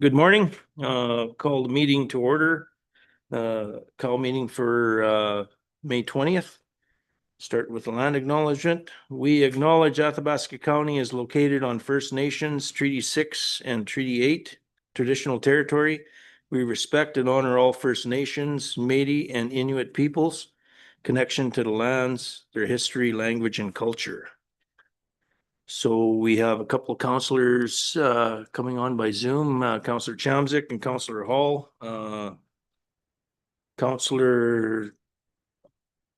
Good morning. Call the meeting to order. Call meeting for May 20th. Start with the land acknowledgement. We acknowledge Athabasca County is located on First Nations, Treaty 6 and Treaty 8 traditional territory. We respect and honor all First Nations, Métis, and Inuit peoples' connection to the lands, their history, language, and culture. So we have a couple of counselors coming on by Zoom, Counselor Chamzik and Counselor Hall. Counselor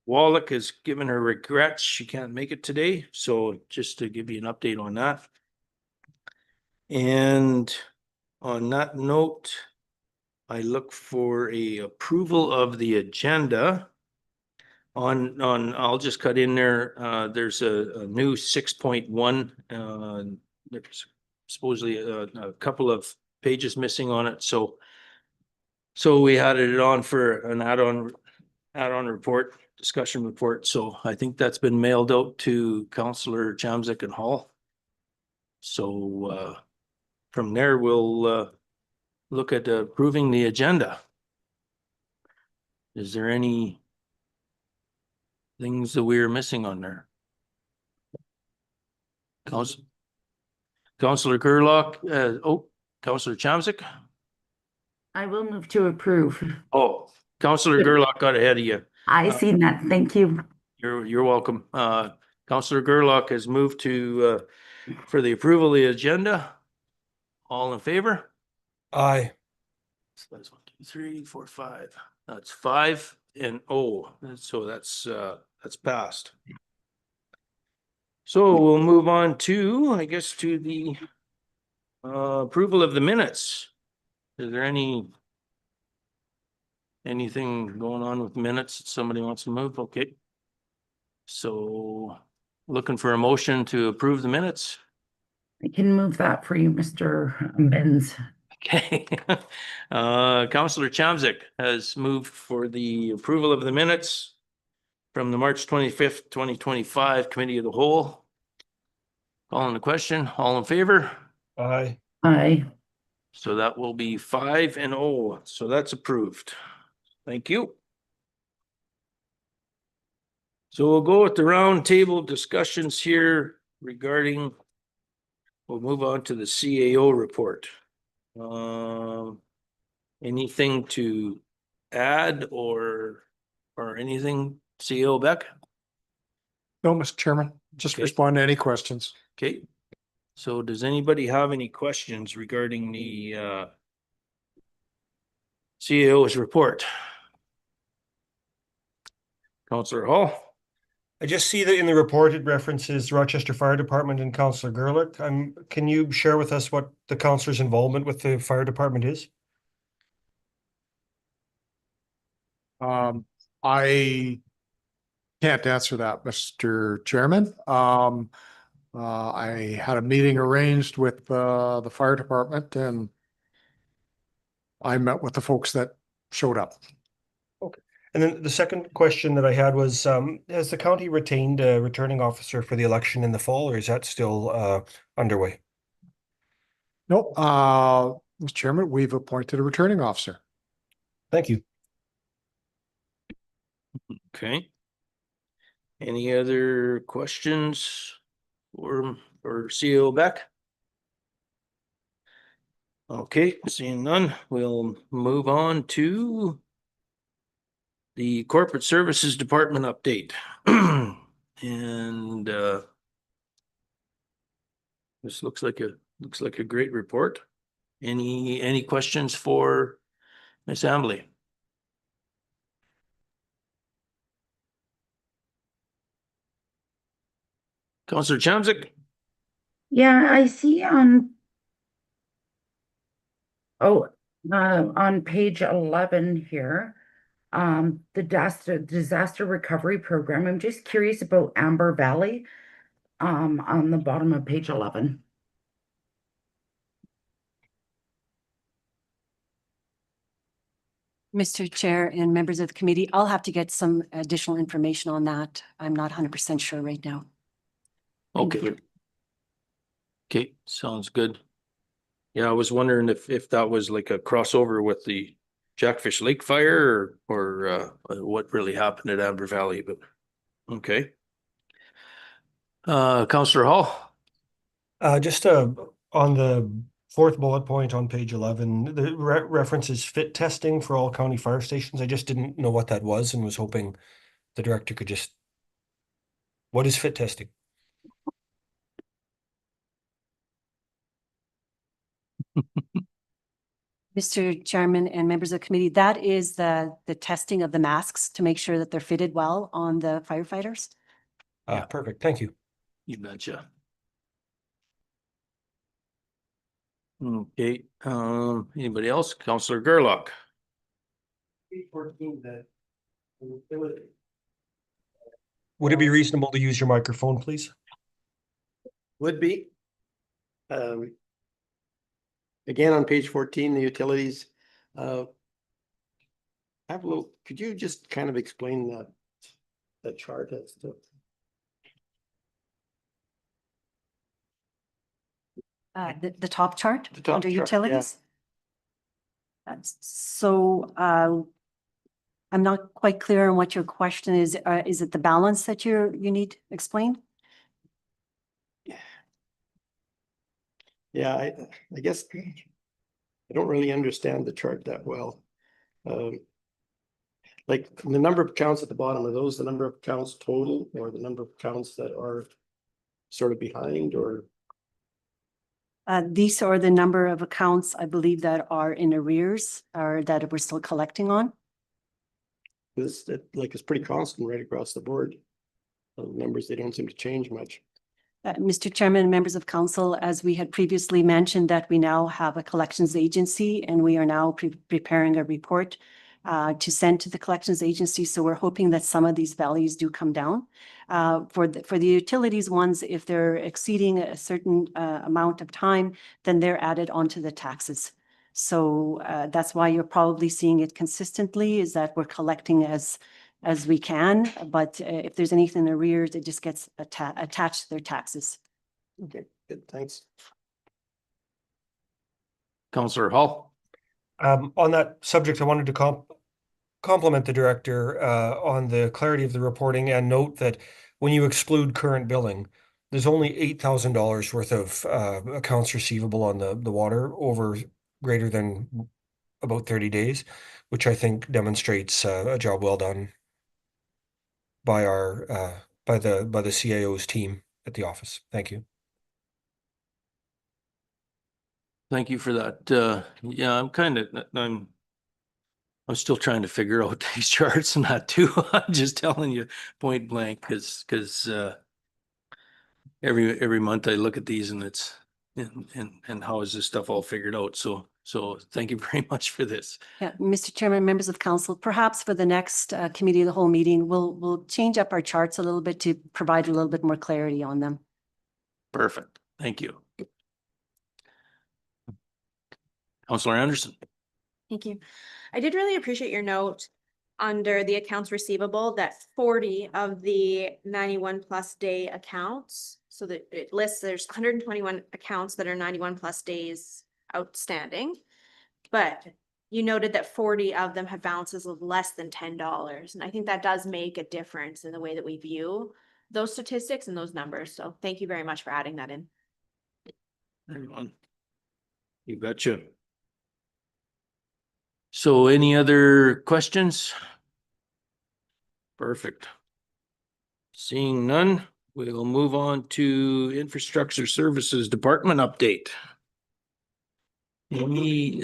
Wallach has given her regrets. She can't make it today. So just to give you an update on that. And on that note, I look for a approval of the agenda. I'll just cut in there, there's a new 6.1, there's supposedly a couple of pages missing on it, so we added it on for an add-on report, discussion report, so I think that's been mailed out to Councillor Chamzik and Hall. So from there, we'll look at approving the agenda. Is there any things that we're missing on there? Councillor Gerlach, Councillor Chamzik? I will move to approve. Oh, Councillor Gerlach got ahead of you. I seen that. Thank you. You're welcome. Councillor Gerlach has moved to for the approval of the agenda. All in favor? Aye. So that's 1, 2, 3, 4, 5. That's 5 and oh, so that's passed. So we'll move on to, I guess, to the approval of the minutes. Is there anything going on with minutes that somebody wants to move? Okay. So looking for a motion to approve the minutes. I can move that for you, Mr. Benz. Okay. Councillor Chamzik has moved for the approval of the minutes from the March 25th, 2025 Committee of the Whole. Calling the question, all in favor? Aye. Aye. So that will be 5 and 0. So that's approved. Thank you. So we'll go with the round table discussions here regarding, we'll move on to the CAO report. Anything to add or anything, CAO Beck? No, Mr. Chairman, just Okay. respond to any questions. Okay. So does anybody have any questions regarding the CAO's report? Councillor Hall? I just see that in the report, it references Rochester Fire Department and Councillor Gerlach. Can you share with us what the councillor's involvement with the fire department is? I can't answer that, Mr. Chairman. I had a meeting arranged with the fire department and I met with the folks that showed up. Okay. And then the second question that I had was, has the county retained a returning officer for the election in the fall, or is that still underway? No, Mr. Chairman, we've appointed a returning officer. Thank you. Okay. Any other questions or CAO Beck? Okay, seeing none, we'll move on to the Corporate Services Department update. And this looks like a great report. Any questions for Ms. Ambley? Councillor Chamzik? Yeah, I see on page 11 here, the disaster recovery program. I'm just curious about Amber Valley, on the bottom of page 11. Mr. Chair and members of the committee, I'll have to get some additional information on that. I'm not 100% sure right now. Okay. Okay, sounds good. Yeah, I was wondering if that was like a crossover with the Jackfish Lake fire or what really happened at Amber Valley, but okay. Counselor Hall? Just on the fourth bullet point on page 11, the references fit testing for all county fire stations. I just didn't know what that was and was hoping the director could just, what is fit testing? Mr. Chairman and members of the committee, that is the testing of the masks to make sure that they're fitted well on the firefighters. Yeah. Perfect. Thank you. You betcha. Okay, anybody else? Counselor Gerlach? Would it be reasonable to use your microphone, please? Would be. Again, on page 14, the utilities. I have a little, could you just kind of explain that chart as to? The top chart The top under chart, yeah. utilities. So I'm not quite clear on what your question is. Is it the balance that you need explained? Yeah, I guess I don't really understand the chart that well. Like the number of counts at the bottom, are those the number of counts total or the number of counts that are sort of behind or? These are the number of accounts, I believe, that are in arrears or that we're still collecting on. This, like, it's pretty constant right across the board. The numbers, they don't seem to change much. Mr. Chairman, members of council, as we had previously mentioned that we now have a collections agency and we are now preparing a report to send to the collections agency. So we're hoping that some of these values do come down. For the utilities ones, if they're exceeding a certain amount of time, then they're added onto the taxes. So that's why you're probably seeing it consistently, is that we're collecting as we can, but if there's anything in arrears, it just gets attached to their taxes. Okay, good, thanks. Counselor Hall? On that subject, I wanted to compliment the director on the clarity of the reporting and note that when you exclude current billing, there's only $8,000 worth of accounts receivable on the water over greater than about 30 days, which I think demonstrates a job well done by our by the CAO's team at the office. Thank you. Thank you for that. Yeah, I'm still trying to figure out these charts and that too. I'm just telling you point blank because every month I look at these and it's and how is this stuff all figured out? So thank you very much for this. Yeah, Mr. Chairman, members of council, perhaps for the next committee of the whole meeting, we'll change up our charts a little bit to provide a little bit more clarity on them. Perfect. Thank you. Counselor Anderson? Thank you. I did really appreciate your note under the accounts receivable that 40 of the 91 plus day accounts. So that it lists there's 121 accounts that are 91 plus days outstanding. But you noted that 40 of them have balances of less than $10. And I think that does make a difference in the way that we view those statistics and those numbers. So thank you very much for adding that in. Everyone. You betcha. So any other questions? Perfect. Seeing none, we'll move on to Infrastructure Services Department update. Any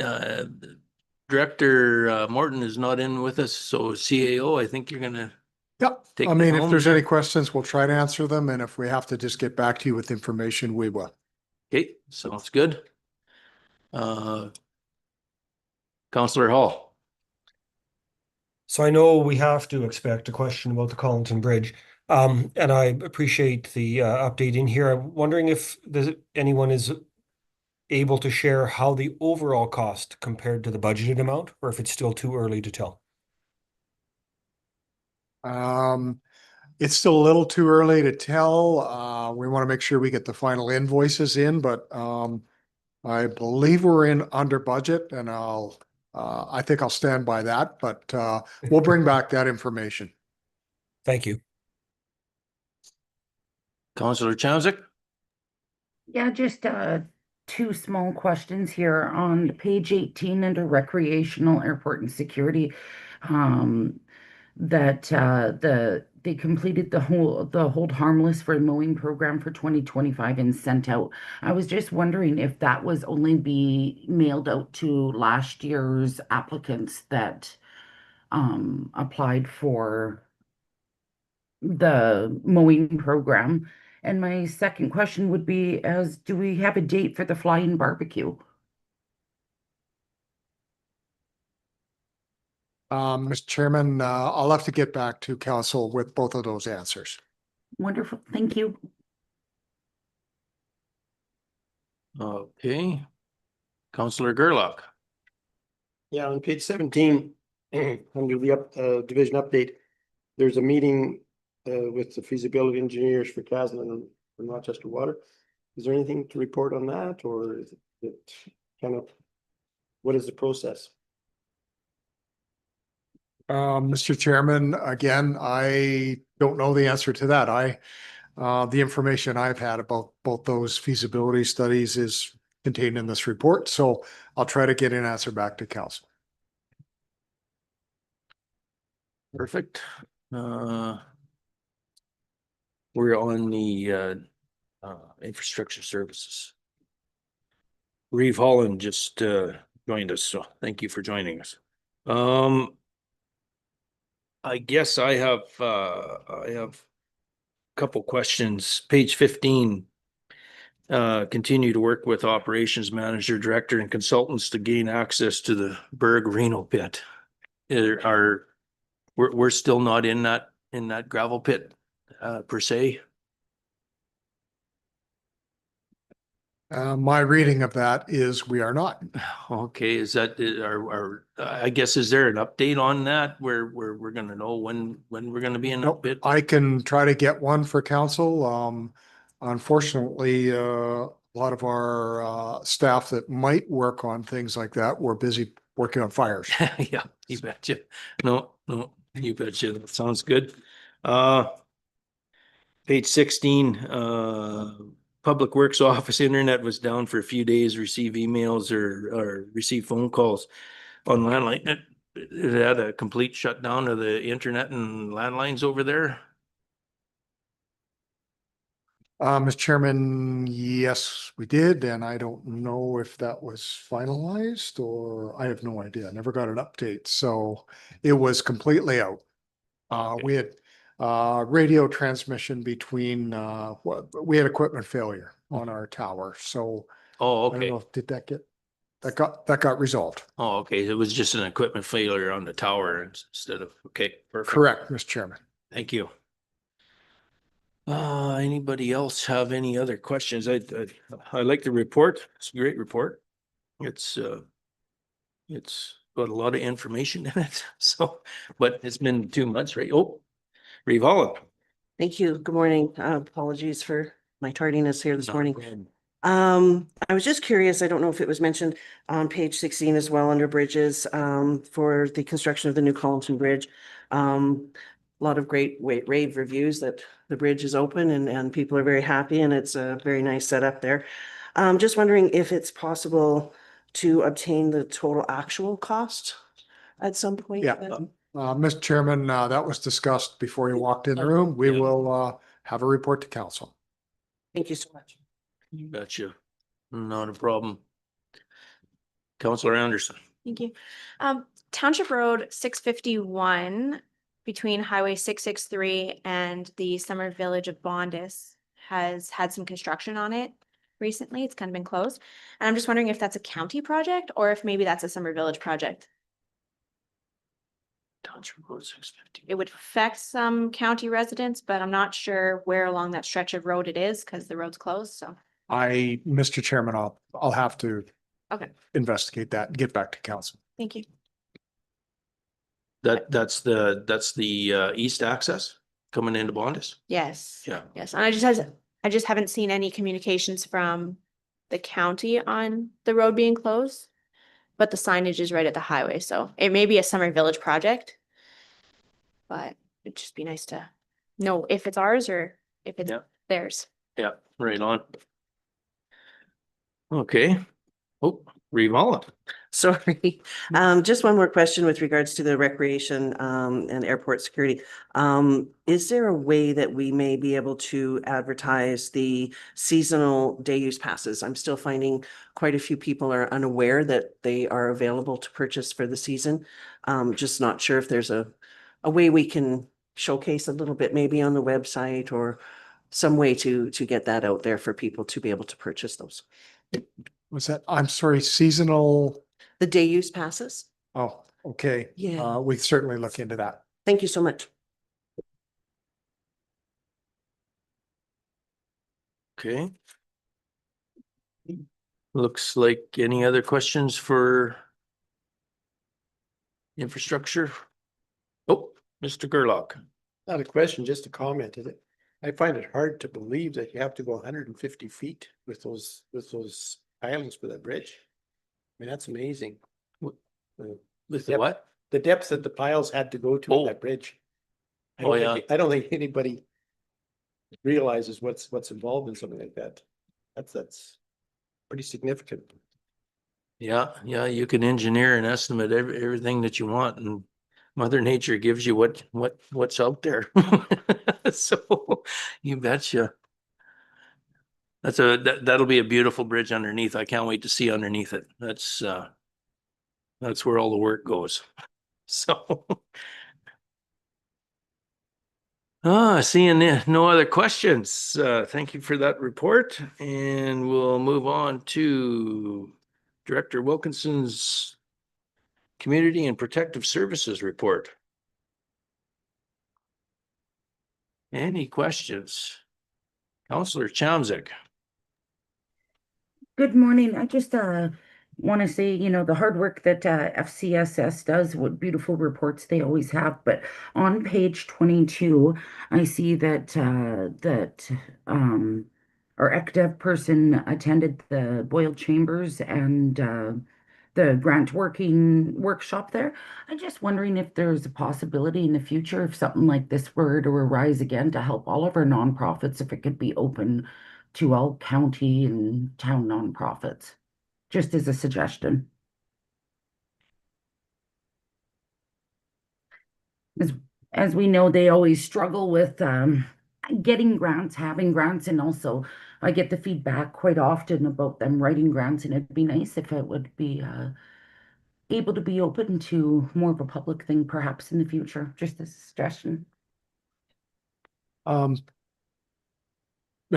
Director Morton is not in with us, so CAO, I think you're gonna. Yep, Take I the mean, if helm there's here. any questions, we'll try to answer them, and if we have to just get back to you with information, we will. Okay, sounds good. Counselor Hall? So I know we have to expect a question about the Collington Bridge. And I appreciate the update in here. I'm wondering if anyone is able to share how the overall cost compared to the budgeted amount, or if it's still too early to tell. It's still a little too early to tell. We want to make sure we get the final invoices in, but I believe we're in under budget and I think I'll stand by that, but, we'll bring back that information. Thank you. Councillor Chowzick? Yeah, just two small questions here on page 18 under recreational airport and security. That they completed the hold harmless for mowing program for 2025 and sent out. I was just wondering if that was only be mailed out to last year's applicants that applied for the mowing program. And my second question would be do we have a date for the flying barbecue? Mr. Chairman, I'll have to get back to council with both of those answers. Wonderful, thank you. Okay. Councillor Gerlach? Yeah, on page 17, under the division update, there's a meeting with the feasibility engineers for Caslan and for Rochester Water. Is there anything to report on that, or is it kind of, what is the process? Mr. Chairman, again, I don't know the answer to that. The information I've had about both those feasibility studies is contained in this report, so I'll try to get an answer back to council. Perfect. We're on the infrastructure services. Reeve Holland just joined us, so thank you for joining us. I guess I have a couple questions. Page 15. Continue to work with operations manager, director, and consultants to gain access to the Berg Reno pit. We're still not in that gravel pit per se. My reading of that is we are not. Okay, is that I guess, is there an update on that where we're gonna know when we're gonna be in that Nope, pit? I can try to get one for council. Unfortunately, a lot of our staff that might work on things like that were busy working on fires. Yeah, you betcha. No, you betcha. That sounds good. Page 16, Public Works Office internet was down for a few days, receive emails or receive phone calls on landline. It had a complete shutdown of the internet and landlines over there. Mr. Chairman, yes, we did, and I don't know if that was finalized or I have no idea. I never got an update, so it was completely out. We had radio transmission between we had equipment failure on our tower, so Oh, I don't okay. know, did that got resolved? Oh, okay. It was just an equipment failure on the tower instead of, okay, perfect. Correct, Mr. Chairman. Thank you. Anybody else have any other questions? I like the report. It's a great report. It's got a lot of information in it. So, but it's been 2 months, right? Oh, Reeve Holland. Thank you. Good morning. Apologies for my tardiness here this No morning. problem. I was just curious, I don't know if it was mentioned on page 16 as well under bridges, for the construction of the new Collinton Bridge. A lot of great rave reviews that the bridge is open and people are very happy and it's a very nice setup there. Just wondering if it's possible to obtain the total actual cost at some point. Yeah. Mr. Chairman, that was discussed before you walked in the room. We Yeah. will have a report to council. Thank you so much. You betcha. Not a problem. Councillor Anderson. Thank you. Township Road 651 between Highway 663 and the summer village of Bondis has had some construction on it recently. It's kind of been closed. And I'm just wondering if that's a county project or if maybe that's a summer village project. Township Road 650. It would affect some county residents, but I'm not sure where along that stretch of road it is because the road's closed, so. Mr. Chairman, I'll have to Okay, investigate that and get back to council. thank you. That's the east access coming into Bondis? Yes. Yeah. Yes, and I just haven't seen any communications from the county on the road being closed. But the signage is right at the highway, so it may be a summer village project. But it'd just be nice to know if it's ours or if it's Yeah. theirs. Yeah, right on. Okay. Oh, Reeve Holland. Sorry. Just one more question with regards to the recreation and airport security. Is there a way that we may be able to advertise the seasonal day use passes? I'm still finding quite a few people are unaware that they are available to purchase for the season. Just not sure if there's a way we can showcase a little bit maybe on the website or some way to get that out there for people to be able to purchase those. Was that, I'm sorry, seasonal? The day use passes? Oh, okay. Yeah. We certainly look into that. Thank you so much. Okay. Looks like any other questions for infrastructure? Oh, Mr. Gerlach. Not a question, just a comment. I find it hard to believe that you have to go 150 feet with those pilings for that bridge. I mean, that's amazing. With With what? the depth that the piles had to go to Oh. with that bridge. Oh, yeah. I don't think anybody realizes what's involved in something like that. That's pretty significant. Yeah, you can engineer and estimate everything that you want, and Mother Nature gives you what's out there. So you betcha. That'll be a beautiful bridge underneath. I can't wait to see underneath it. That's where all the work goes. So. Seeing no other questions. Thank you for that report, and we'll move on to Director Wilkinson's Community and Protective Services report. Any questions? Counselor Chomsik. Good morning. I just want to say, the hard work that FCSS does, what beautiful reports they always have. But on page 22, I see that our ECDEV person attended the Boyle Chambers and the grant working workshop there. I'm just wondering if there's a possibility in the future if something like this were to arise again to help all of our nonprofits, if it could be open to all county and town nonprofits, just as a suggestion. As we know, they always struggle with getting grants, having grants, and also I get the feedback quite often about them writing grants, and it'd be nice if it would be able to be open to more of a public thing perhaps in the future, just as a suggestion. Mr.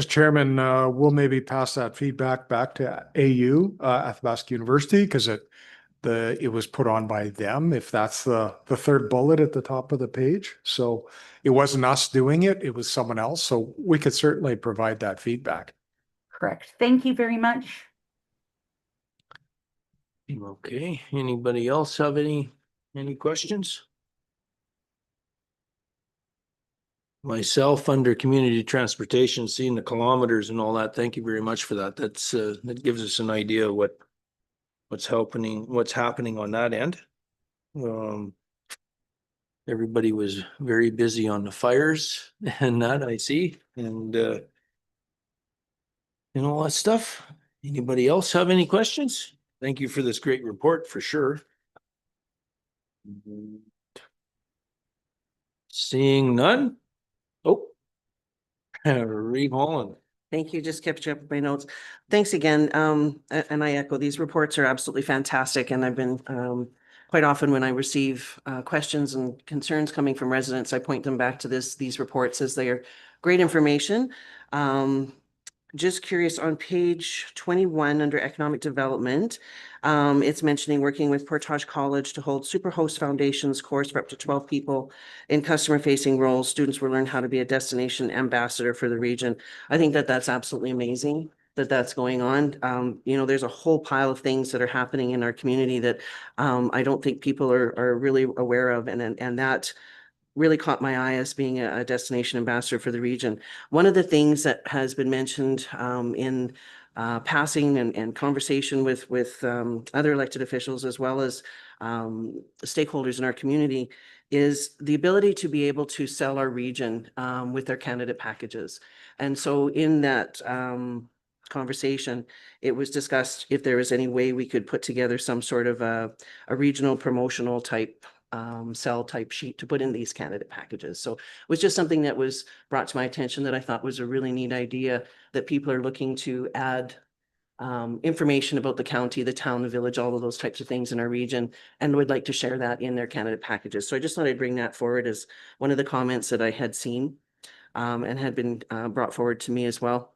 Chairman, we'll maybe pass that feedback back to AU, Athabasca University, because it was put on by them, if that's the third bullet at the top of the page. So it wasn't us doing it, it was someone else. So we could certainly provide that feedback. Correct. Thank you very much. Okay, anybody else have any questions? Myself, under community transportation, seeing the kilometers and all that, thank you very much for that. That gives us an idea of what's happening on that end. Everybody was very busy on the fires and that I see, and all that stuff. Anybody else have any questions? Thank you for this great report, for sure. Seeing none? Oh. Reeve Holland. Thank you. Just kept you up with my notes. Thanks again. And I echo, these reports are absolutely fantastic. And I've been quite often when I receive questions and concerns coming from residents, I point them back to these reports as they are great information. Just curious, on page 21 under economic development, it's mentioning working with Portage College to hold Superhost Foundation's course for up to 12 people in customer facing roles. Students will learn how to be a destination ambassador for the region. I think that that's absolutely amazing that that's going on. There's a whole pile of things that are happening in our community that I don't think people are really aware of, and that really caught my eye as being a destination ambassador for the region. One of the things that has been mentioned in passing and conversation with other elected officials as well as stakeholders in our community is the ability to be able to sell our region with their candidate packages. And so in that conversation, it was discussed if there was any way we could put together some sort of a regional promotional type sell type sheet to put in these candidate packages. So it was just something that was brought to my attention that I thought was a really neat idea, that people are looking to add information about the county, the town, the village, all of those types of things in our region, and would like to share that in their candidate packages. So I just thought I'd bring that forward as one of the comments that I had seen and had been brought forward to me as well.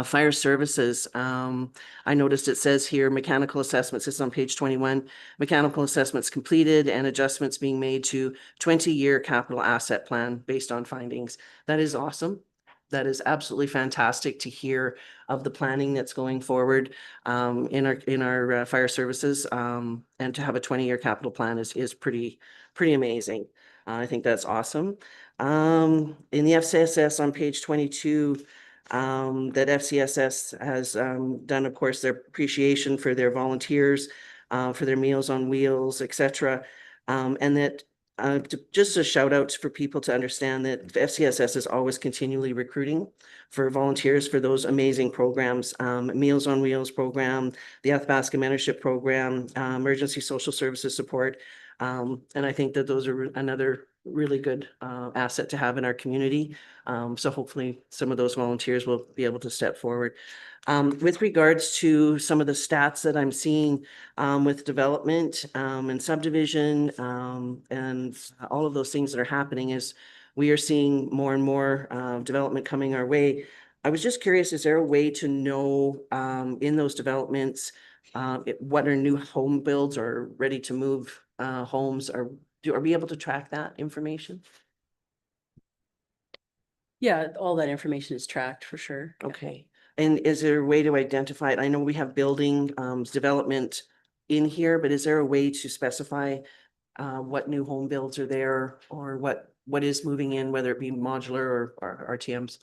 Fire services, I noticed it says here, mechanical assessments, this is on page 21, mechanical assessments completed and adjustments being made to 20-year capital asset plan based on findings. That is awesome. That is absolutely fantastic to hear of the planning that's going forward in our fire services, and to have a 20-year capital plan is pretty amazing. I think that's awesome. In the FCSS on page 22, that FCSS has done, of course, their appreciation for their volunteers, for their Meals on Wheels, etc. And that just a shout out for people to understand that FCSS is always continually recruiting for volunteers for those amazing programs, Meals on Wheels program, the Athabasca Mentorship Program, Emergency Social Services Support. And I think that those are another really good asset to have in our community. So hopefully some of those volunteers will be able to step forward. With regards to some of the stats that I'm seeing with development and subdivision and all of those things that are happening, is we are seeing more and more development coming our way. I was just curious, is there a way to know in those developments what are new home builds or ready to move homes? Are we able to track that information? Yeah, all that information is tracked for sure. Okay. And is there a way to identify it? I know we have building development in here, but is there a way to specify what new home builds are there, or what is moving in, whether it be modular or RTMs?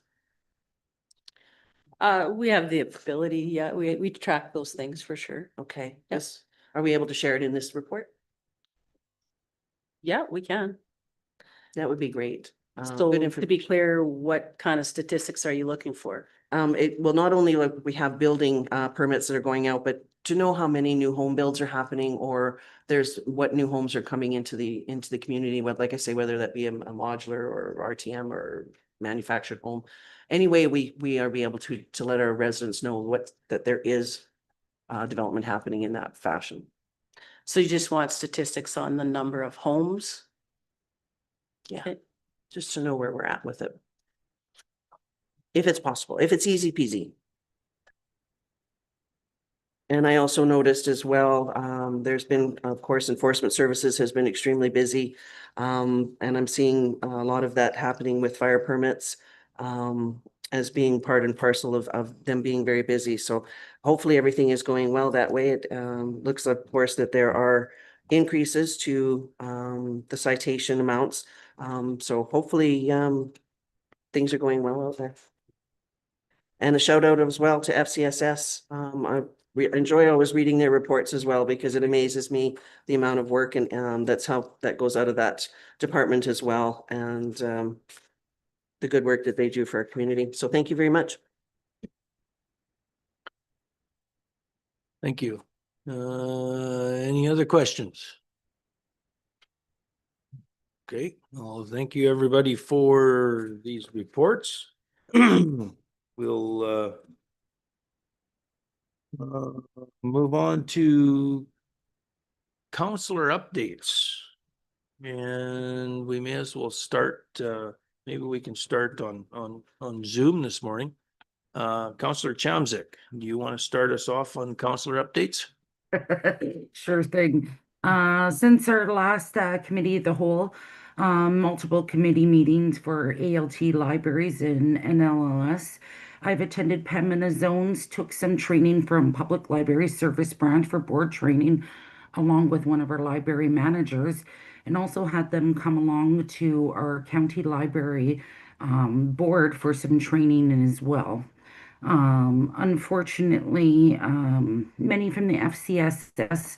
We have the ability, yeah, we track those things for sure. Okay. Yes. Are we able to share it in this report? Yeah, we can. That would be great. So Good to be information. clear, what kind of statistics are you looking for? It will not only like we have building permits that are going out, but to know how many new home builds are happening, or there's what new homes are coming into the community, what, like I say, whether that be a modular or RTM or manufactured home. Anyway, we are be able to let our residents know that there is development happening in that fashion. So you just want statistics on the number of homes? Yeah, Okay. just to know where we're at with it. If it's possible, if it's easy peasy. And I also noticed as well, there's been, of course, enforcement services has been extremely busy. And I'm seeing a lot of that happening with fire permits as being part and parcel of them being very busy. So hopefully everything is going well that way. It looks, of course, that there are increases to the citation amounts. So hopefully things are going well out there. And a shout out as well to FCSS. I enjoy always reading their reports as well, because it amazes me the amount of work and that goes out of that department as well, and the good work that they do for our community. So thank you very much. Thank you. Any other questions? Okay, well, thank you, everybody, for these reports. We'll move on to counselor updates. And we may as well start, maybe we can start on Zoom this morning. Counselor Chamzik, do you want to start us off on counselor updates? Sure thing. Since our last committee of the whole, multiple committee meetings for ALT libraries and NLLS, I've attended Pembina Zones, took some training from Public Library Service Branch for board training, along with one of our library managers, and also had them come along to our county library board for some training as well. Unfortunately, many from the FCSS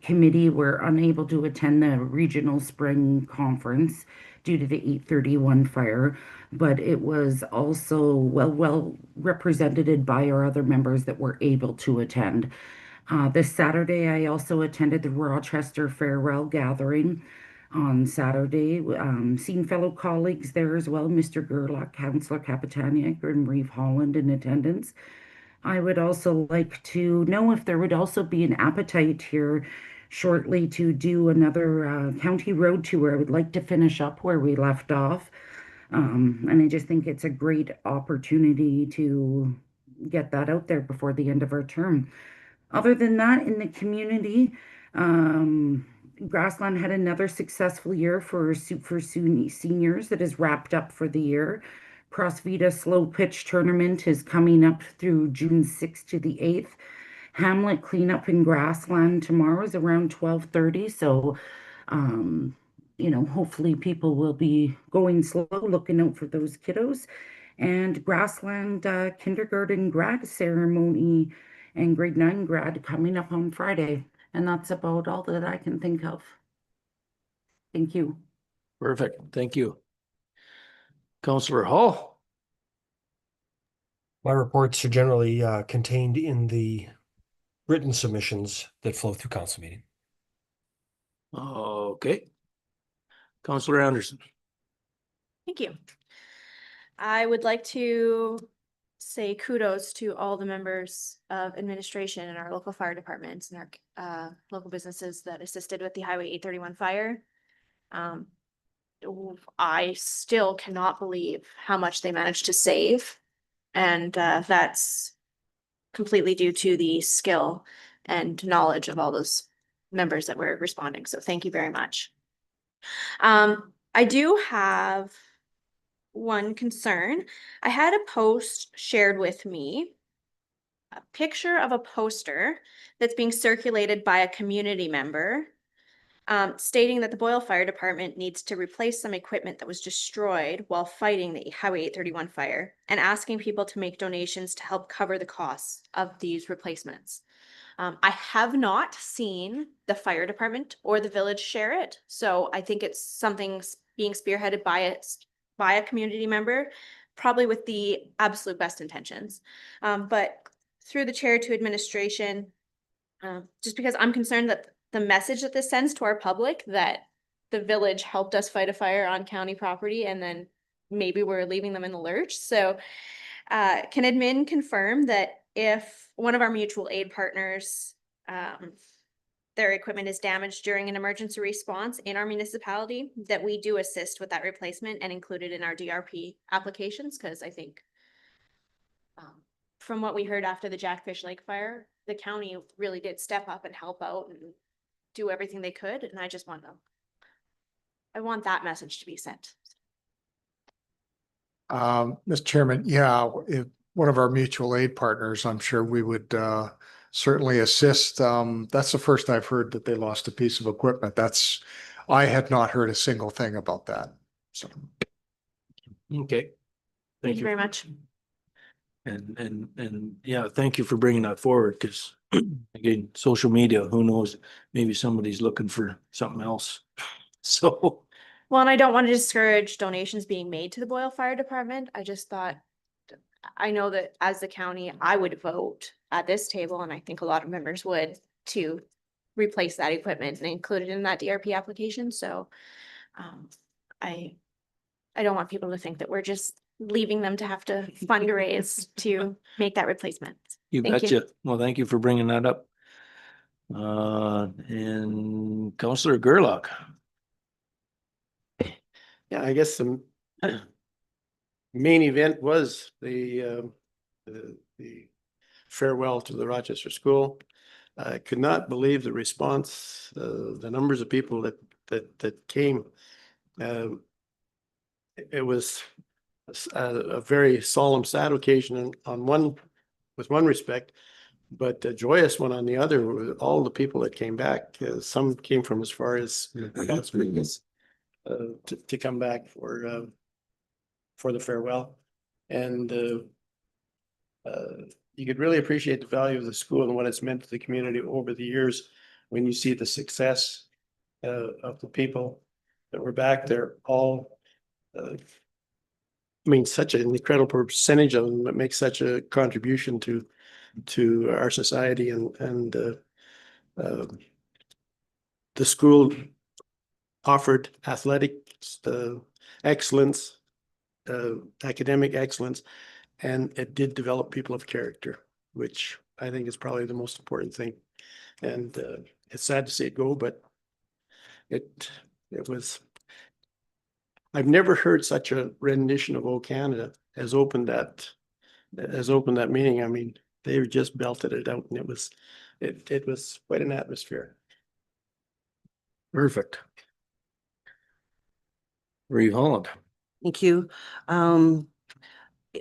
committee were unable to attend the regional spring conference due to the 831 fire, but it was also well represented by our other members that were able to attend. This Saturday, I also attended the Rochester Farewell Gathering on Saturday. Seen fellow colleagues there as well, Mr. Gerlach, Councillor Capitaniak, and Reeve Holland in attendance. I would also like to know if there would also be an appetite here shortly to do another county road tour. I would like to finish up where we left off. And I just think it's a great opportunity to get that out there before the end of our term. Other than that, in the community, Grassland had another successful year for Soup for Seniors that is wrapped up for the year. CrossVita Slow Pitch Tournament is coming up through June 6th to the 8th. Hamlet cleanup in Grassland tomorrow is around 12:30. So, hopefully people will be going slow, looking out for those kiddos. And Grassland kindergarten grad ceremony and grade 9 grad coming up on Friday. And that's about all that I can think of. Thank you. Perfect. Thank you. Councillor Hall. My reports are generally contained in the written submissions that flow through council meeting. Okay. Councillor Anderson. Thank you. I would like to say kudos to all the members of administration in our local fire departments and our local businesses that assisted with the Highway 831 fire. I still cannot believe how much they managed to save. And that's completely due to the skill and knowledge of all those members that were responding. So thank you very much. I do have one concern. I had a post shared with me, a picture of a poster that's being circulated by a community member, stating that the Boyle Fire Department needs to replace some equipment that was destroyed while fighting the Highway 831 fire, and asking people to make donations to help cover the costs of these replacements. I have not seen the fire department or the village share it, so I think it's something being spearheaded by a community member, probably with the absolute best intentions. But through the chair to administration, just because I'm concerned that the message that this sends to our public, that the village helped us fight a fire on county property and then maybe we're leaving them in the lurch. So can admin confirm that if one of our mutual aid partners, their equipment is damaged during an emergency response in our municipality, that we do assist with that replacement and include it in our DRP applications? Because I think from what we heard after the Jackfish Lake fire, the county really did step up and help out and do everything they could. And I just want that message to be sent. Mr. Chairman, yeah, if one of our mutual aid partners, I'm sure we would certainly assist. That's the first I've heard that they lost a piece of equipment. I had not heard a single thing about that. So. Okay. Thank you very much. And yeah, thank you for bringing that forward, because again, social media, who knows, maybe somebody's looking for something else. So. Well, and I don't want to discourage donations being made to the Boyle Fire Department. I just thought, I know that as the county, I would vote at this table, and I think a lot of members would, to replace that equipment and include it in that DRP application. So I don't want people to think that we're just leaving them to have to fundraise to make that replacement. You Thank you. betcha. Well, thank you for bringing that up. And Councillor Gerlach. Yeah, I guess the main event was the farewell to the Rochester School. I could not believe the response, the numbers of people that came. It was a very solemn, sad occasion with one respect, but a joyous one on the other. With all the people that came back, some came from as far as Las Vegas to come back for the farewell, and you could really appreciate the value of the school and what it's meant to the community over the years when you see the success of the people that were back there, all I mean, such an incredible percentage of them that make such a contribution to our society and the school offered athletics, excellence, academic excellence, and it did develop people of character, which I think is probably the most important thing. And it's sad to see it go, but it was. I've never heard such a rendition of O Canada as opened that meeting. I mean, they just belted it out, and it was quite an atmosphere. Perfect. Reeve Holland. Thank you. March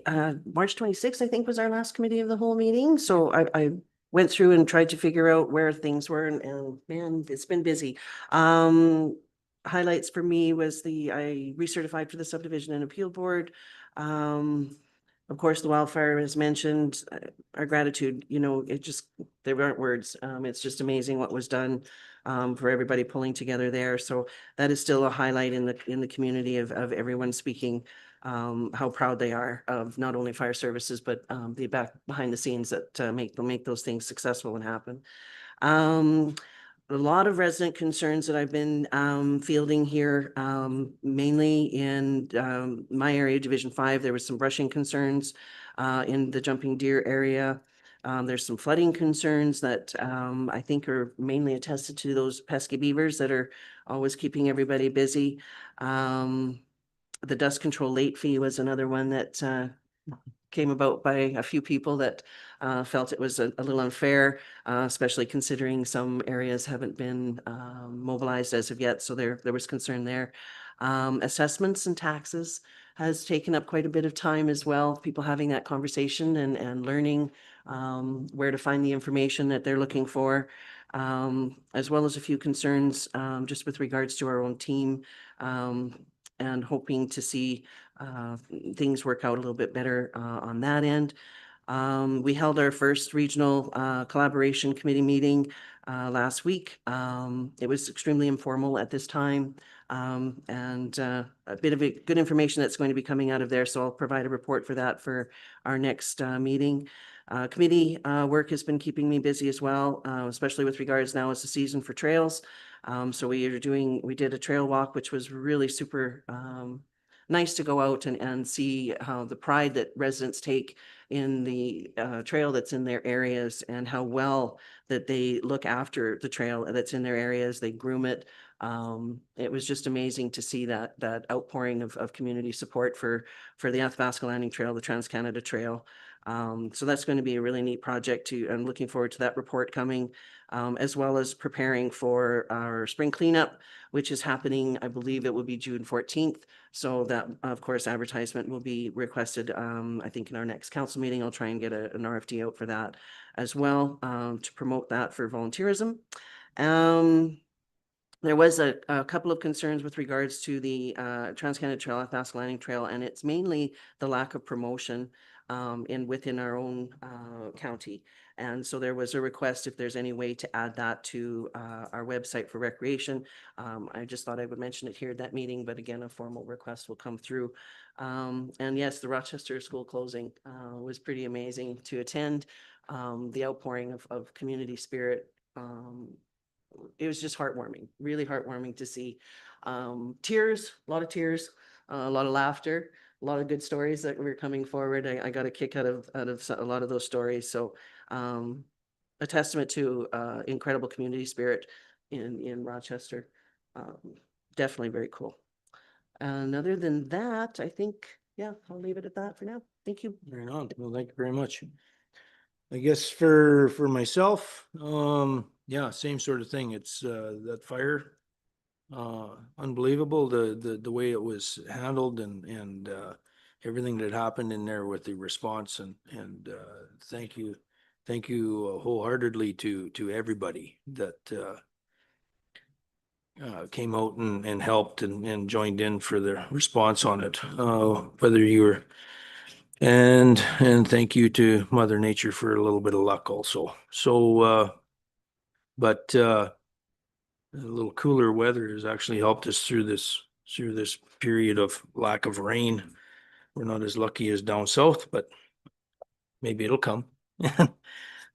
26th, I think, was our last committee of the whole meeting. So I went through and tried to figure out where things were, and man, it's been busy. Highlights for me was I recertified for the subdivision and appeal board. Of course, the wildfire as mentioned, our gratitude, there aren't words. It's just amazing what was done for everybody pulling together there. So that is still a highlight in the community of everyone speaking how proud they are of not only fire services, but the behind the scenes that make those things successful and happen. A lot of resident concerns that I've been fielding here, mainly in my area, Division 5. There was some brushing concerns in the Jumping Deer area. There's some flooding concerns that I think are mainly attested to those pesky beavers that are always keeping everybody busy. The dust control late fee was another one that came about by a few people that felt it was a little unfair, especially considering some areas haven't been mobilized as of yet. So there was concern there. Assessments and taxes has taken up quite a bit of time as well. People having that conversation and learning where to find the information that they're looking for, as well as a few concerns just with regards to our own team, and hoping to see things work out a little bit better on that end. We held our first regional collaboration committee meeting last week. It was extremely informal at this time, and a bit of good information that's going to be coming out of there. So I'll provide a report for that for our next meeting. Committee work has been keeping me busy as well, especially with regards now as the season for trails. So we did a trail walk, which was really super nice to go out and see how the pride that residents take in the trail that's in their areas, and how well that they look after the trail that's in their areas. They groom it. It was just amazing to see that outpouring of community support for the Athabasca Landing Trail, the Trans-Canada Trail. So that's going to be a really neat project too. I'm looking forward to that report coming, as well as preparing for our spring cleanup, which is happening, I believe it will be June 14th. So that, of course, advertisement will be requested. I think in our next council meeting, I'll try and get an RFD out for that as well, to promote that for volunteerism. There was a couple of concerns with regards to the Trans-Canada Trail, Athabasca Landing Trail, and it's mainly the lack of promotion within our own county. And so there was a request if there's any way to add that to our website for recreation. I just thought I would mention it here at that meeting, but again, a formal request will come through. And yes, the Rochester school closing was pretty amazing to attend. The outpouring of community spirit. It was just heartwarming, really heartwarming to see. Tears, a lot of tears, a lot of laughter, a lot of good stories that were coming forward. I got a kick out of a lot of those stories. So a testament to incredible community spirit in Rochester. Definitely very cool. And other than that, I think, yeah, I'll leave it at that for now. Thank you. Right on. Well, thank you very much. I guess for myself, yeah, same sort of thing. It's that fire, unbelievable, the way it was handled and everything that happened in there with the response, and thank you wholeheartedly to everybody that came out and helped and joined in for the response on it. Whether you were And thank you to Mother Nature for a little bit of luck also. So, but a little cooler weather has actually helped us through this period of lack of rain. We're not as lucky as down south, but maybe it'll come.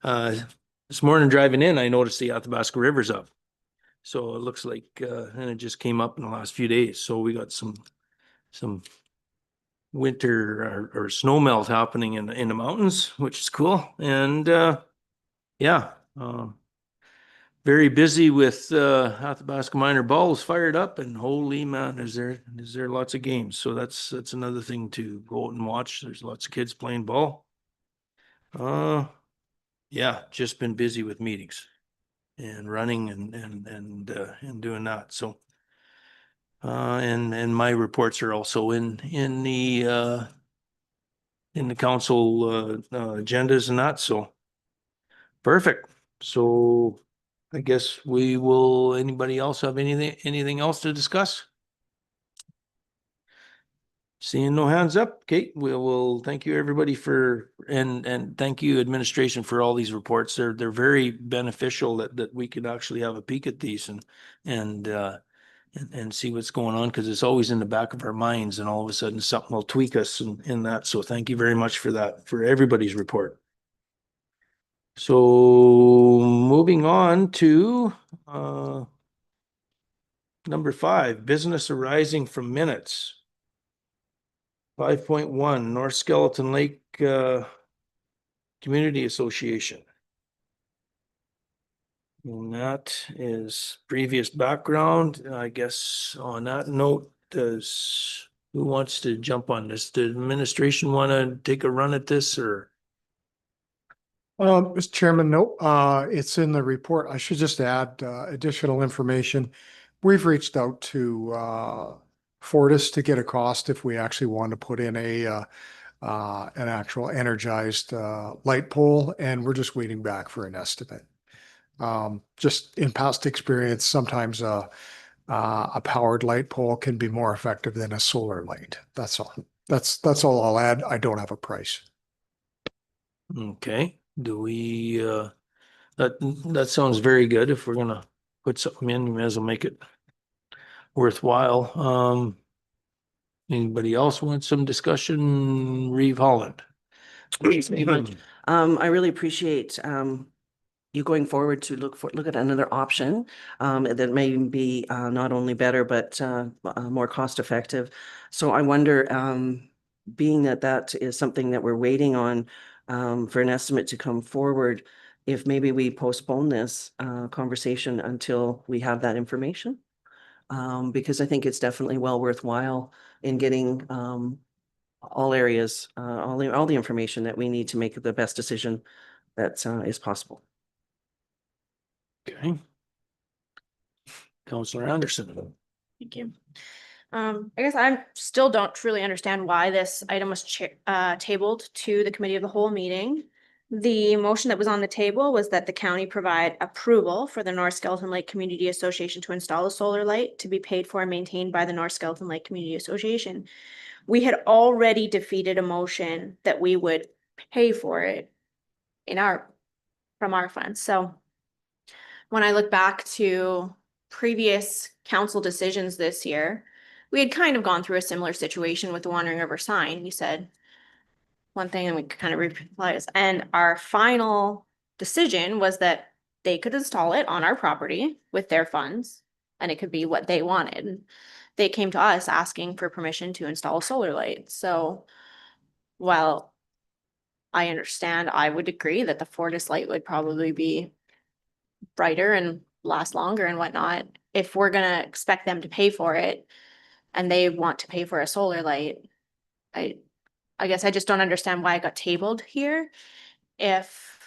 This morning driving in, I noticed the Athabasca River's up. So it looks like, and it just came up in the last few days. So we got some winter or snow melt happening in the mountains, which is cool. And yeah, very busy with Athabasca Minor Balls fired up, and holy man, is there lots of games. So that's another thing to go out and watch. There's lots of kids playing ball. Yeah, just been busy with meetings and running and doing that. So and my reports are also in the council agendas and that. So perfect. So I guess anybody else have anything else to discuss? Seeing no hands up, Kate, we'll thank you everybody and thank you administration for all these reports. They're very beneficial that we could actually have a peek at these and see what's going on, because it's always in the back of our minds, and all of a sudden something will tweak us in that. So thank you very much for that, for everybody's report. So moving on to number 5, business arising from minutes. 5.1, North Skeleton Lake Community Association. And that is previous background. I guess on that note, who wants to jump on this? Does administration want to take a run at this, or? Mr. Chairman, no, it's in the report. I should just add additional information. We've reached out to Fortis to get a cost if we actually want to put in an actual energized light pole, and we're just waiting back for an estimate. Just in past experience, sometimes a powered light pole can be more effective than a solar light. That's all. That's all I'll add. I don't have a price. Okay, do we, that sounds very good. If we're gonna put something in, we may as well make it worthwhile. Anybody else want some discussion? Reeve Holland. I really appreciate you going forward to look at another option that may be not only better but more cost effective. So I wonder, being that is something that we're waiting on for an estimate to come forward, if maybe we postpone this conversation until we have that information. Because I think it's definitely well worthwhile in getting all areas, all the information that we need to make the best decision that is possible. Okay. Councillor Anderson. Thank you. I guess I still don't truly understand why this item was tabled to the committee of the whole meeting. The motion that was on the table was that the county provide approval for the North Skeleton Lake Community Association to install a solar light to be paid for and maintained by the North Skeleton Lake Community Association. We had already defeated a motion that we would pay for it from our funds. So when I look back to previous council decisions this year, we had kind of gone through a similar situation with the Wandering River sign. We said one thing and we kind of replied, and our final decision was that they could install it on our property with their funds, and it could be what they wanted. They came to us asking for permission to install a solar light. So while I understand, I would agree that the Fortis light would probably be brighter and last longer and whatnot. If we're gonna expect them to pay for it and they want to pay for a solar light, I guess I just don't understand why it got tabled here. If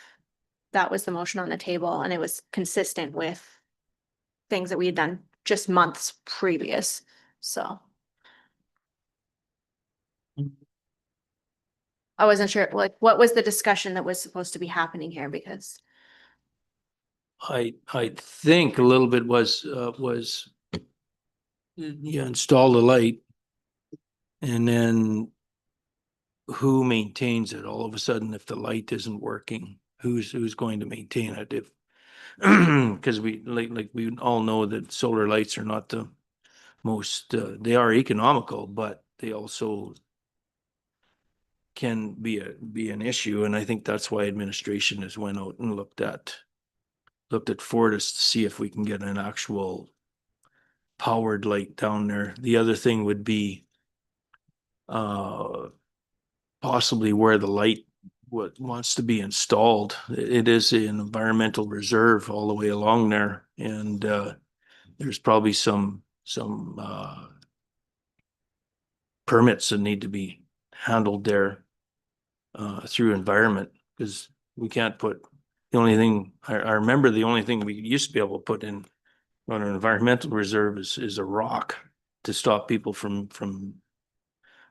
that was the motion on the table and it was consistent with things that we had done just months previous, so. I wasn't sure, like, what was the discussion that was supposed to be happening here, because. I think a little bit was you install the light and then who maintains it all of a sudden if the light isn't working? Who's going to maintain it if, because we, like we all know that solar lights are not the most, they are economical, but they also can be an issue, and I think that's why administration has went out and looked at Fortis to see if we can get an actual powered light down there. The other thing would be possibly where the light wants to be installed. It is an environmental reserve all the way along there, and there's probably some permits that need to be handled there through environment, because we can't put, the only thing I remember, the only thing we used to be able to put in on an environmental reserve is a rock to stop people from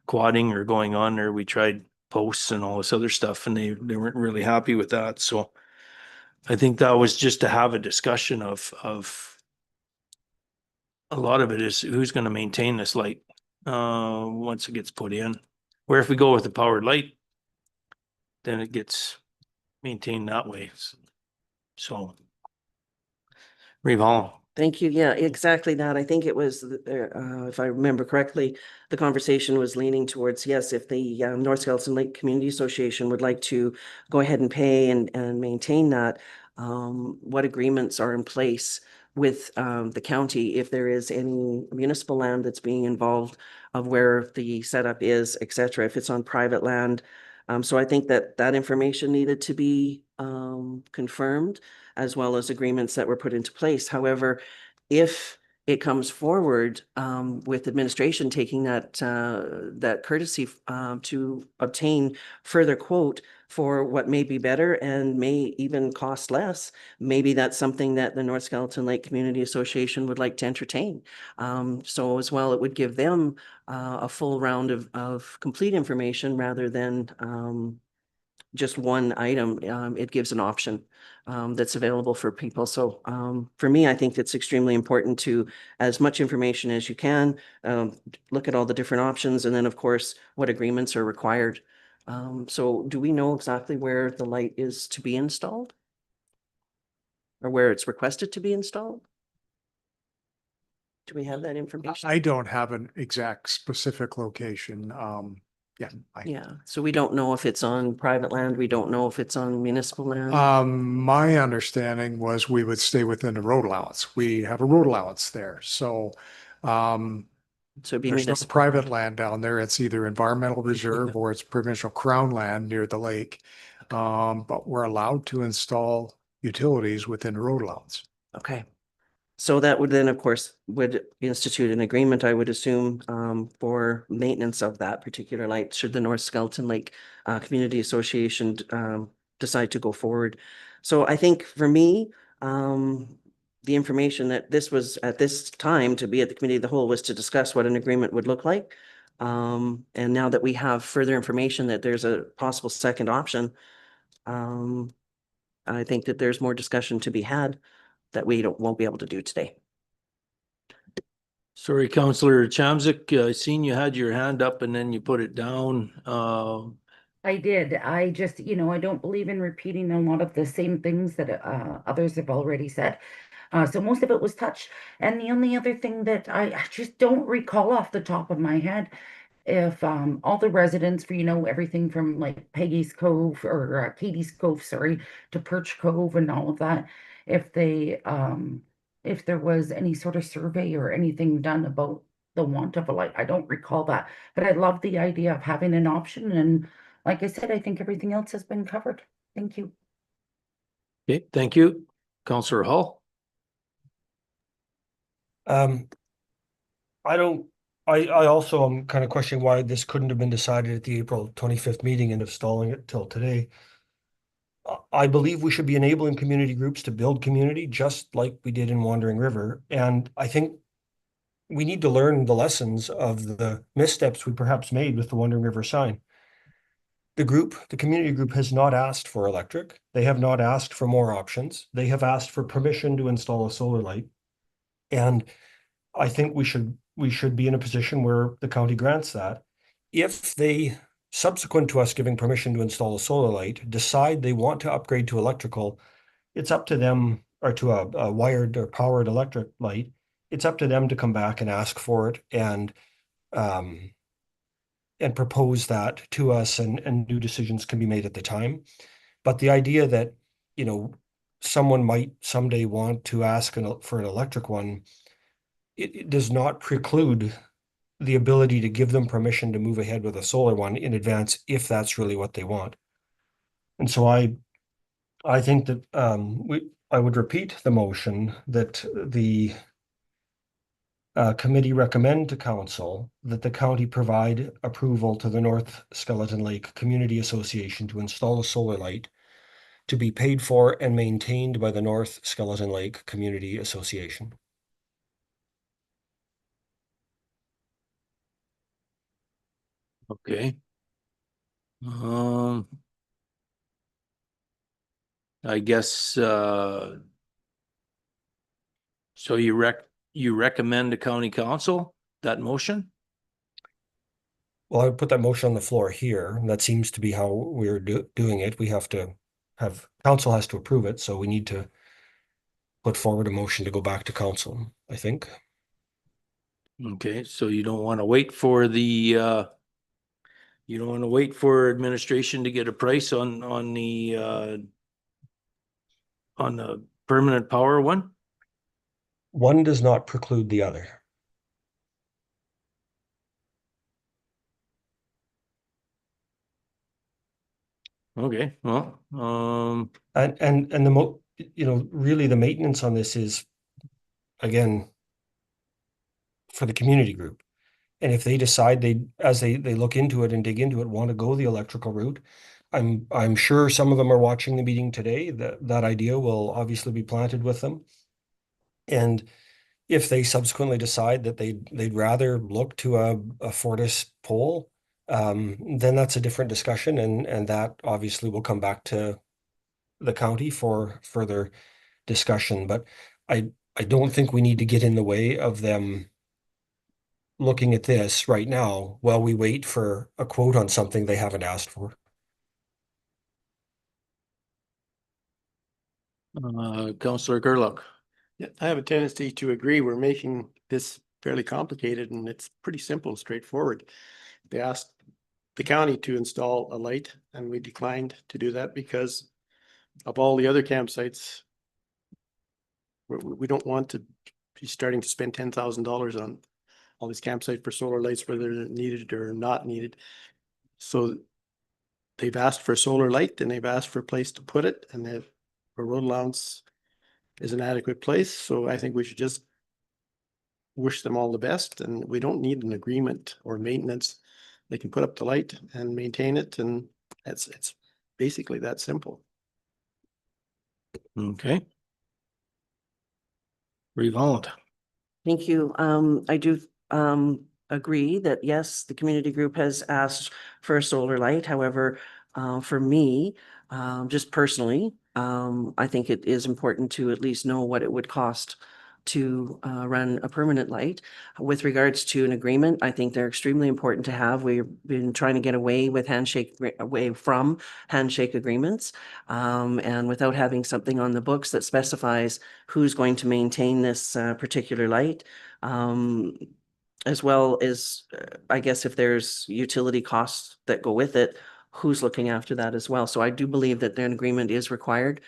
quadding or going on there. We tried posts and all this other stuff, and they weren't really happy with that. So I think that was just to have a discussion of a lot of it is who's going to maintain this light once it gets put in. Where if we go with the powered light, then it gets maintained that way. So Reeve Hall. Thank you. Yeah, exactly that. I think it was, if I remember correctly, the conversation was leaning towards, yes, if the North Skeleton Lake Community Association would like to go ahead and pay and maintain that, what agreements are in place with the county if there is any municipal land that's being involved, of where the setup is, et cetera, if it's on private land. So I think that that information needed to be confirmed, as well as agreements that were put into place. However, if it comes forward with administration taking that courtesy to obtain further quote for what may be better and may even cost less, maybe that's something that the North Skeleton Lake Community Association would like to entertain. So as well, it would give them a full round of complete information rather than just one item. It gives an option that's available for people. So for me, I think it's extremely important to, as much information as you can, look at all the different options, and then of course, what agreements are required. So do we know exactly where the light is to be installed? Or where it's requested to be installed? Do we have that information? I don't have an exact specific location. Yeah, so we don't know if it's on private land. We don't know if it's on municipal land. My understanding was we would stay within the road allowance. We have a road allowance there, so So it'd be there's no municipal. private land down there. It's either environmental reserve or it's provincial crown land near the lake. But we're allowed to install utilities within the road allowance. Okay. So that would then, of course, would institute an agreement, I would assume, for maintenance of that particular light, should the North Skeleton Lake Community Association decide to go forward. So I think for me, the information that this was at this time to be at the committee of the whole was to discuss what an agreement would look like. And now that we have further information that there's a possible second option, I think that there's more discussion to be had that we won't be able to do today. Sorry, Councillor Chamzik, I seen you had your hand up and then you put it down. I did. I just, I don't believe in repeating a lot of the same things that others have already said. So most of it was touched. And the only other thing that I just don't recall off the top of my head, if all the residents for, everything from like Peggy's Cove or Katie's Cove, sorry, to Perch Cove and all of that, if there was any sort of survey or anything done about the want of a light. I don't recall that, but I love the idea of having an option. And like I said, I think everything else has been covered. Thank you. Okay, thank you. Councillor Hall. I also am kind of questioning why this couldn't have been decided at the April 25th meeting and of stalling it till today. I believe we should be enabling community groups to build community just like we did in Wandering River. And I think we need to learn the lessons of the missteps we perhaps made with the Wandering River sign. The community group has not asked for electric. They have not asked for more options. They have asked for permission to install a solar light. And I think we should be in a position where the county grants that. If they subsequent to us giving permission to install a solar light, decide they want to upgrade to electrical, it's up to them, or to a wired or powered electric light. It's up to them to come back and ask for it and propose that to us, and new decisions can be made at the time. But the idea that, you know, someone might someday want to ask for an electric one, it does not preclude the ability to give them permission to move ahead with a solar one in advance if that's really what they want. And so I think that I would repeat the motion that the committee recommend to council that the county provide approval to the North Skeleton Lake Community Association to install a solar light to be paid for and maintained by the North Skeleton Lake Community Association. Okay. I guess, so you recommend to county council that motion? Well, I would put that motion on the floor here. And that seems to be how we're doing it. We have to have, council has to approve it, so we need to put forward a motion to go back to council, I think. Okay, so you don't want to wait for the, you don't want to wait for administration to get a price on the permanent power one? One does not preclude the other. Okay, well, And you know, really the maintenance on this is, again, for the community group. And if they decide as they look into it and dig into it, want to go the electrical route, I'm sure some of them are watching the meeting today. That idea will obviously be planted with them. And if they subsequently decide that they'd rather look to a Fortis pole, then that's a different discussion, and that obviously will come back to the county for further discussion. But I don't think we need to get in the way of them looking at this right now while we wait for a quote on something they haven't asked for. Councillor Gerlach. Yeah, I have a tendency to agree. We're making this fairly complicated and it's pretty simple and straightforward. They asked the county to install a light and we declined to do that because of all the other campsites. We don't want to be starting to spend $10,000 on all these campsites for solar lights, whether they're needed or not needed. So they've asked for a solar light and they've asked for a place to put it, and that a road allowance is an adequate place. So I think we should just wish them all the best, and we don't need an agreement or maintenance. They can put up the light and maintain it, and it's basically that simple. Okay. Revolt. Thank you. I do agree that yes, the community group has asked for a solar light. However, for me, just personally, I think it is important to at least know what it would cost to run a permanent light. With regards to an agreement, I think they're extremely important to have. We've been trying to get away from handshake agreements. And without having something on the books that specifies who's going to maintain this particular light, as well as, I guess, if there's utility costs that go with it, who's looking after that as well. So I do believe that an agreement is required.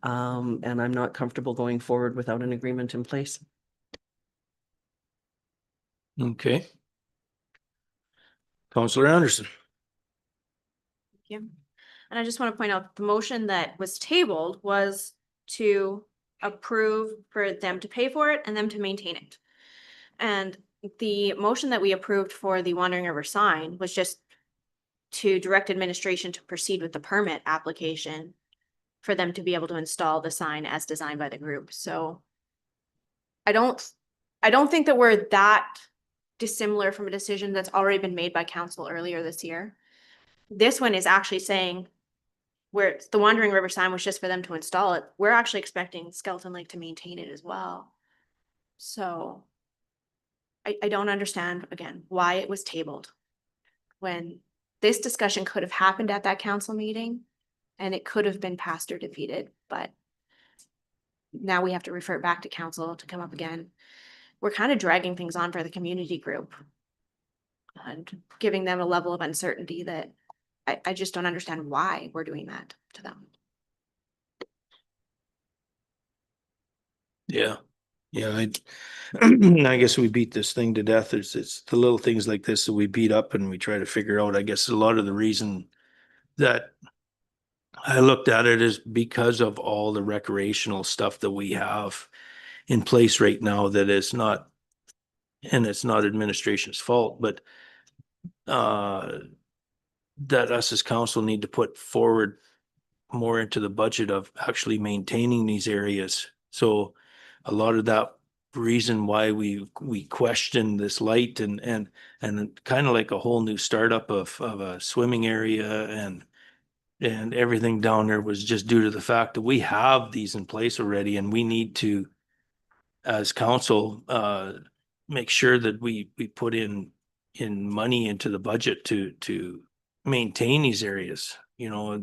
And I'm not comfortable going forward without an agreement in place. Okay. Councillor Anderson. Thank you. And I just want to point out the motion that was tabled was to approve for them to pay for it and them to maintain it. And the motion that we approved for the Wandering River sign was just to direct administration to proceed with the permit application for them to be able to install the sign as designed by the group. So I don't think that we're that dissimilar from a decision that's already been made by council earlier this year. This one is actually saying where the Wandering River sign was just for them to install it. We're actually expecting Skeleton Lake to maintain it as well. So I don't understand, again, why it was tabled when this discussion could have happened at that council meeting and it could have been passed or defeated, but now we have to refer it back to council to come up again. We're kind of dragging things on for the community group and giving them a level of uncertainty that I just don't understand why we're doing that to them. Yeah, yeah, I guess we beat this thing to death. It's the little things like this that we beat up and we try to figure out. I guess a lot of the reason that I looked at it is because of all the recreational stuff that we have in place right now that is not, and it's not administration's fault, but that us as council need to put forward more into the budget of actually maintaining these areas. So a lot of that reason why we question this light and kind of like a whole new startup of a swimming area and everything down there was just due to the fact that we have these in place already and we need to, as council, make sure that we put in money into the budget to maintain these areas. You know,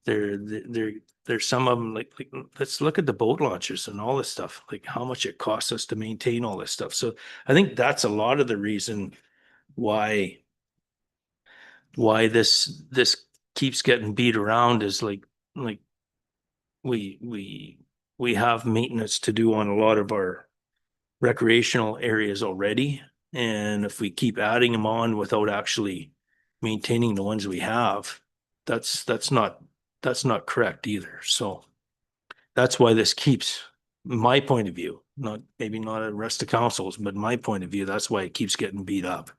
there's some of them like let's look at the boat launches and all this stuff, like how much it costs us to maintain all this stuff. So I think that's a lot of the reason why this keeps getting beat around is like we have maintenance to do on a lot of our recreational areas already. And if we keep adding them on without actually maintaining the ones we have, that's not correct either. So that's why this keeps, my point of view, maybe not the rest of councils, but my point of view, that's why it keeps getting beat up.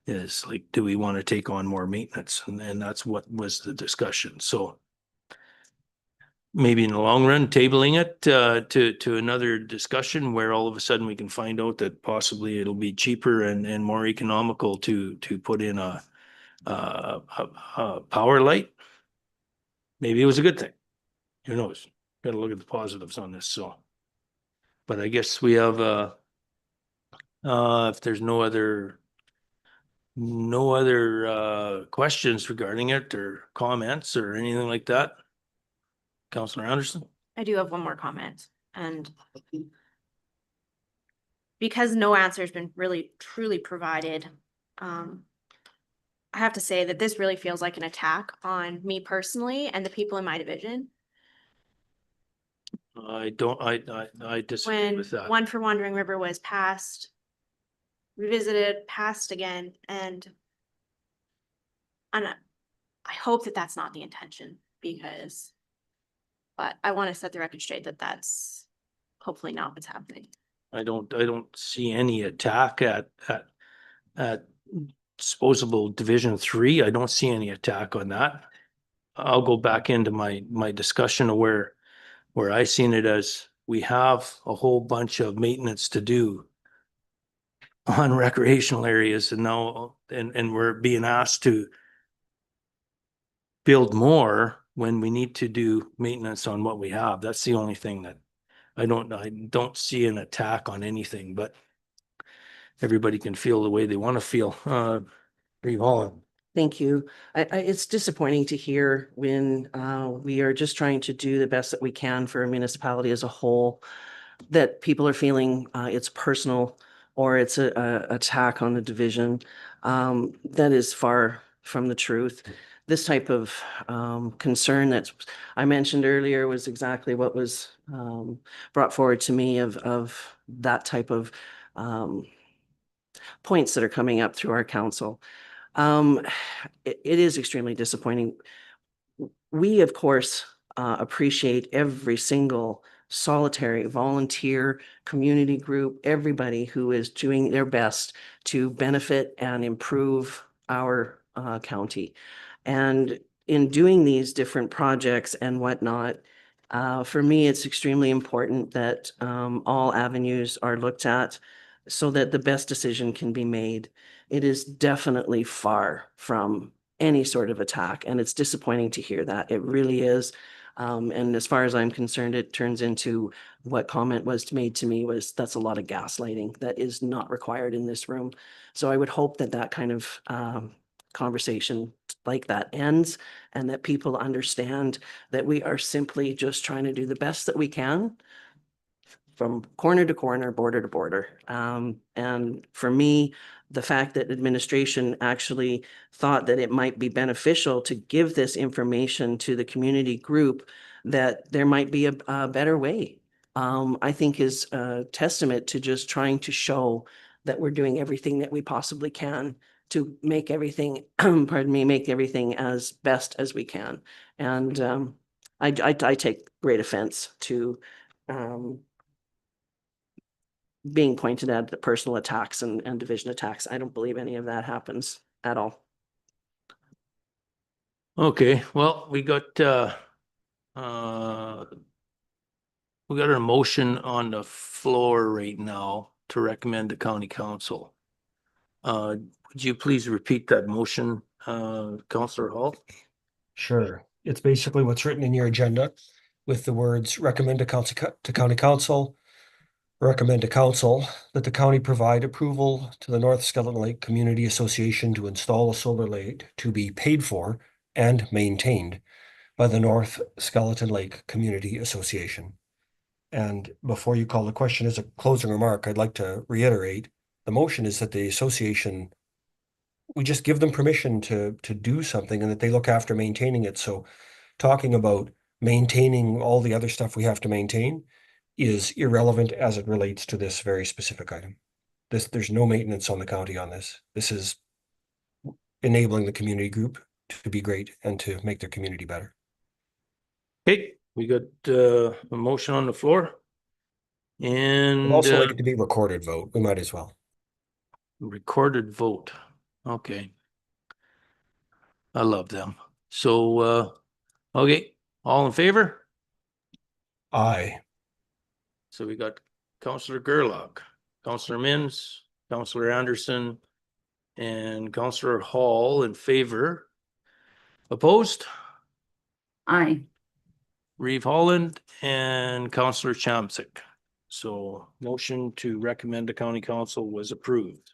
Is like, do we want to take on more maintenance? And that's what was the discussion. So maybe in the long run, tabling it to another discussion where all of a sudden we can find out that possibly it'll be cheaper and more economical to put in a power light. Maybe it was a good thing. Who knows? Got to look at the positives on this. So, but I guess we have if there's no other questions regarding it or comments or anything like that. Councillor Anderson? I do have one more comment, and because no answer has been really truly provided, I have to say that this really feels like an attack on me personally and the people in my division. I disagree When with that. One for Wandering River was passed, revisited, passed again, and I hope that that's not the intention, because, but I want to set the record straight that that's hopefully not what's happening. I don't see any attack at disposable Division 3. I don't see any attack on that. I'll go back into my discussion of where I seen it as we have a whole bunch of maintenance to do on recreational areas and now and we're being asked to build more when we need to do maintenance on what we have. That's the only thing that I don't see an attack on anything, but everybody can feel the way they want to feel. Reeve Holland. Thank you. It's disappointing to hear when we are just trying to do the best that we can for a municipality as a whole, that people are feeling it's personal or it's a attack on the division. That is far from the truth. This type of concern that I mentioned earlier was exactly what was brought forward to me of that type of points that are coming up through our council. It is extremely disappointing. We, of course, appreciate every single solitary volunteer, community group, everybody who is doing their best to benefit and improve our county. And in doing these different projects and whatnot, for me, it's extremely important that all avenues are looked at so that the best decision can be made. It is definitely far from any sort of attack, and it's disappointing to hear that. It really is. And as far as I'm concerned, it turns into what comment was made to me was that's a lot of gaslighting that is not required in this room. So I would hope that that kind of conversation like that ends and that people understand that we are simply just trying to do the best that we can from corner to corner, border to border. And for me, the fact that administration actually thought that it might be beneficial to give this information to the community group, that there might be a better way, I think is a testament to just trying to show that we're doing everything that we possibly can to make everything, pardon me, make everything as best as we can. And I take great offense to being pointed at the personal attacks and division attacks. I don't believe any of that happens at all. Okay, well, we got a motion on the floor right now to recommend to county council. Would you please repeat that motion, Councillor Hall? Sure. It's basically what's written in your agenda with the words recommend to county council. Recommend to council that the county provide approval to the North Skeleton Lake Community Association to install a solar light to be paid for and maintained by the North Skeleton Lake Community Association. And before you call the question as a closing remark, I'd like to reiterate, the motion is that the association, we just give them permission to do something and that they look after maintaining it. So talking about maintaining all the other stuff we have to maintain is irrelevant as it relates to this very specific item. There's no maintenance on the county on this. This is enabling the community group to be great and to make their community better. Okay, we got a motion on the floor. I'd And also like it to be recorded vote. We might as well. recorded vote. Okay. I love them. So, okay, all in favor? Aye. So we got Councillor Gerlach, Councillor Mims, Councillor Anderson, and Councillor Hall in favor. Opposed? Aye. Reeve Holland and Councillor Chamsick. So motion to recommend to county council was approved.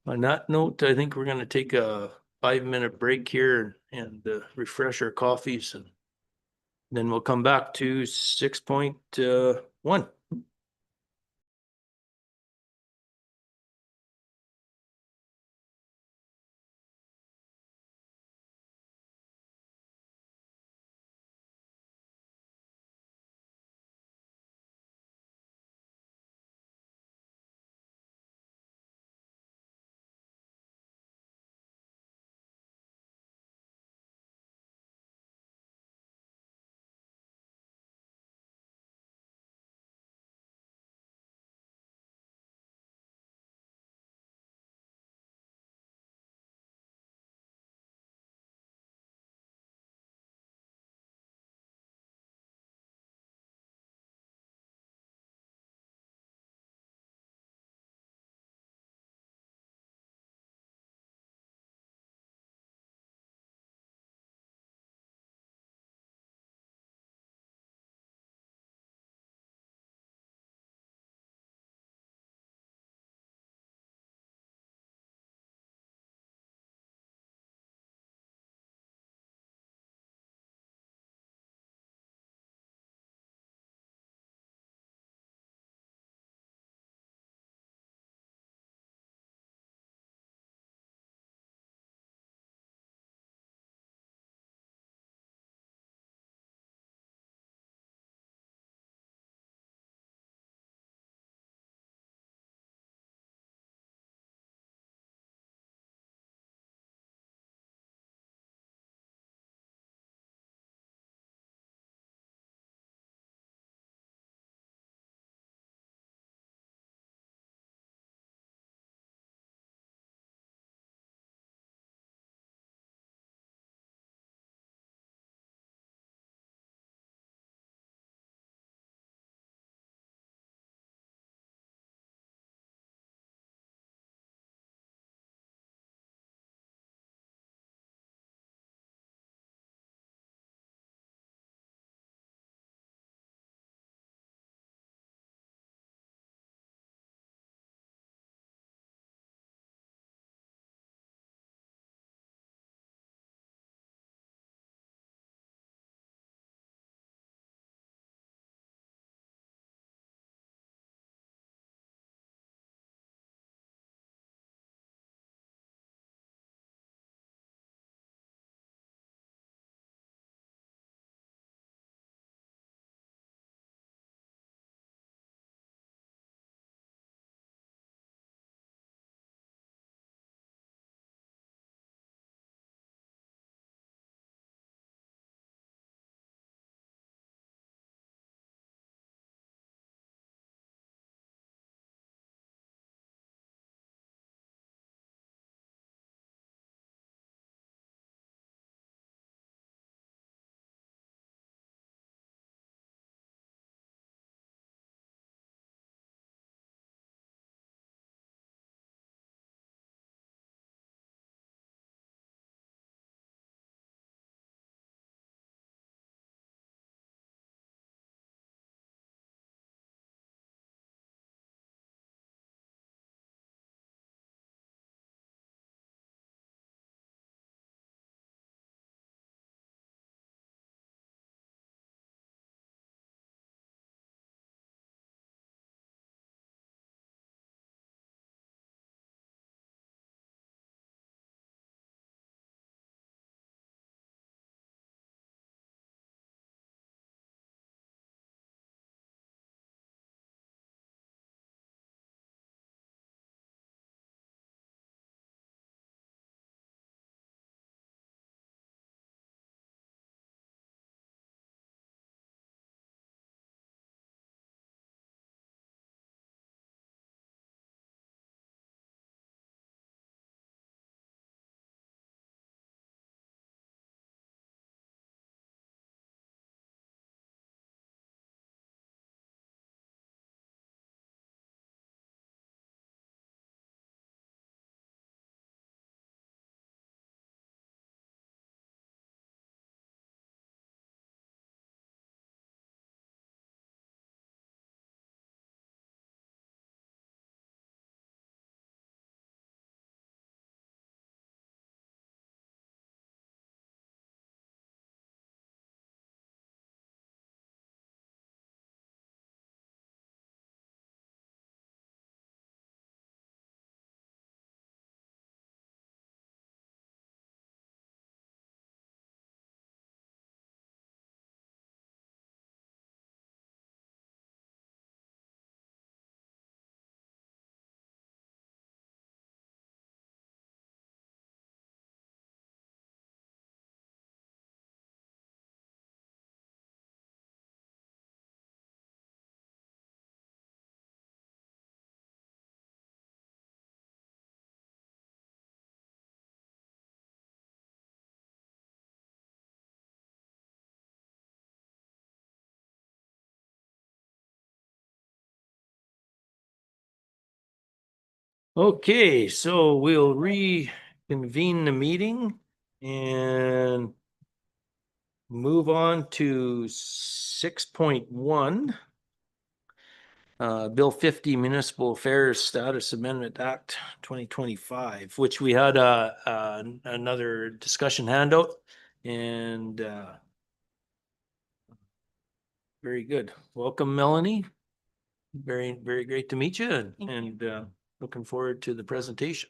On that note, I think we're gonna take a 5-minute break here and refresh our coffees, and then we'll come back to 6.1. Okay, so we'll reconvene the meeting and move on to 6.1. Bill 50 Municipal Affairs Status Amendment Act 2025, which we had another discussion handout and very good. Welcome, Melanie. Very, very great to meet you and looking forward to the presentation.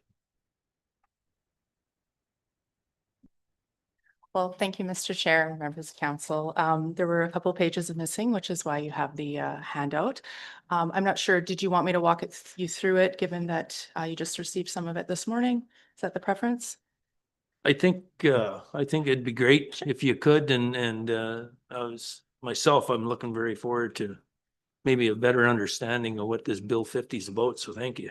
Well, thank you, Mr. Chair and members of council. There were a couple pages missing, which is why you have the handout. I'm not sure, did you want me to walk you through it, given that you just received some of it this morning? Is that the preference? I think it'd be great if you could and I'm looking very forward to maybe a better understanding of what this Bill 50 is about. So thank you.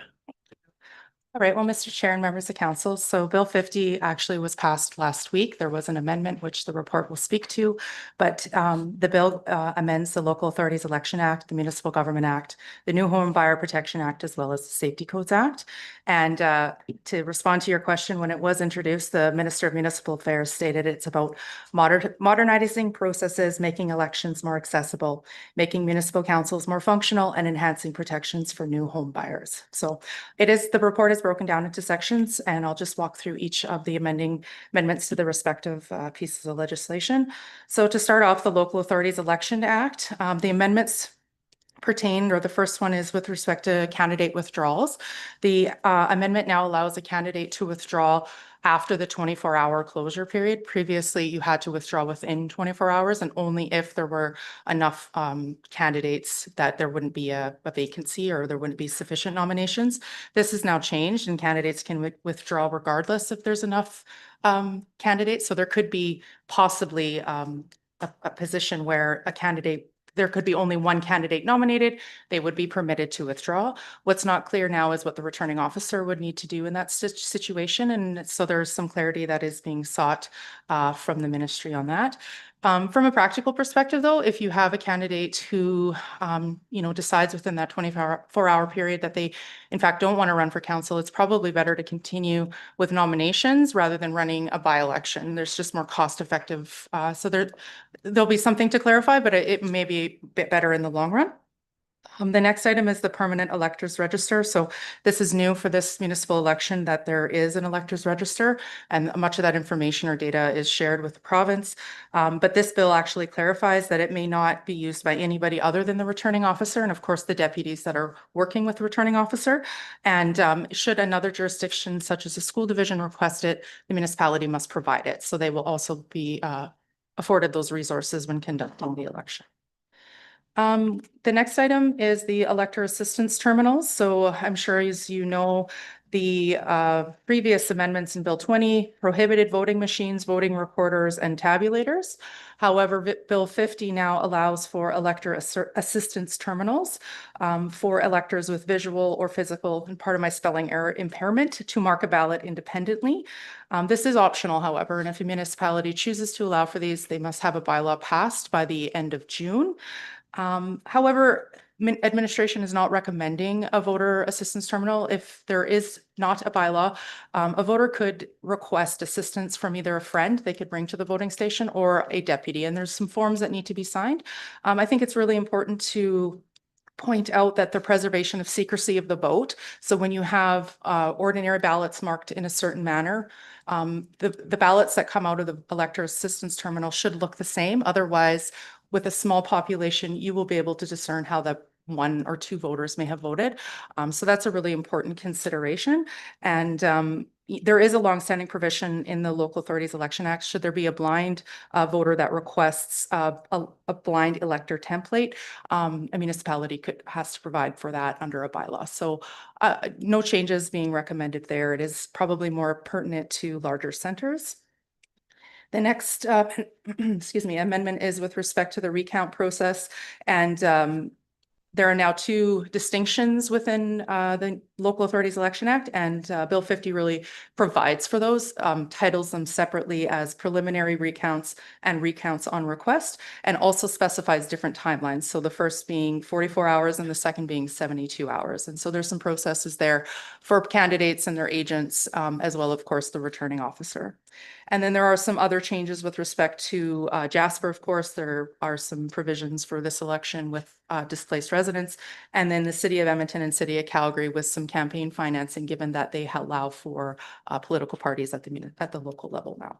All right, well, Mr. Chair and members of council, so Bill 50 actually was passed last week. There was an amendment which the report will speak to, but the bill amends the Local Authorities Election Act, the Municipal Government Act, the New Home Buyer Protection Act, as well as the Safety Codes Act. And to respond to your question, when it was introduced, the Minister of Municipal Affairs stated it's about modernizing processes, making elections more accessible, making municipal councils more functional, and enhancing protections for new home buyers. So the report is broken down into sections, and I'll just walk through each of the amendments to the respective pieces of legislation. So to start off, the Local Authorities Election Act, the amendments pertain, or the first one is with respect to candidate withdrawals. The amendment now allows a candidate to withdraw after the 24-hour closure period. Previously, you had to withdraw within 24 hours and only if there were enough candidates that there wouldn't be a vacancy or there wouldn't be sufficient nominations. This has now changed and candidates can withdraw regardless if there's enough candidates. So there could be possibly a position where there could be only one candidate nominated, they would be permitted to withdraw. What's not clear now is what the returning officer would need to do in that situation. And so there's some clarity that is being sought from the ministry on that. From a practical perspective, though, if you have a candidate who, decides within that 24-hour period that they, in fact, don't want to run for council, it's probably better to continue with nominations rather than running a by-election. There's just more cost-effective. So there'll be something to clarify, but it may be a bit better in the long run. The next item is the permanent electors register. So this is new for this municipal election that there is an electors register and much of that information or data is shared with the province. But this bill actually clarifies that it may not be used by anybody other than the returning officer and of course the deputies that are working with the returning officer. And should another jurisdiction such as a school division request it, the municipality must provide it. So they will also be afforded those resources when conducting the election. The next item is the elector assistance terminals. So I'm sure as you know, the previous amendments in Bill 20 prohibited voting machines, voting recorders, and tabulators. However, Bill 50 now allows for elector assistance terminals for electors with visual or physical, and part of my spelling error, impairment to mark a ballot independently. This is optional, however, and if a municipality chooses to allow for these, they must have a bylaw passed by the end of June. However, administration is not recommending a voter assistance terminal. If there is not a bylaw, a voter could request assistance from either a friend they could bring to the voting station or a deputy, and there's some forms that need to be signed. I think it's really important to point out that the preservation of secrecy of the vote. So when you have ordinary ballots marked in a certain manner, the ballots that come out of the elector assistance terminal should look the same. Otherwise, with a small population, you will be able to discern how the one or two voters may have voted. So that's a really important consideration. And there is a longstanding provision in the Local Authorities Election Act. Should there be a blind voter that requests a blind elector template, a municipality has to provide for that under a bylaw. So no changes being recommended there. It is probably more pertinent to larger centers. The next amendment is with respect to the recount process. And There are now two distinctions within the Local Authorities Election Act, and Bill 50 really provides for those, titles them separately as preliminary recounts and recounts on request, and also specifies different timelines. So the first being 44 hours and the second being 72 hours. And so there's some processes there for candidates and their agents, as well, of course, the returning officer. And then there are some other changes with respect to Jasper, of course. There are some provisions for this election with displaced residents. And then the City of Edmonton and City of Calgary with some campaign financing, given that they allow for political parties at the local level now.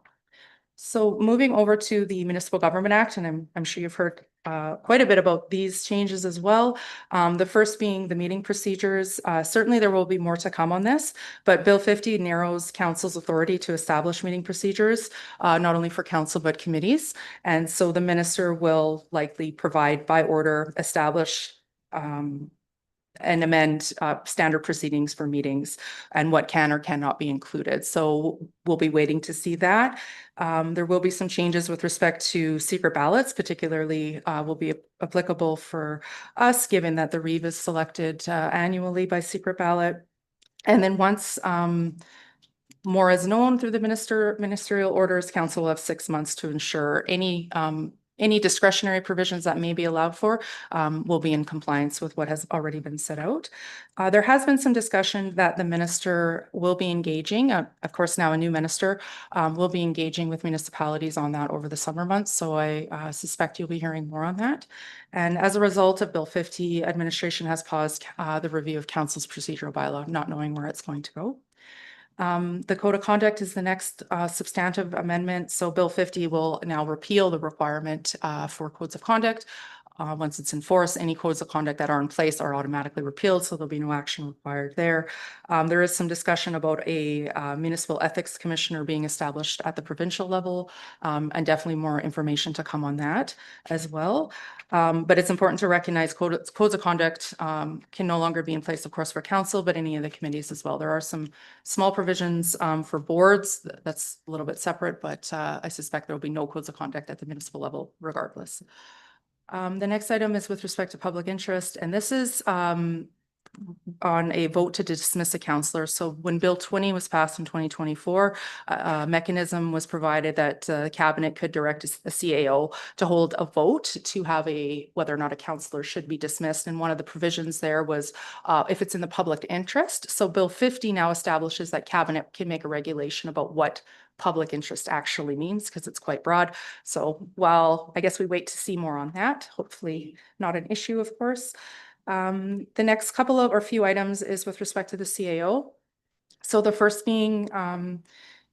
So moving over to the Municipal Government Act, and I'm sure you've heard quite a bit about these changes as well. The first being the meeting procedures. Certainly there will be more to come on this, but Bill 50 narrows council's authority to establish meeting procedures, not only for council, but committees. And so the minister will likely provide by order, establish and amend standard proceedings for meetings and what can or cannot be included. So we'll be waiting to see that. There will be some changes with respect to secret ballots, particularly will be applicable for us, given that the REEV is selected annually by secret ballot. And then once more is known through the ministerial orders, council will have 6 months to ensure any discretionary provisions that may be allowed for will be in compliance with what has already been set out. There has been some discussion that the minister will be engaging, of course, now a new minister will be engaging with municipalities on that over the summer months. So I suspect you'll be hearing more on that. And as a result of Bill 50, administration has paused the review of council's procedural bylaw, not knowing where it's going to go. The Code of Conduct is the next substantive amendment. So Bill 50 will now repeal the requirement for codes of conduct. Once it's enforced, any codes of conduct that are in place are automatically repealed, so there'll be no action required there. There is some discussion about a municipal ethics commissioner being established at the provincial level, and definitely more information to come on that as well. But it's important to recognize codes of conduct can no longer be in place, of course, for council, but any of the committees as well. There are some small provisions for boards that's a little bit separate, but I suspect there will be no codes of conduct at the municipal level regardless. The next item is with respect to public interest, and this is on a vote to dismiss a councillor. So when Bill 20 was passed in 2024, a mechanism was provided that the cabinet could direct a CAO to hold a vote to have whether or not a councillor should be dismissed. And one of the provisions there was if it's in the public interest. So Bill 50 now establishes that cabinet can make a regulation about what public interest actually means, because it's quite broad. So while I guess we wait to see more on that, hopefully not an issue, of course. The next couple of or few items is with respect to the CAO. So the first being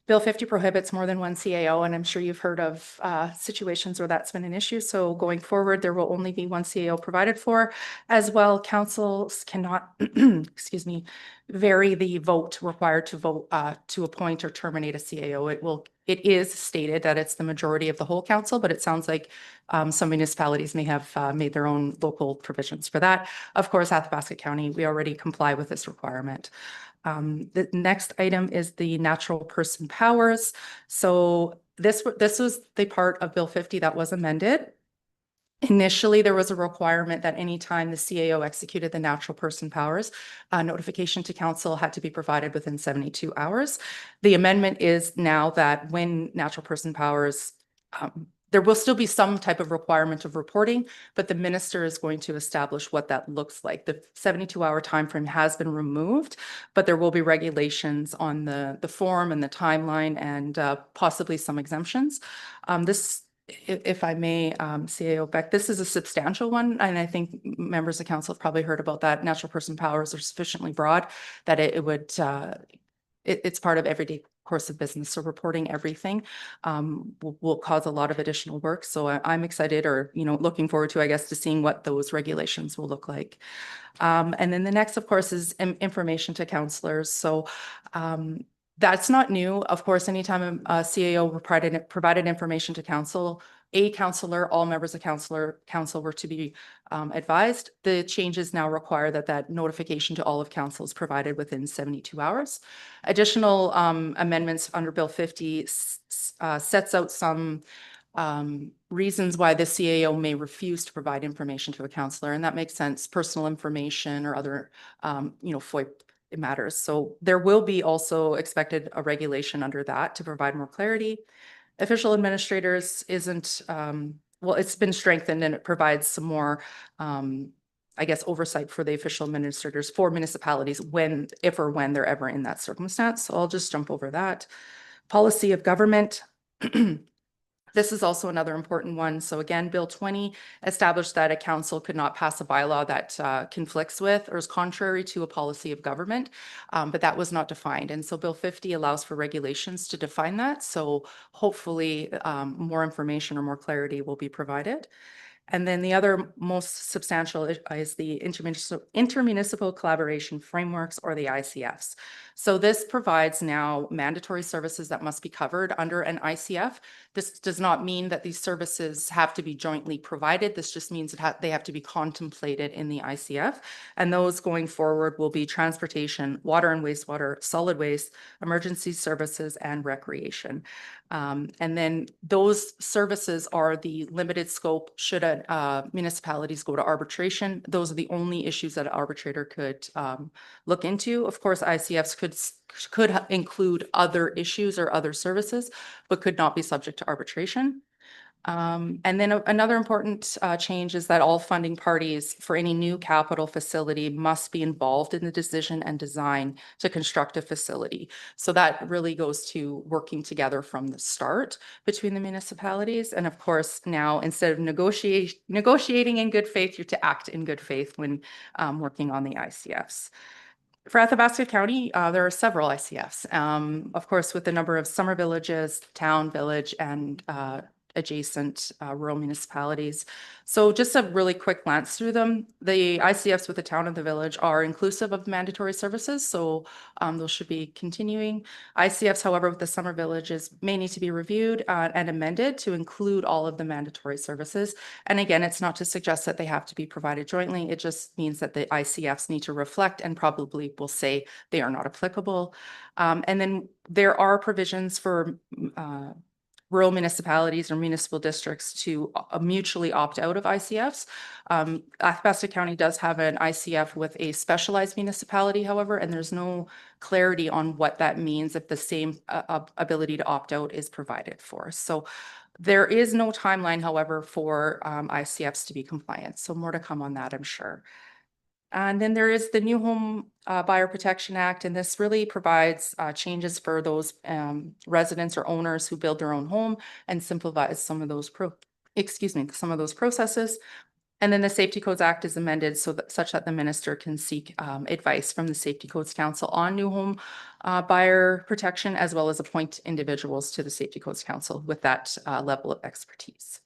Bill 50 prohibits more than one CAO, and I'm sure you've heard of situations where that's been an issue. So going forward, there will only be one CAO provided for. As well, councils cannot, excuse me, vary the vote required to vote to appoint or terminate a CAO. It is stated that it's the majority of the whole council, but it sounds like some municipalities may have made their own local provisions for that. Of course, Athabasca County, we already comply with this requirement. The next item is the natural person powers. So this was the part of Bill 50 that was amended. Initially, there was a requirement that anytime the CAO executed the natural person powers, notification to council had to be provided within 72 hours. The amendment is now that when natural person powers, there will still be some type of requirement of reporting, but the minister is going to establish what that looks like. The 72-hour timeframe has been removed, but there will be regulations on the form and the timeline and possibly some exemptions. If I may, CAO Beck, this is a substantial one, and I think members of council have probably heard about that. Natural person powers are sufficiently broad that it's part of everyday course of business. So reporting everything will cause a lot of additional work. So I'm excited, or looking forward to, I guess, to seeing what those regulations will look like. And then the next, of course, is information to councillors. So that's not new. Of course, anytime a CAO provided information to council, a councillor, all members of council were to be advised. The changes now require that notification to all of council is provided within 72 hours. Additional amendments under Bill 50 sets out some reasons why the CAO may refuse to provide information to a counselor, and that makes sense, personal information or other, FOIP matters. So there will be also expected a regulation under that to provide more clarity. Official administrators isn't, well, it's been strengthened and it provides some more, oversight for the official administrators for municipalities when, if or when they're ever in that circumstance. So I'll just jump over that. Policy of government. This is also another important one. So again, Bill 20 established that a council could not pass a bylaw that conflicts with or is contrary to a policy of government, but that was not defined. And so Bill 50 allows for regulations to define that. So hopefully more information or more clarity will be provided. And then the other most substantial is the intermunicipal collaboration frameworks, or the ICFs. So this provides now mandatory services that must be covered under an ICF. This does not mean that these services have to be jointly provided. This just means that they have to be contemplated in the ICF. And those going forward will be transportation, water and wastewater, solid waste, emergency services, and recreation. And then those services are the limited scope should municipalities go to arbitration. Those are the only issues that an arbitrator could look into. Of course, ICFs could include other issues or other services, but could not be subject to arbitration. And then another important change is that all funding parties for any new capital facility must be involved in the decision and design to construct a facility. So that really goes to working together from the start between the municipalities. And of course, now instead of negotiating in good faith, you're to act in good faith when working on the ICFs. For Athabasca County, there are several ICFs, of course, with the number of summer villages, town, village, and adjacent rural municipalities. So just a really quick glance through them. The ICFs with the town and the village are inclusive of mandatory services, so those should be continuing. ICFs, however, with the summer villages may need to be reviewed and amended to include all of the mandatory services. And again, it's not to suggest that they have to be provided jointly. It just means that the ICFs need to reflect and probably will say they are not applicable. And then there are provisions for rural municipalities or municipal districts to mutually opt out of ICFs. Athabasca County does have an ICF with a specialized municipality, however, and there's no clarity on what that means if the same ability to opt out is provided for. So there is no timeline, however, for ICFs to be compliant. So more to come on that, I'm sure. And then there is the New Home Buyer Protection Act, and this really provides changes for those residents or owners who build their own home and simplifies some of those processes. And then the Safety Codes Act is amended such that the minister can seek advice from the Safety Codes Council on new home buyer protection, as well as appoint individuals to the Safety Codes Council with that level of expertise.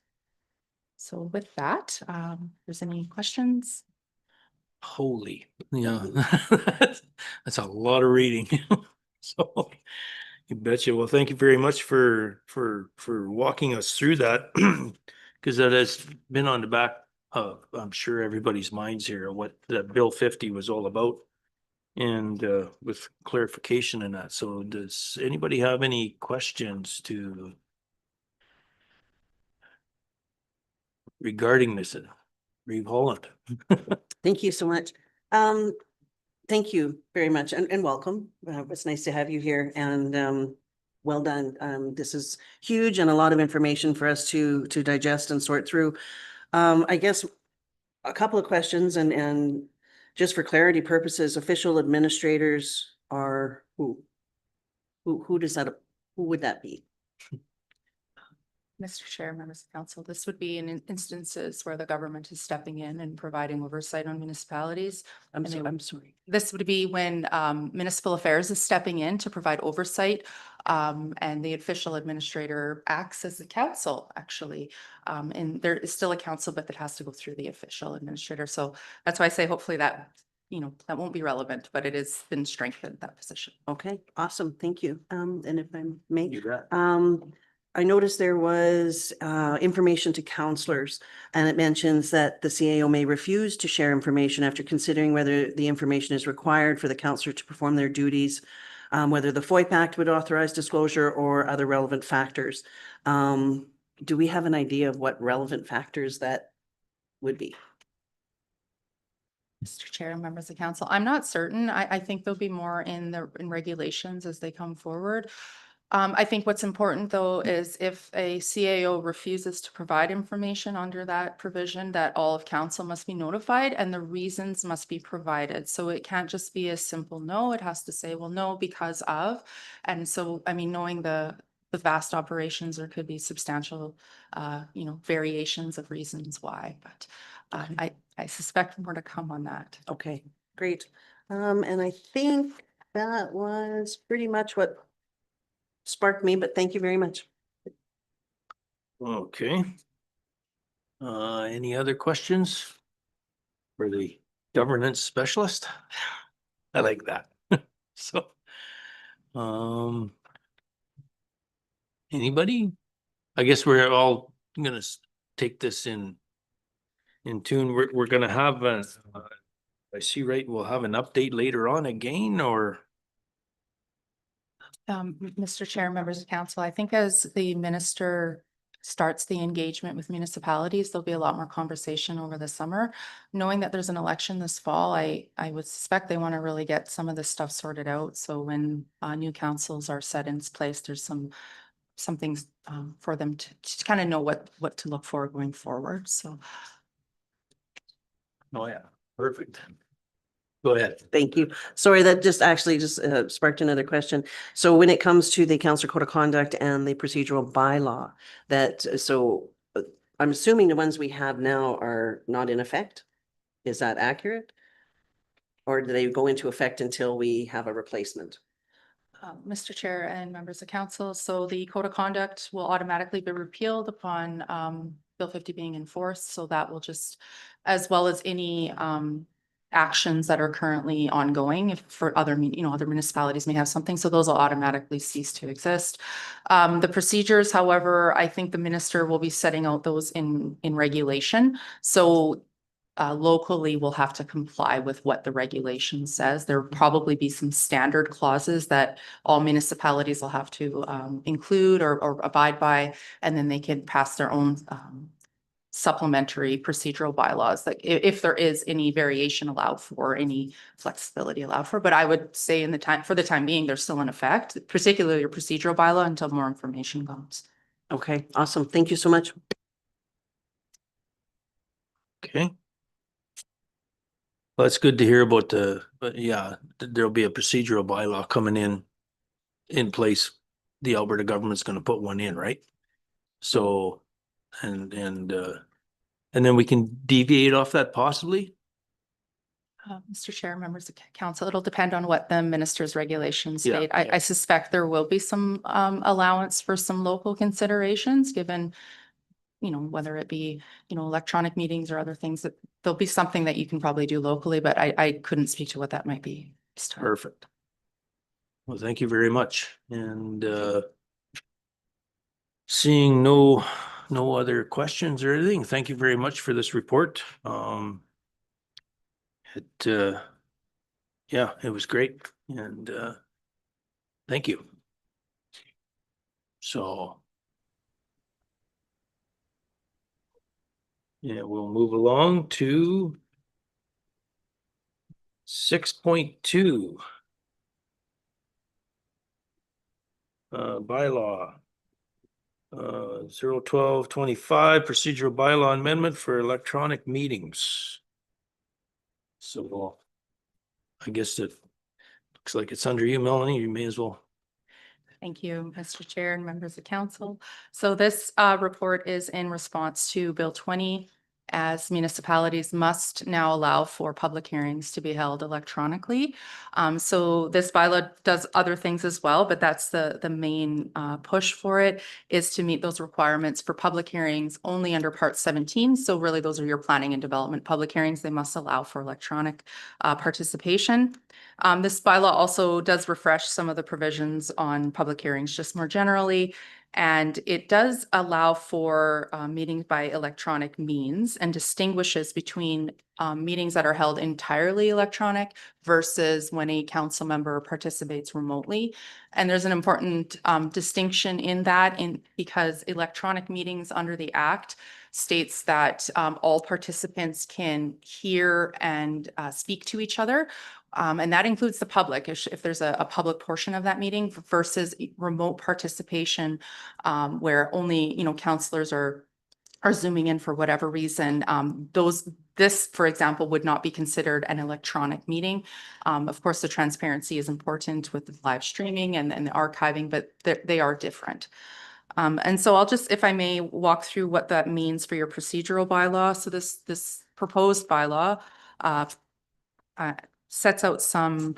So with that, if there's any questions? Holy, yeah, that's a lot of reading. So you betcha. Well, thank you very much for walking us through that, because that has been on the back of, I'm sure, everybody's minds here, what that Bill 50 was all about, and with clarification in that. So does anybody have any questions regarding this? Reeve Holland. Thank you so much. Thank you very much and welcome. It's nice to have you here, and well done. This is huge and a lot of information for us to digest and sort through. I guess a couple of questions, and just for clarity purposes, official administrators are who? Who would that be? Mr. Chair, members of council, this would be in instances where the government is stepping in and providing oversight on municipalities. I'm sorry. This would be when municipal affairs is stepping in to provide oversight, and the official administrator acts as the council, actually. And there is still a council, but that has to go through the official administrator. So that's why I say hopefully that, that won't be relevant, but it has been strengthened, that position. Okay, awesome. Thank you. And if I may, You bet. I noticed there was information to counselors, and it mentions that the CAO may refuse to share information after considering whether the information is required for the counselor to perform their duties, whether the FOIP Act would authorize disclosure or other relevant factors. do we have an idea of what relevant factors that would be? Mr. Chair, members of council, I'm not certain. I think there'll be more in regulations as they come forward. I think what's important though is if a CAO refuses to provide information under that provision, that all of council must be notified and the reasons must be provided. So it can't just be a simple no, it has to say, well, no, because of. And so, I mean, knowing the vast operations, there could be substantial, variations of reasons why, but I suspect more to come on that. Okay, great. And I think that was pretty much what sparked me, but thank you very much. Okay. Any other questions for the governance specialist? I like that. So, anybody? I guess we're all gonna take this in tune. We're gonna have a, I see, right, we'll have an update later on again, or? Mr. Chair, members of council, I think as the minister starts the engagement with municipalities, there'll be a lot more conversation over the summer. Knowing that there's an election this fall, I would suspect they want to really get some of this stuff sorted out. So when new councils are set in place, there's some things for them to kind of know what to look for going forward. So. Oh, yeah, perfect. Go ahead. Thank you. Sorry, that just sparked another question. So when it comes to the council code of conduct and the procedural bylaw, I'm assuming the ones we have now are not in effect? Is that accurate? Or do they go into effect until we have a replacement? Mr. Chair and members of council, so the code of conduct will automatically be repealed upon Bill 50 being enforced. So that will just, as well as any actions that are currently ongoing, if for other municipalities may have something, so those will automatically cease to exist. The procedures, however, I think the minister will be setting out those in regulation. So locally we'll have to comply with what the regulation says. There'll probably be some standard clauses that all municipalities will have to include or abide by, and then they can pass their own supplementary procedural bylaws that if there is any variation allowed for, any flexibility allowed for. But I would say for the time being, they're still in effect, particularly your procedural bylaw, until more information comes. Okay, awesome. Thank you so much. Okay. Well, it's good to hear about but yeah, there'll be a procedural bylaw coming in place. The Alberta government's gonna put one in, right? So, and then we can deviate off that possibly? Mr. Chair, members of council, it'll depend on what the minister's regulations Yeah, state. yeah. I suspect there will be some allowance for some local considerations, given, whether it be, electronic meetings or other things, that there'll be something that you can probably do locally, but I couldn't speak to what that might be. Perfect. Well, thank you very much. And seeing no other questions or anything, thank you very much for this report. Yeah, it was great, and thank you. So yeah, we'll move along to 6.2. Bylaw 01225 procedural bylaw amendment for electronic meetings. So I guess it looks like it's under you, Melanie. You may as well. Thank you, Mr. Chair and members of council. So this report is in response to Bill 20, as municipalities must now allow for public hearings to be held electronically. So this bylaw does other things as well, but that's the main push for it, is to meet those requirements for public hearings only under Part 17. So really those are your planning and development public hearings. They must allow for electronic participation. This bylaw also does refresh some of the provisions on public hearings just more generally. And it does allow for meetings by electronic means and distinguishes between meetings that are held entirely electronic versus when a council member participates remotely. And there's an important distinction in that because electronic meetings under the Act states that all participants can hear and speak to each other. And that includes the public, if there's a public portion of that meeting versus remote participation, where only, counselors are zooming in for whatever reason. This, for example, would not be considered an electronic meeting. Of course, the transparency is important with the live streaming and the archiving, but they are different. And so I'll just, if I may, walk through what that means for your procedural bylaw. So this proposed bylaw sets out some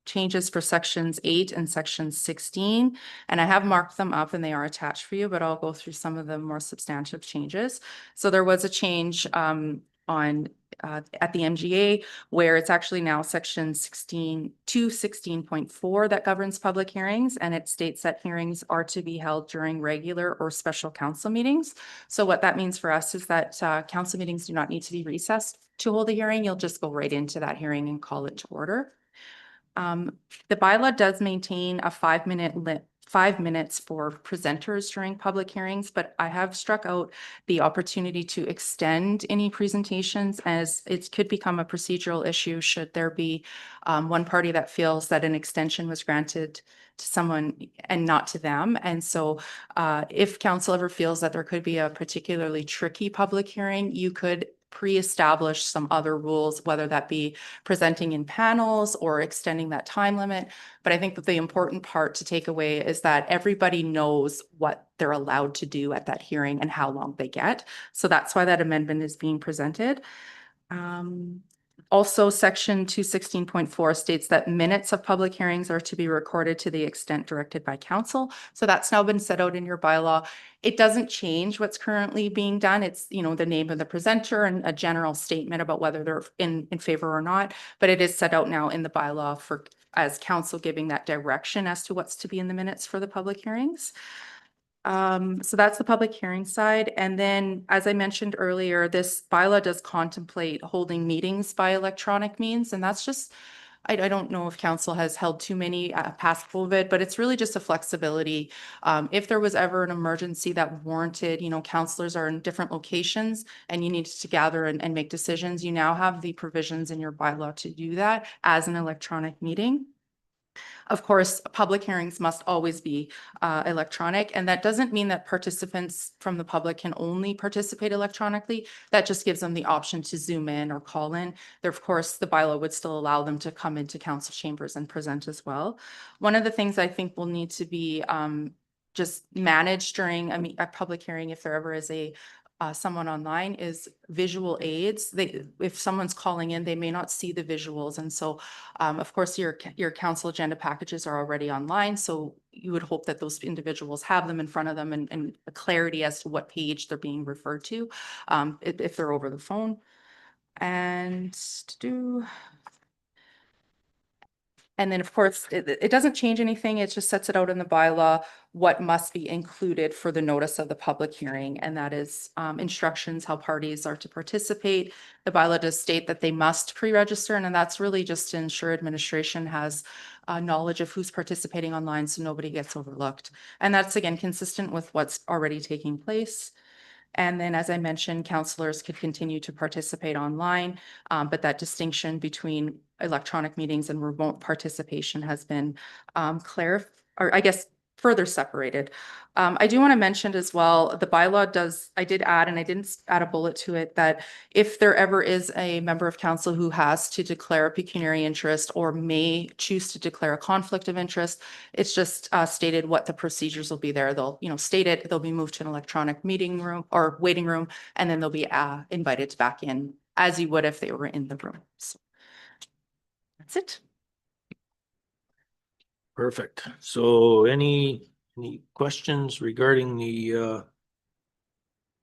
changes for sections 8 and section 16, and I have marked them up and they are attached for you, but I'll go through some of the more substantive changes. So there was a change at the MGA where it's actually now section 16.4 that governs public hearings, and it states that hearings are to be held during regular or special council meetings. So what that means for us is that council meetings do not need to be recessed to hold a hearing. You'll just go right into that hearing and call it to order. The bylaw does maintain a 5 minutes for presenters during public hearings, but I have struck out the opportunity to extend any presentations, as it could become a procedural issue should there be one party that feels that an extension was granted to someone and not to them. And so if council ever feels that there could be a particularly tricky public hearing, you could pre-establish some other rules, whether that be presenting in panels or extending that time limit. But I think that the important part to take away is that everybody knows what they're allowed to do at that hearing and how long they get. So that's why that amendment is being presented. Also, section 216.4 states that minutes of public hearings are to be recorded to the extent directed by council. So that's now been set out in your bylaw. It doesn't change what's currently being done. It's, the name of the presenter and a general statement about whether they're in favor or not, but it is set out now in the bylaw as council giving that direction as to what's to be in the minutes for the public hearings. So that's the public hearing side. And then, as I mentioned earlier, this bylaw does contemplate holding meetings by electronic means. And that's just, I don't know if council has held too many past COVID, but it's really just a flexibility. If there was ever an emergency that warranted, councilors are in different locations and you needed to gather and make decisions, you now have the provisions in your bylaw to do that as an electronic meeting. Of course, public hearings must always be electronic, and that doesn't mean that participants from the public can only participate electronically. That just gives them the option to zoom in or call in. There, of course, the bylaw would still allow them to come into council chambers and present as well. One of the things I think will need to be just managed during a public hearing, if there ever is someone online, is visual aids. If someone's calling in, they may not see the visuals. And so, of course, your council agenda packages are already online. So you would hope that those individuals have them in front of them and a clarity as to what page they're being referred to, if they're over the phone. And then, of course, it doesn't change anything. It just sets it out in the bylaw what must be included for the notice of the public hearing. And that is instructions how parties are to participate. The bylaw does state that they must pre-register, and that's really just to ensure administration has knowledge of who's participating online so nobody gets overlooked. And that's, again, consistent with what's already taking place. And then, as I mentioned, councilors could continue to participate online, but that distinction between electronic meetings and remote participation has been further separated. I do want to mention as well, the bylaw I did add, and I didn't add a bullet to it, that if there ever is a member of council who has to declare a pecuniary interest or may choose to declare a conflict of interest, it's just stated what the procedures will be there. They'll, state it, they'll be moved to an electronic meeting room or waiting room, and then they'll be invited back in as you would if they were in the room. So that's it. Perfect. So any questions regarding the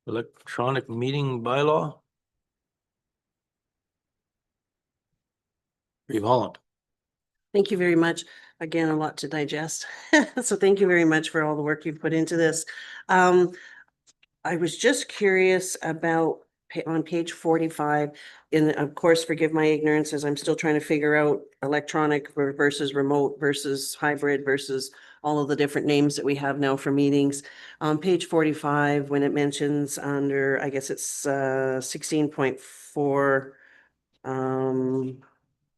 electronic meeting bylaw? Reeve Holland. Thank you very much. Again, a lot to digest. So thank you very much for all the work you've put into this. I was just curious about on page 45, and of course, forgive my ignorance as I'm still trying to figure out electronic versus remote versus hybrid versus all of the different names that we have now for meetings. On page 45, when it mentions under, I guess it's 16.4,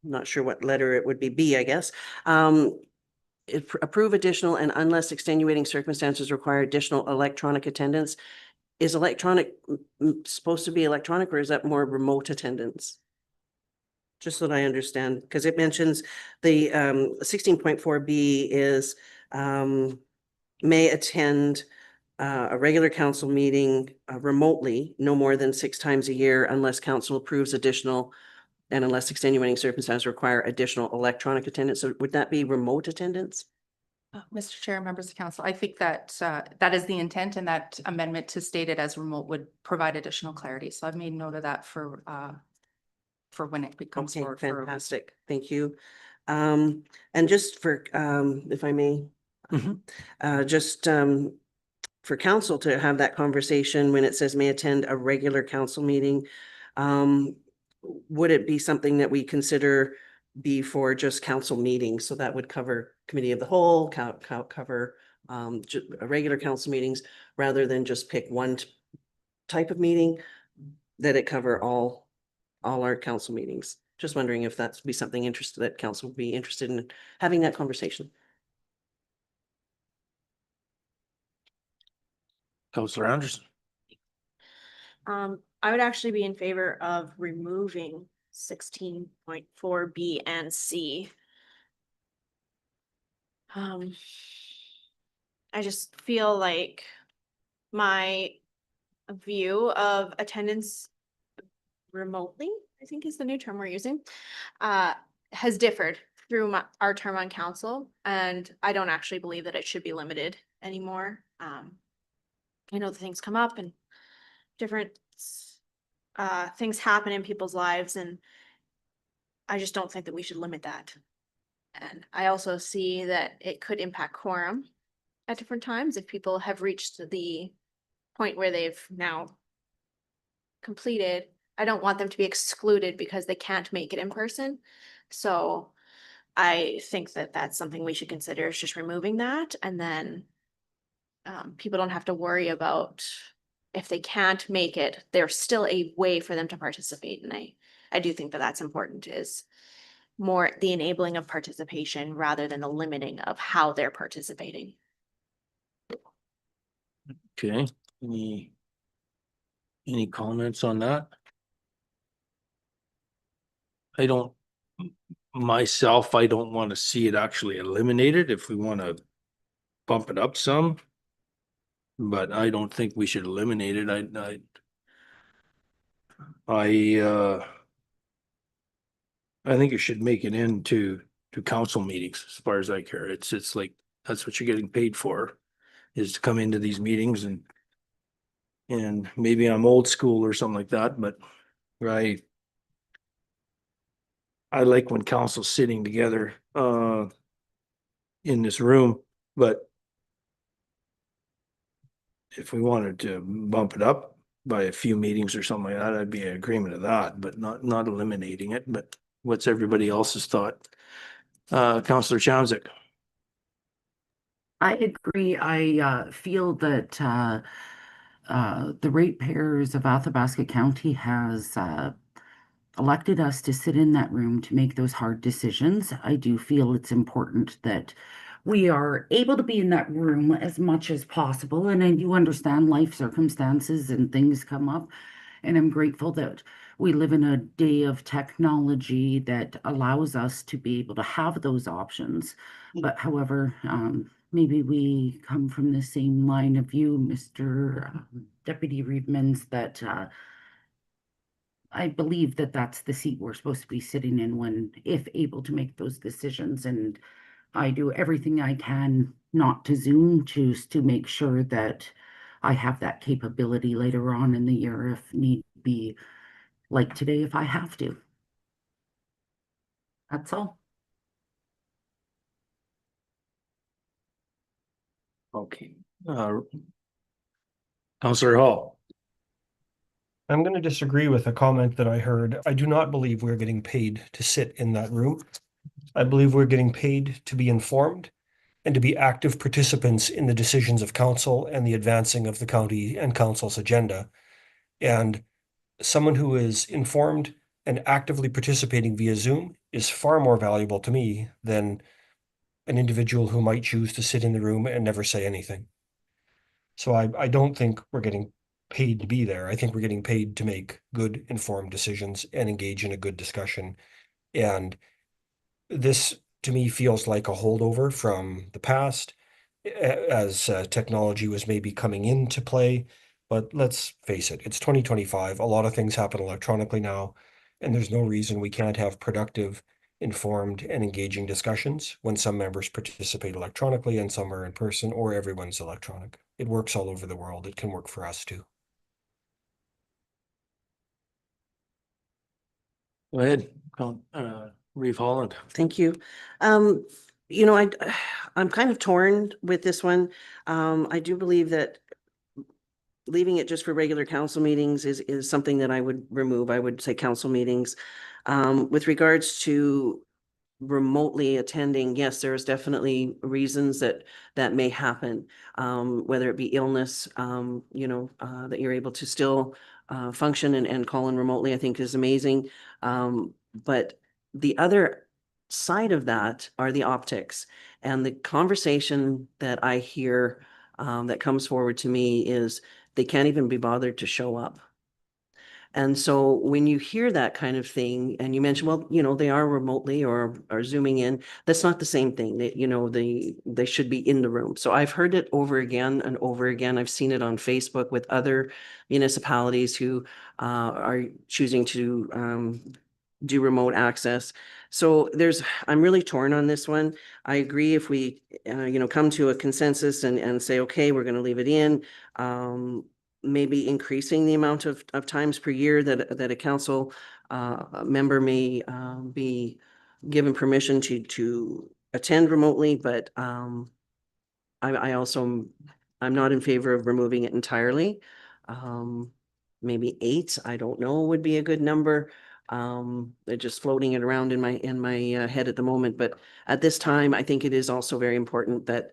not sure what letter it would be, B, I guess. Approve additional and unless extenuating circumstances require additional electronic attendance. Is electronic supposed to be electronic, or is that more remote attendance? Just so that I understand, because it mentions the 16.4B is may attend a regular council meeting remotely no more than 6 times a year unless council approves additional and unless extenuating circumstances require additional electronic attendance. So would that be remote attendance? Mr. Chair, members of council, I think that that is the intent, and that amendment to state it as remote would provide additional clarity. So I've made note of that for when it becomes Okay, forward for. fantastic. Thank you. And just for, if I may, just for council to have that conversation when it says may attend a regular council meeting, would it be something that we consider be for just council meetings? So that would cover committee of the whole, cover regular council meetings, rather than just pick one type of meeting, that it cover all our council meetings. Just wondering if that's be something interested that council would be interested in having that conversation. Councillor Anderson. I would actually be in favor of removing 16.4 B and C. I just feel like my view of attendance remotely, I think is the new term we're using, has differed through our term on council, and I don't actually believe that it should be limited anymore. I know that things come up and different things happen in people's lives, and I just don't think that we should limit that. And I also see that it could impact quorum at different times if people have reached the point where they've now completed. I don't want them to be excluded because they can't make it in person. So I think that that's something we should consider, is just removing that, and then people don't have to worry about if they can't make it, there's still a way for them to participate. And I do think that that's important, is more the enabling of participation rather than the limiting of how they're participating. Okay, any comments on that? I don't want to see it actually eliminated if we want to bump it up some. But I don't think we should eliminate it. I think you should make it into council meetings as far as I care. It's like, that's what you're getting paid for, is to come into these meetings, and maybe I'm old school or something like that, but I like when council's sitting together in this room, but if we wanted to bump it up by a few meetings or something like that, I'd be in agreement of that, but not eliminating it. But what's everybody else's thought? Councillor Chowzik. I agree. I feel that the ratepayers of Athabasca County has elected us to sit in that room to make those hard decisions. I do feel it's important that we are able to be in that room as much as possible. And I do understand life circumstances and things come up. And I'm grateful that we live in a day of technology that allows us to be able to have those options. But however, maybe we come from the same line of view, Mr. Deputy Reedmans, that I believe that that's the seat we're supposed to be sitting in when, if able to make those decisions. And I do everything I can not to Zoom, choose to make sure that I have that capability later on in the year if need be, like today if I have to. That's all. Okay. Counselor Hall. I'm going to disagree with a comment that I heard. I do not believe we're getting paid to sit in that room. I believe we're getting paid to be informed and to be active participants in the decisions of council and the advancing of the county and council's agenda. And someone who is informed and actively participating via Zoom is far more valuable to me than an individual who might choose to sit in the room and never say anything. So I don't think we're getting paid to be there. I think we're getting paid to make good informed decisions and engage in a good discussion. And this to me feels like a holdover from the past as technology was maybe coming into play. But let's face it, it's 2025. A lot of things happen electronically now, and there's no reason we can't have productive, informed, and engaging discussions when some members participate electronically and some are in person, or everyone's electronic. It works all over the world. It can work for us too. Go ahead, Reeve Holland. Thank you. I'm kind of torn with this one. I do believe that leaving it just for regular council meetings is something that I would remove. I would say council meetings. With regards to remotely attending, yes, there's definitely reasons that may happen, whether it be illness, that you're able to still function and call in remotely, I think is amazing. But the other side of that are the optics, and the conversation that I hear that comes forward to me is they can't even be bothered to show up. And so when you hear that kind of thing and you mention, well, they are remotely or are zooming in, that's not the same thing. They should be in the room. So I've heard it over again and over again. I've seen it on Facebook with other municipalities who are choosing to do remote access. So I'm really torn on this one. I agree if we, come to a consensus and say, okay, we're going to leave it in. Maybe increasing the amount of times per year that a council member may be given permission to attend remotely, but I'm not in favor of removing it entirely. Maybe 8, I don't know, would be a good number. They're just floating it around in my head at the moment, but at this time, I think it is also very important that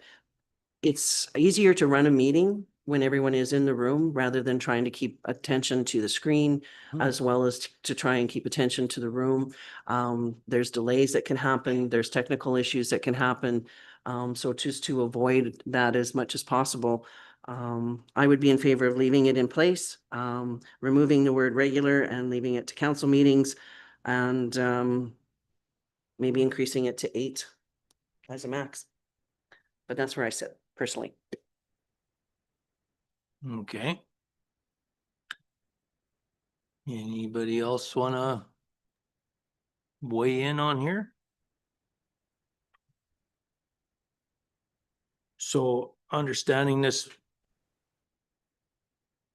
it's easier to run a meeting when everyone is in the room rather than trying to keep attention to the screen as well as to try and keep attention to the room. There's delays that can happen. There's technical issues that can happen. So just to avoid that as much as possible, I would be in favor of leaving it in place, removing the word regular and leaving it to council meetings, and maybe increasing it to 8 as a max. But that's where I sit personally. Okay. Anybody else wanna weigh in on here? So understanding this,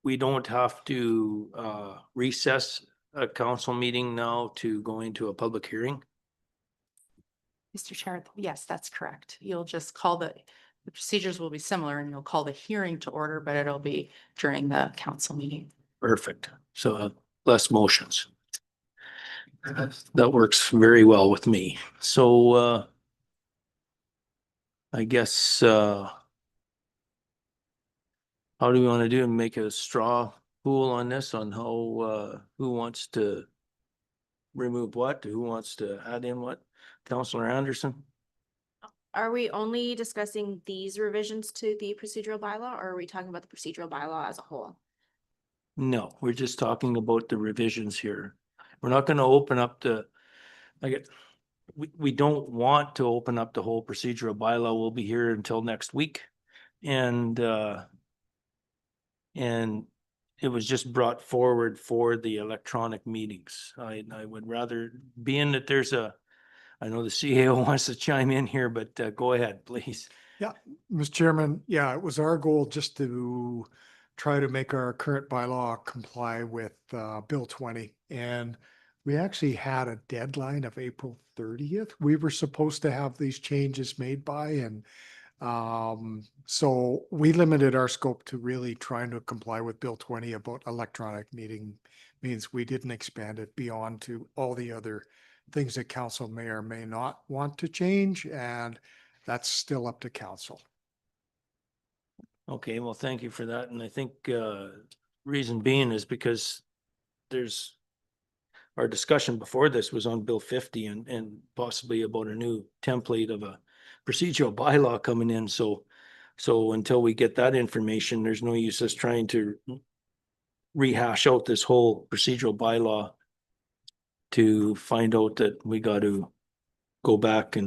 we don't have to recess a council meeting now to go into a public hearing? Mr. Chair, yes, that's correct. You'll just call the procedures will be similar and you'll call the hearing to order, but it'll be during the council meeting. Perfect. So less motions. That works very well with me. So I guess how do we want to do and make a straw pool on this on how who wants to remove what, who wants to add in what? Councillor Anderson? Are we only discussing these revisions to the procedural bylaw, or are we talking about the procedural bylaw as a whole? No, we're just talking about the revisions here. We're not gonna open up we don't want to open up the whole procedural bylaw. We'll be here until next week. And it was just brought forward for the electronic meetings. I would rather, being that I know the CAO wants to chime in here, but go ahead, please. Yeah, Mr. Chairman, yeah, it was our goal just to try to make our current bylaw comply with Bill 20. And we actually had a deadline of April 30th. We were supposed to have these changes made by, and So we limited our scope to really trying to comply with Bill 20 about electronic means we didn't expand it beyond to all the other things that council may or may not want to change, and that's still up to council. Okay, well, thank you for that. And I think reason being is because there's our discussion before this was on Bill 50 and possibly about a new template of a procedural bylaw coming in. So until we get that information, there's no use us trying to rehash out this whole procedural bylaw to find out that we got to go back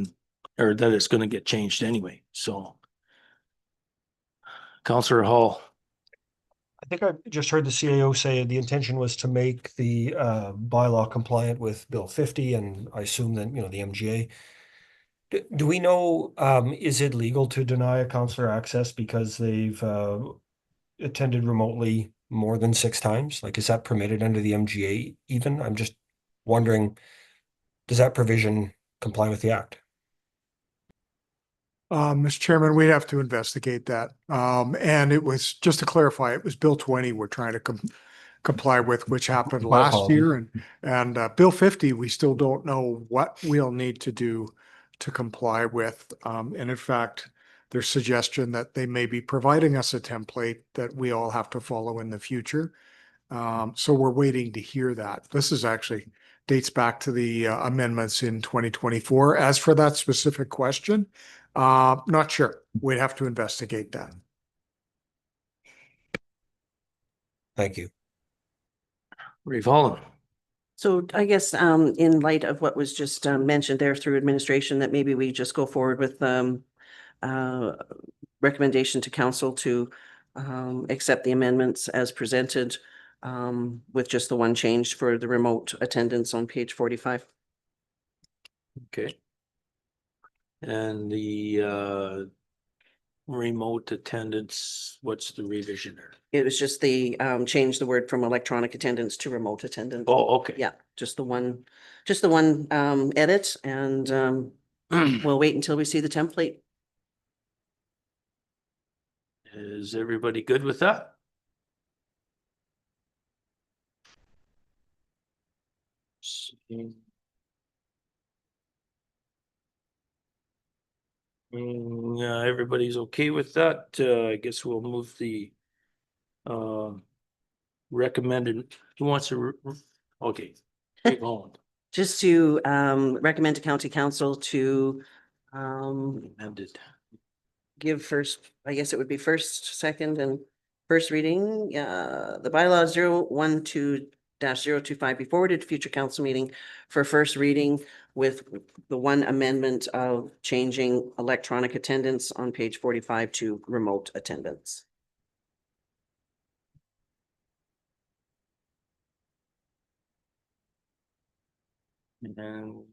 or that it's going to get changed anyway. So Councillor Hall. I think I just heard the CAO say the intention was to make the bylaw compliant with Bill 50, and I assume that, the MGA. Do we know, is it legal to deny a councillor access because they've attended remotely more than 6 times? Like, is that permitted under the MGA even? I'm just wondering, does that provision comply with the act? Mr. Chairman, we'd have to investigate that. And it was, just to clarify, it was Bill 20 we're trying to comply with, which happened My last apologies. year. And Bill 50, we still don't know what we'll need to do to comply with. And in fact, there's suggestion that they may be providing us a template that we all have to follow in the future. So we're waiting to hear that. This is actually dates back to the amendments in 2024. As for that specific question, not sure. We'd have to investigate that. Thank you. Reeve Holland. So I guess in light of what was just mentioned there through administration, that maybe we just go forward with recommendation to council to accept the amendments as presented with just the one change for the remote attendance on page 45. Okay. And the remote attendance, what's the revision there? It was just the change the word from electronic attendance to remote attendance. Oh, okay. Yeah, just the one edit, and we'll wait until we see the template. Is everybody good with that? Yeah, everybody's okay with that. I guess we'll move the recommended, who wants to, okay. Reeve Holland. Just to recommend to county council to Amended. give first, I guess it would be first, second, and first reading, the bylaw 012-025 be forwarded to future council meeting for first reading with the one amendment of changing electronic attendance on page 45 to remote attendance. And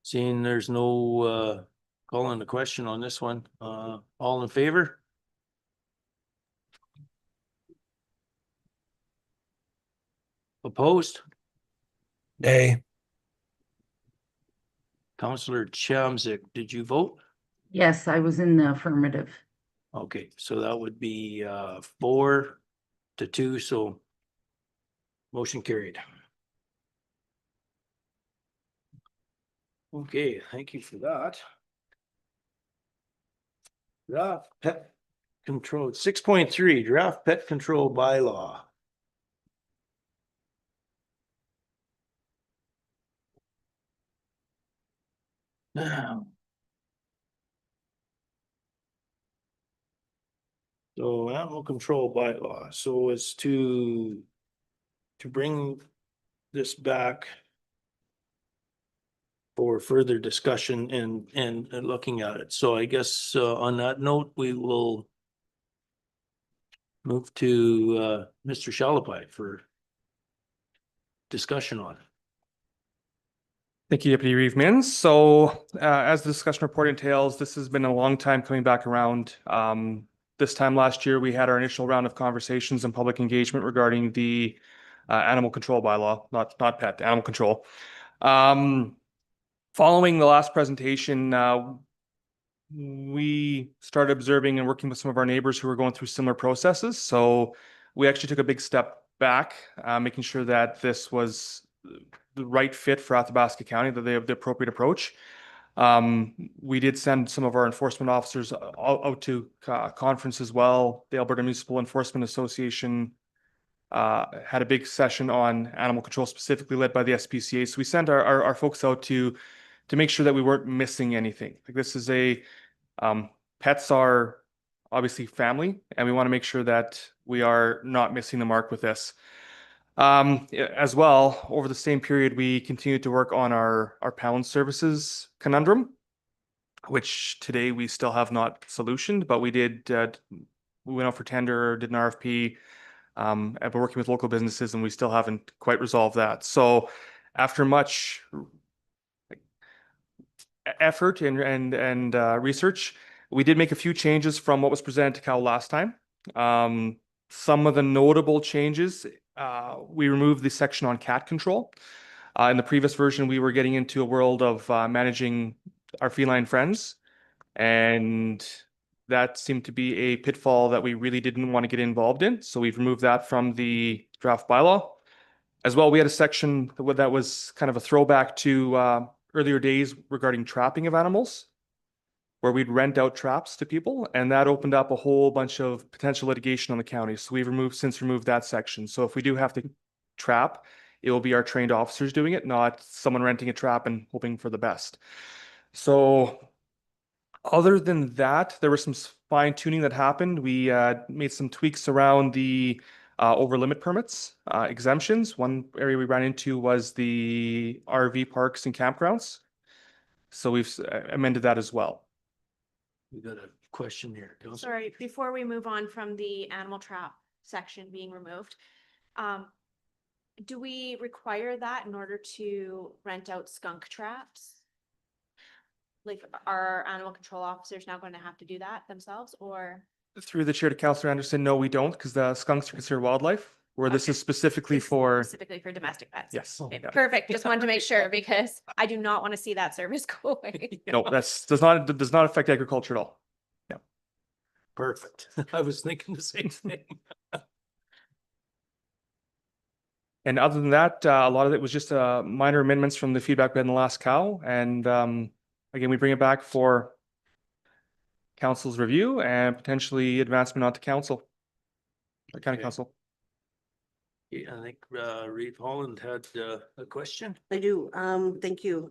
seeing there's no calling the question on this one, all in favor? Opposed? Nay. Councillor Chamzik, did you vote? Yes, I was in the affirmative. Okay, so that would be 4-2, so motion carried. Okay, thank you for that. Draft pet control, 6.3, draft pet control bylaw. Now. So animal control bylaw, so as to bring this back for further discussion and looking at it. So I guess on that note, we will move to Mr. Shalabai for discussion on it. Thank you, Deputy Reeve Mins. So as the discussion report entails, this has been a long time coming back around. This time last year, we had our initial round of conversations and public engagement regarding the animal control bylaw, not pet, animal control. Following the last presentation, we started observing and working with some of our neighbors who were going through similar processes. So we actually took a big step back, making sure that this was the right fit for Athabasca County, that they have the appropriate approach. We did send some of our enforcement officers out to conference as well. The Alberta Municipal Enforcement Association had a big session on animal control, specifically led by the SPCA. So we sent our folks out to make sure that we weren't missing anything. Like, this is pets are obviously family, and we want to make sure that we are not missing the mark with this. As well, over the same period, we continued to work on our pound services conundrum, which today we still have not solutioned, but we did, we went out for tender, did an RFP, and we're working with local businesses, and we still haven't quite resolved that. So after much effort and research, we did make a few changes from what was presented to Cal last time. Some of the notable changes, we removed the section on cat control. In the previous version, we were getting into a world of managing our feline friends, and that seemed to be a pitfall that we really didn't want to get involved in. So we've removed that from the draft bylaw. As well, we had a section that was kind of a throwback to earlier days regarding trapping of animals, where we'd rent out traps to people, and that opened up a whole bunch of potential litigation on the county. So we've since removed that section. So if we do have to trap, it will be our trained officers doing it, not someone renting a trap and hoping for the best. So other than that, there was some fine tuning that happened. We made some tweaks around the over limit permits, exemptions. One area we ran into was the RV parks and campgrounds. So we've amended that as well. We got a question here. Councillor. Sorry, before we move on from the animal trap section being removed, do we require that in order to rent out skunk traps? Like, are animal control officers now going to have to do that themselves, or? Through the chair to Councillor Anderson, no, we don't, because the skunks are considered wildlife, where this Okay. is specifically It's for, Specifically for domestic pets? yes. Okay, Yeah. perfect. Just wanted to make sure, because I do not want to see that service go away. No, does not affect agriculture at all. Perfect. I was thinking the same thing. And other than that, a lot of it was just minor amendments from the feedback we had in the last cow. And again, we bring it back for council's review and potentially advancement onto council, or county Okay. council. Yeah, I think Reeve Holland had a question. I do. Thank you.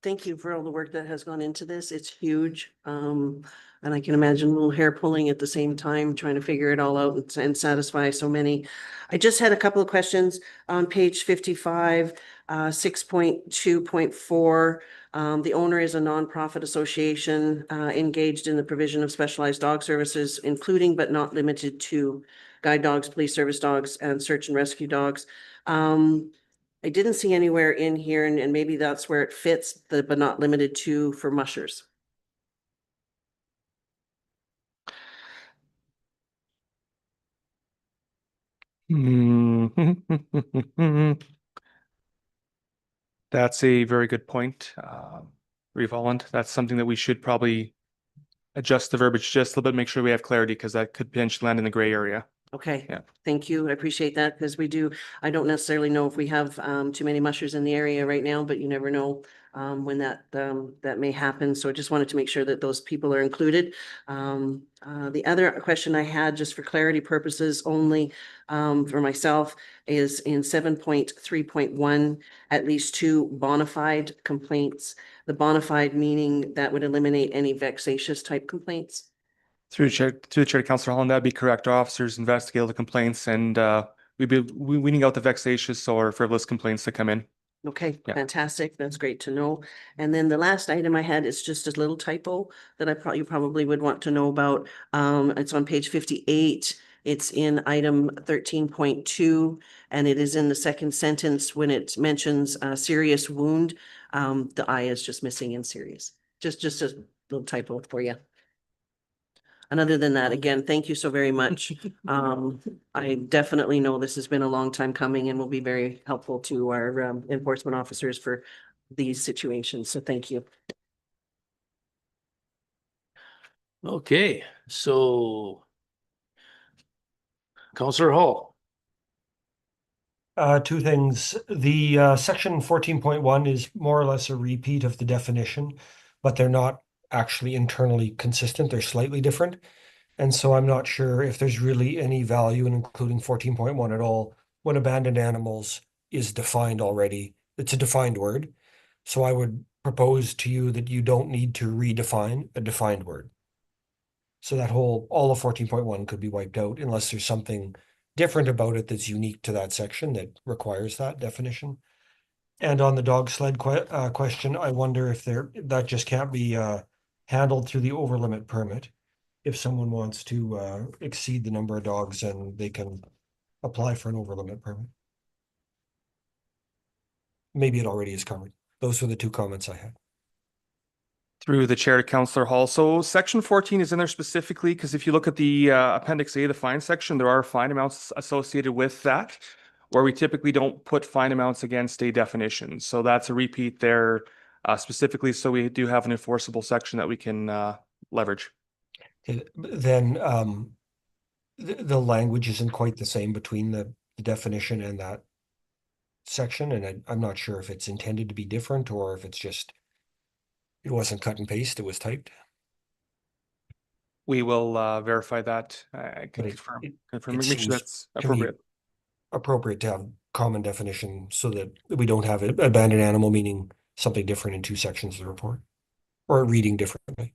Thank you for all the work that has gone into this. It's huge. And I can imagine a little hair pulling at the same time, trying to figure it all out and satisfy so many. I just had a couple of questions on page 55, 6.2.4. The owner is a nonprofit association engaged in the provision of specialized dog services, including but not limited to guide dogs, police service dogs, and search and rescue dogs. I didn't see anywhere in here, and maybe that's where it fits, but not limited to for mushers. That's a very good point, Reeve Holland. That's something that we should probably adjust the verbiage just a little bit, make sure we have clarity, because that could potentially land in the gray area. Okay, Yeah. thank you. I appreciate that, because I don't necessarily know if we have too many mushers in the area right now, but you never know when that may happen. So I just wanted to make sure that those people are included. The other question I had, just for clarity purposes only, for myself, is in 7.3.1, at least 2 bona fide complaints. The bona fide meaning that would eliminate any vexatious type complaints. Through the chair to Councillor Holland, that'd be correct. Our officers investigate the complaints, and we'd be weeding out the vexatious or frivolous complaints that come in. Okay, Yeah. fantastic. That's great to know. And then the last item I had is just a little typo that you probably would want to know about. It's on page 58. It's in item 13.2, and it is in the second sentence when it mentions a serious wound. The I is just missing in serious. Just a little typo for you. And other than that, again, thank you so very much. I definitely know this has been a long time coming and will be very helpful to our enforcement officers for these situations. So thank you. Okay, so Counselor Hall. Two things. The section 14.1 is more or less a repeat of the definition, but they're not actually internally consistent. They're slightly different. And so I'm not sure if there's really any value in including 14.1 at all when abandoned animals is defined already. It's a defined word. So I would propose to you that you don't need to redefine a defined word. So that all of 14.1 could be wiped out unless there's something different about it that's unique to that section that requires that definition. And on the dog sled question, I wonder if that just can't be handled through the over limit permit. If someone wants to exceed the number of dogs, and they can apply for an over limit permit. Maybe it already is covered. Those were the two comments I had. Through the chair to Councillor Hall. So section 14 is in there specifically because if you look at the appendix A, the fine section, there are fine amounts associated with that, where we typically don't put fine amounts against a definition. So that's a repeat there specifically. So we do have an enforceable section that we can leverage. Then the language isn't quite the same between the definition and that section, and I'm not sure if it's intended to be different or if it's just it wasn't cut and paste, it was typed. We will verify that. I can But confirm, it make sure seems that's to me appropriate to have common definition so that we don't have an abandoned animal meaning something different in two sections of the report or reading differently.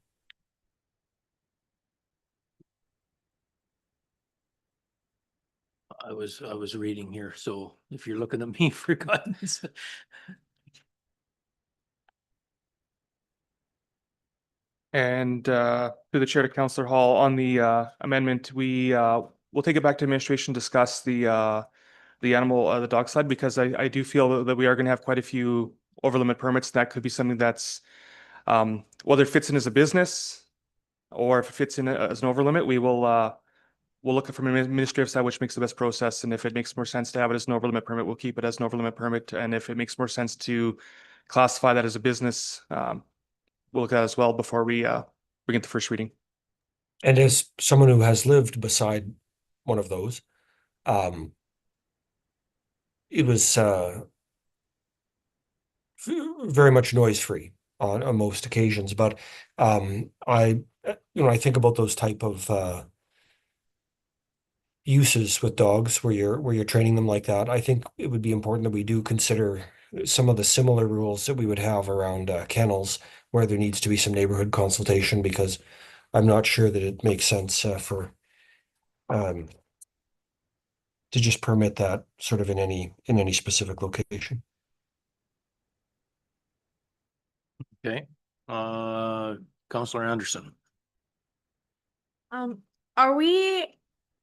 I was reading here, so if you're looking at me for guidance. And through the chair to Councillor Hall on the amendment, we'll take it back to administration, discuss the animal, the dog sled, because I do feel that we are going to have quite a few over limit permits. That could be something that's whether it fits in as a business or if it fits in as an over limit, we'll look at from an administrative side which makes the best process. And if it makes more sense to have it as an over limit permit, we'll keep it as an over limit permit. And if it makes more sense to classify that as a business, we'll look at that as well before we bring it to first reading. And as someone who has lived beside one of those, it was very much noise free on most occasions. But I think about those type of uses with dogs where you're training them like that. I think it would be important that we do consider some of the similar rules that we would have around kennels, where there needs to be some neighborhood consultation, because I'm not sure that it makes sense for to just permit that sort of in any specific location. Okay, Counselor Anderson. Are we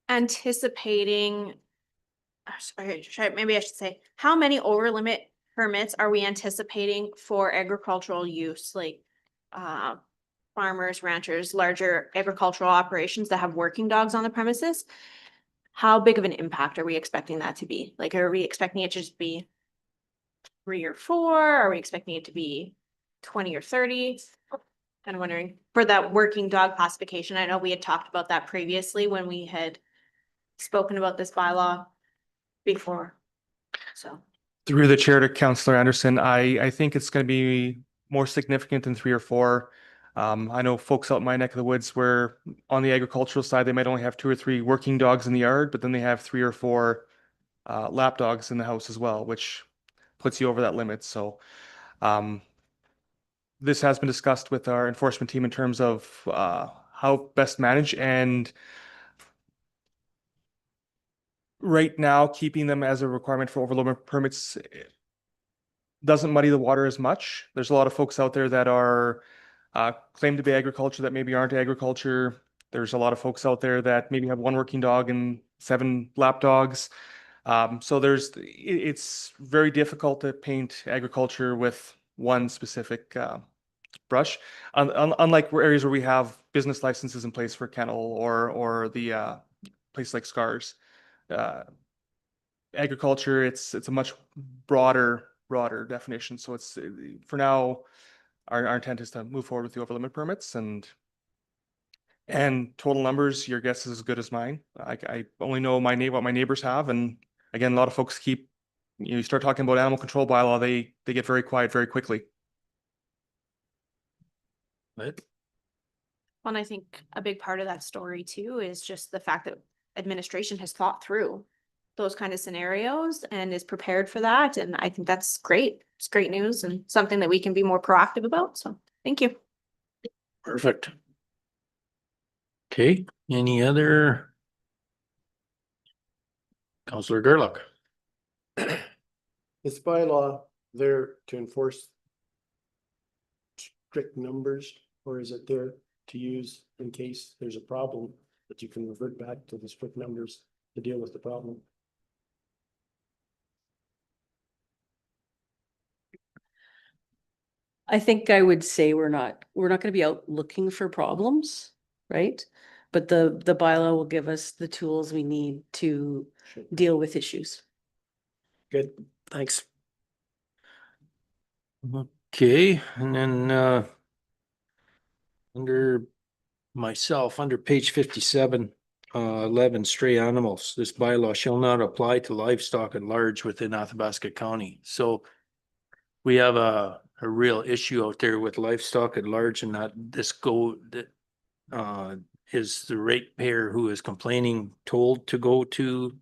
anticipating, maybe I should say, how many over limit permits are we anticipating for agricultural use, like farmers, ranchers, larger agricultural operations that have working dogs on the premises? How big of an impact are we expecting that to be? Like, are we expecting it to just be 3 or 4? Are we expecting it to be 20 or 30? Kind of wondering for that working dog classification. I know we had talked about that previously when we had spoken about this bylaw before. So Through the chair to Councillor Anderson, I think it's going to be more significant than 3 or 4. I know folks out in my neck of the woods where on the agricultural side, they might only have 2 or 3 working dogs in the yard, but then they have 3 or 4 lap dogs in the house as well, which puts you over that limit. So this has been discussed with our enforcement team in terms of how best manage, and right now keeping them as a requirement for over limit permits doesn't muddy the water as much. There's a lot of folks out there that are claim to be agriculture that maybe aren't agriculture. There's a lot of folks out there that maybe have 1 working dog and 7 lap dogs. So it's very difficult to paint agriculture with one specific brush, unlike areas where we have business licenses in place for kennel or the place like Scars. Agriculture, it's a much broader definition. So it's for now, our intent is to move forward with the over limit permits, and And total numbers, your guess is as good as mine. I only know what my neighbors have, and again, a lot of folks keep, you start talking about animal control bylaw, they get very quiet very quickly. Right? And I think a big part of that story too is just the fact that administration has thought through those kind of scenarios and is prepared for that. And I think that's great. It's great news and something that we can be more proactive about. So thank you. Perfect. Okay, any other? Counselor Gerlach. This bylaw there to enforce strict numbers, or is it there to use in case there's a problem that you can revert back to the strict numbers to deal with the problem? I think I would say we're not gonna be out looking for problems, right? But the bylaw will give us the tools we need to Sure. deal with issues. Good, thanks. Okay, and then under myself, under page 57, 11 stray animals, this bylaw shall not apply to livestock at large within Athabasca County. So we have a real issue out there with livestock at large, and that is the ratepayer who is complaining told to go to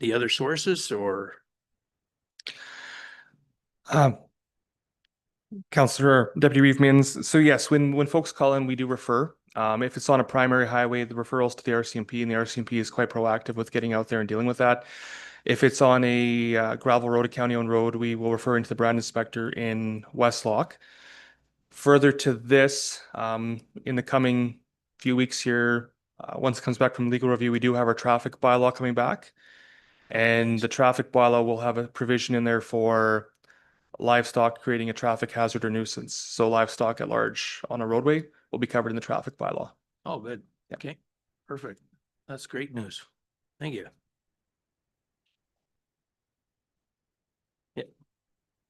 the other sources, or? Councillor Deputy Reeve Mins, so yes, when folks call in, we do refer. If it's on a primary highway, the referrals to the RCMP, and the RCMP is quite proactive with getting out there and dealing with that. If it's on a gravel road, a county-owned road, we will refer into the brand inspector in Westlock. Further to this, in the coming few weeks here, once it comes back from legal review, we do have our traffic bylaw coming back. And the traffic bylaw will have a provision in there for livestock creating a traffic hazard or nuisance. So livestock at large on a roadway will be covered in the traffic bylaw. Oh, good. Okay, perfect. That's great news. Thank you.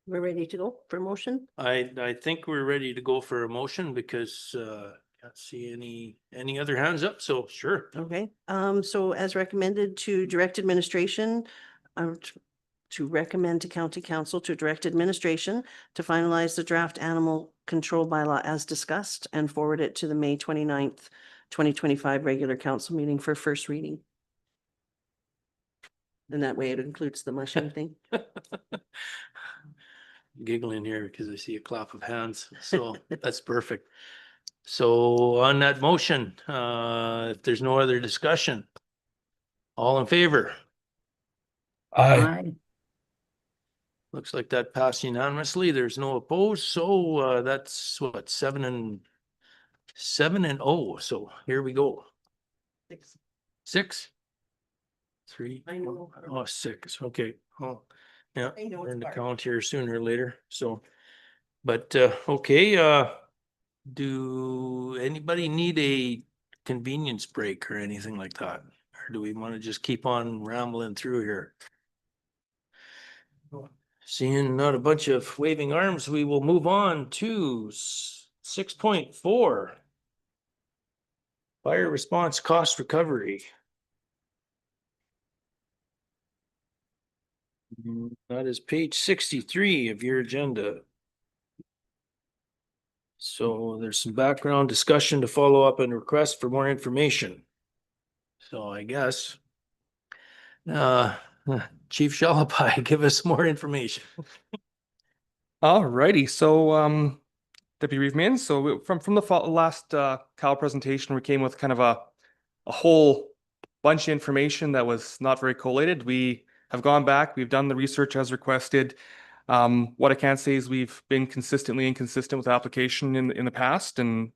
We're ready to go for motion? I think we're ready to go for a motion because can't see any other hands up, so sure. Okay, so as recommended to direct administration, to recommend to county council to direct administration to finalize the draft animal control bylaw as discussed and forward it to the May 29th, 2025 regular council meeting for first reading. And that way it includes the mushing thing. Giggling here because I see a clap of hands, so that's perfect. So on that motion, if there's no other discussion, all in favor? Aye. Looks like that passed unanimously. There's no opposed, so that's what, 7-0. So here we go. 6? 3? I know. Oh, 6. Okay. Oh, yeah. I know it's Learn to hard. count here sooner or later. So, but okay. Do anybody need a convenience break or anything like that, or do we want to just keep on rambling through here? Seeing not a bunch of waving arms, we will move on to 6.4. Fire response cost recovery. That is page 63 of your agenda. So there's some background discussion to follow up and request for more information. So I guess Chief Shalapai, give us more information. Alrighty, so Deputy Reeve Mins, so from the last Cal presentation, we came with kind of a whole bunch of information that was not very collated. We have gone back, we've done the research as requested. What I can say is we've been consistently inconsistent with application in the past, and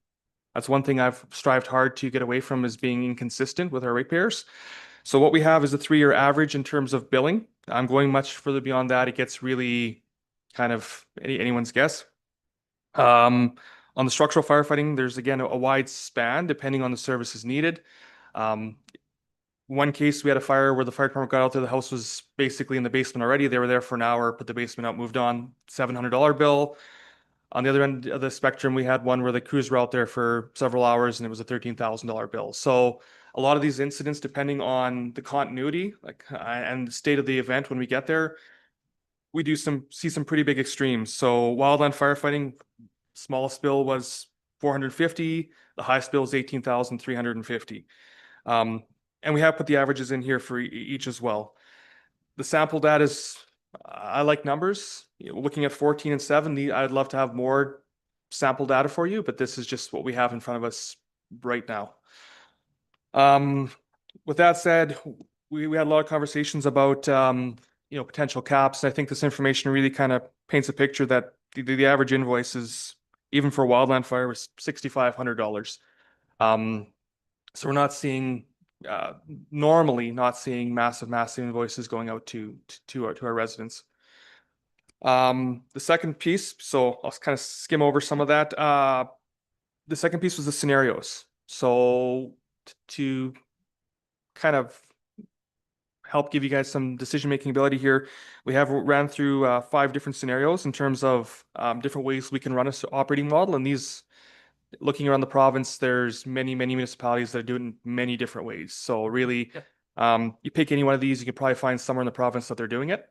that's one thing I've strived hard to get away from, is being inconsistent with our ratepayers. So what we have is a 3-year average in terms of billing. I'm going much further beyond that. It gets really kind of anyone's guess. On the structural firefighting, there's again a wide span depending on the services needed. One case, we had a fire where the fire department got out there, the house was basically in the basement already. They were there for an hour, put the basement out, moved on, $700 bill. On the other end of the spectrum, we had one where the crews were out there for several hours and it was a $13,000 bill. So a lot of these incidents, depending on the continuity, and the state of the event when we get there, we do see some pretty big extremes. So wildland firefighting, smallest bill was 450, the highest bill was 18,350. And we have put the averages in here for each as well. The sample data is, I like numbers. Looking at 14 and 7, I'd love to have more sample data for you, but this is just what we have in front of us right now. With that said, we had a lot of conversations about potential caps. I think this information really kind of paints a picture that the average invoice is, even for wildland fire, was $6,500. So we're not seeing, normally not seeing massive invoices going out to our residents. The second piece, so I'll kind of skim over some of that. The second piece was the scenarios. So to kind of help give you guys some decision-making ability here, we have ran through 5 different scenarios in terms of different ways we can run a operating model. And these, looking around the province, there's many municipalities that are doing many different ways. So really, you pick any one of these, you can probably find somewhere in the province that they're doing it.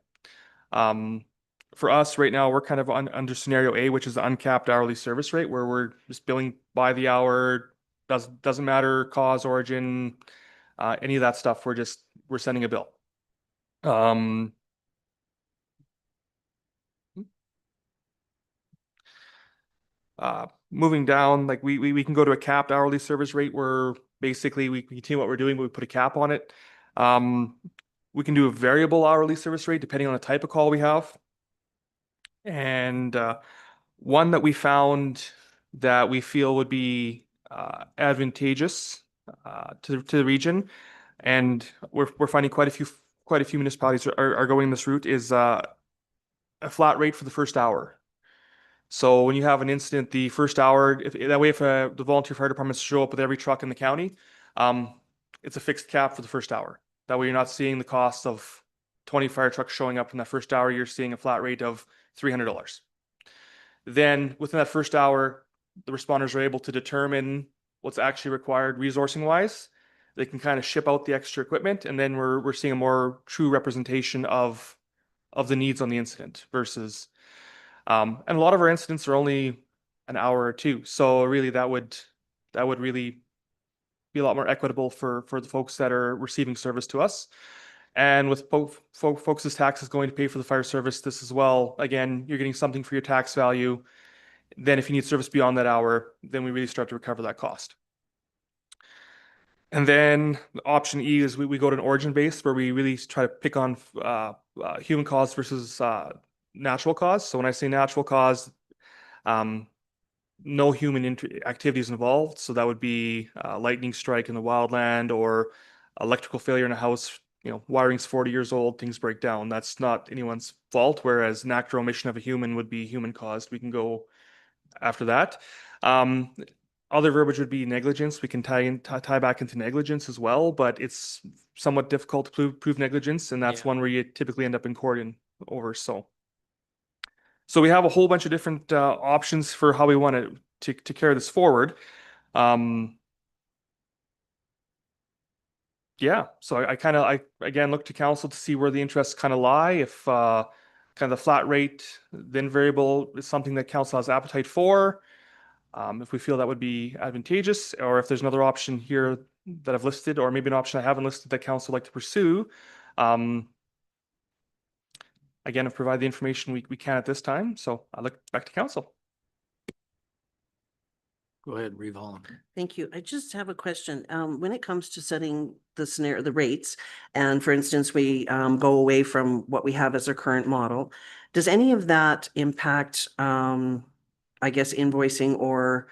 For us right now, we're kind of under scenario A, which is the uncapped hourly service rate, where we're just billing by the hour. Doesn't matter cause, origin, any of that stuff. We're sending a bill. Moving down, like we can go to a capped hourly service rate where basically we continue what we're doing, but we put a cap on it. We can do a variable hourly service rate depending on the type of call we have. And one that we found that we feel would be advantageous to the region, and we're finding quite a few municipalities are going this route, is a flat rate for the first hour. So when you have an incident, the first hour, if the volunteer fire departments show up with every truck in the county, it's a fixed cap for the first hour. That way you're not seeing the cost of 20 fire trucks showing up in that first hour. You're seeing a flat rate of $300. Then within that first hour, the responders are able to determine what's actually required resourcing wise. They can kind of ship out the extra equipment, and then we're seeing a more true representation of the needs on the incident versus, and a lot of our incidents are only an hour or two. So really that would really be a lot more equitable for the folks that are receiving service to us. And with folks' taxes going to pay for the fire service, this as well, again, you're getting something for your tax value. Then if you need service beyond that hour, then we really start to recover that cost. And then option E is we go to an origin base where we really try to pick on human cause versus natural cause. So when I say natural cause, no human activities involved. So that would be lightning strike in the wildland or electrical failure in a house. Wiring's 40 years old, things break down. That's not anyone's fault, whereas natural omission of a human would be human caused. We can go after that. Other verbiage would be negligence. We can tie back into negligence as well, but it's somewhat difficult to prove negligence, and that's one where you typically end up in court over. So we have a whole bunch of different options for how we want to carry this forward. So I again look to council to see where the interests kind of lie. If kind of the flat rate, then variable is something that council has appetite for. If we feel that would be advantageous, or if there's another option here that I've listed, or maybe an option I haven't listed that council would like to pursue. Again, I've provided the information we can at this time, so I look back to council. Go ahead, Revolve. Thank you. I just have a question. When it comes to setting the rates, and for instance, we go away from what we have as our current model, does any of that impact, I guess, invoicing or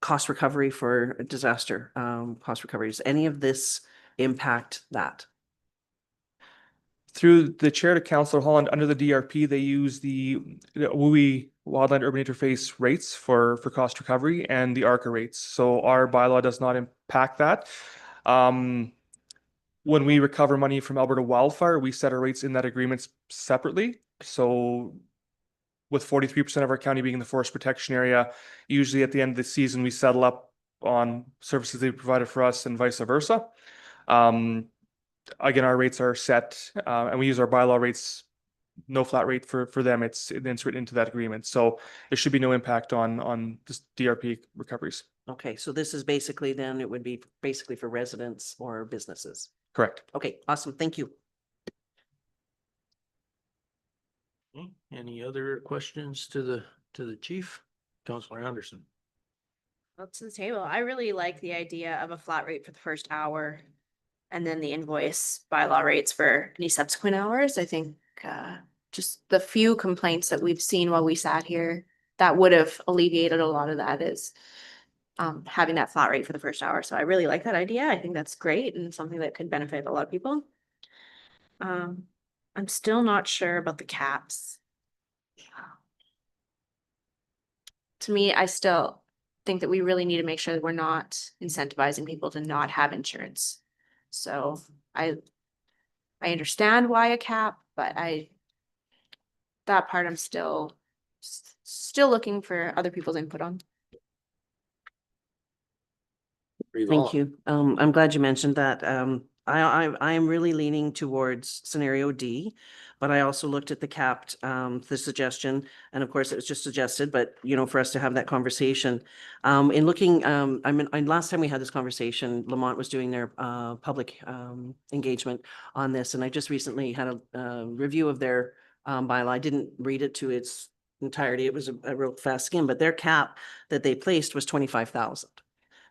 cost recovery for disaster cost recovery? Does any of this impact that? Through the chair to Councillor Holland, under the DRP, they use the WUI Wildland Urban Interface rates for cost recovery and the ARCA rates. So our bylaw does not impact that. When we recover money from Alberta Wildfire, we set our rates in that agreement separately. So with 43% of our county being in the forest protection area, usually at the end of the season, we settle up on services they provided for us and vice versa. Again, our rates are set, and we use our bylaw rates, no flat rate for them. It's written into that agreement. So there should be no impact on this DRP recoveries. Okay, so this is basically then it would be basically for residents or businesses. Correct. Okay, awesome. Thank you. Okay, any other questions to the chief? Councillor Anderson. Up to the table. I really like the idea of a flat rate for the first hour. And then the invoice bylaw rates for any subsequent hours. I think just the few complaints that we've seen while we sat here, that would have alleviated a lot of that is having that flat rate for the first hour. So I really like that idea. I think that's great and something that could benefit a lot of people. I'm still not sure about the caps. To me, I still think that we really need to make sure that we're not incentivizing people to not have insurance. So I understand why a cap, but that part I'm still looking for other people's input on. Thank you. I'm glad you mentioned that. I am really leaning towards scenario D, but I also looked at the capped, the suggestion, and of course it was just suggested, but you know, for us to have that conversation. In looking, last time we had this conversation, Lamont was doing their public engagement on this, and I just recently had a review of their bylaw. I didn't read it to its entirety. It was a real fast skim, but their cap that they placed was 25,000.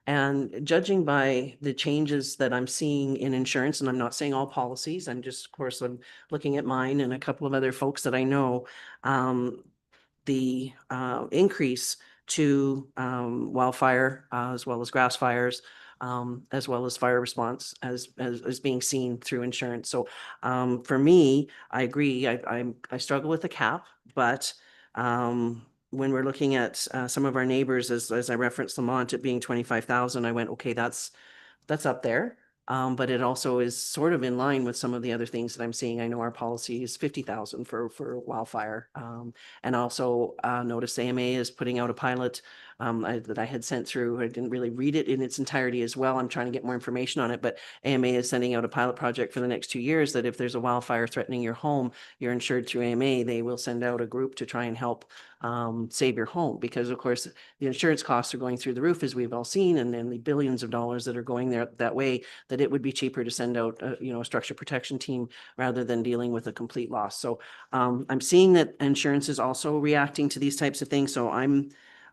And judging by the changes that I'm seeing in insurance, and I'm not saying all policies, I'm just, of course, I'm looking at mine and a couple of other folks that I know, the increase to wildfire as well as grass fires, as well as fire response as being seen through insurance. So for me, I agree. I struggle with the cap, but when we're looking at some of our neighbors, as I referenced Lamont at being 25,000, I went, okay, that's up there. But it also is sort of in line with some of the other things that I'm seeing. I know our policy is 50,000 for wildfire. And also notice AMA is putting out a pilot that I had sent through. I didn't really read it in its entirety as well. I'm trying to get more information on it, but AMA is sending out a pilot project for the next 2 years that if there's a wildfire threatening your home, you're insured through AMA, they will send out a group to try and help save your home, because of course the insurance costs are going through the roof, as we've all seen, and then the billions of dollars that are going there that way, that it would be cheaper to send out a structure protection team rather than dealing with a complete loss. So I'm seeing that insurance is also reacting to these types of things. So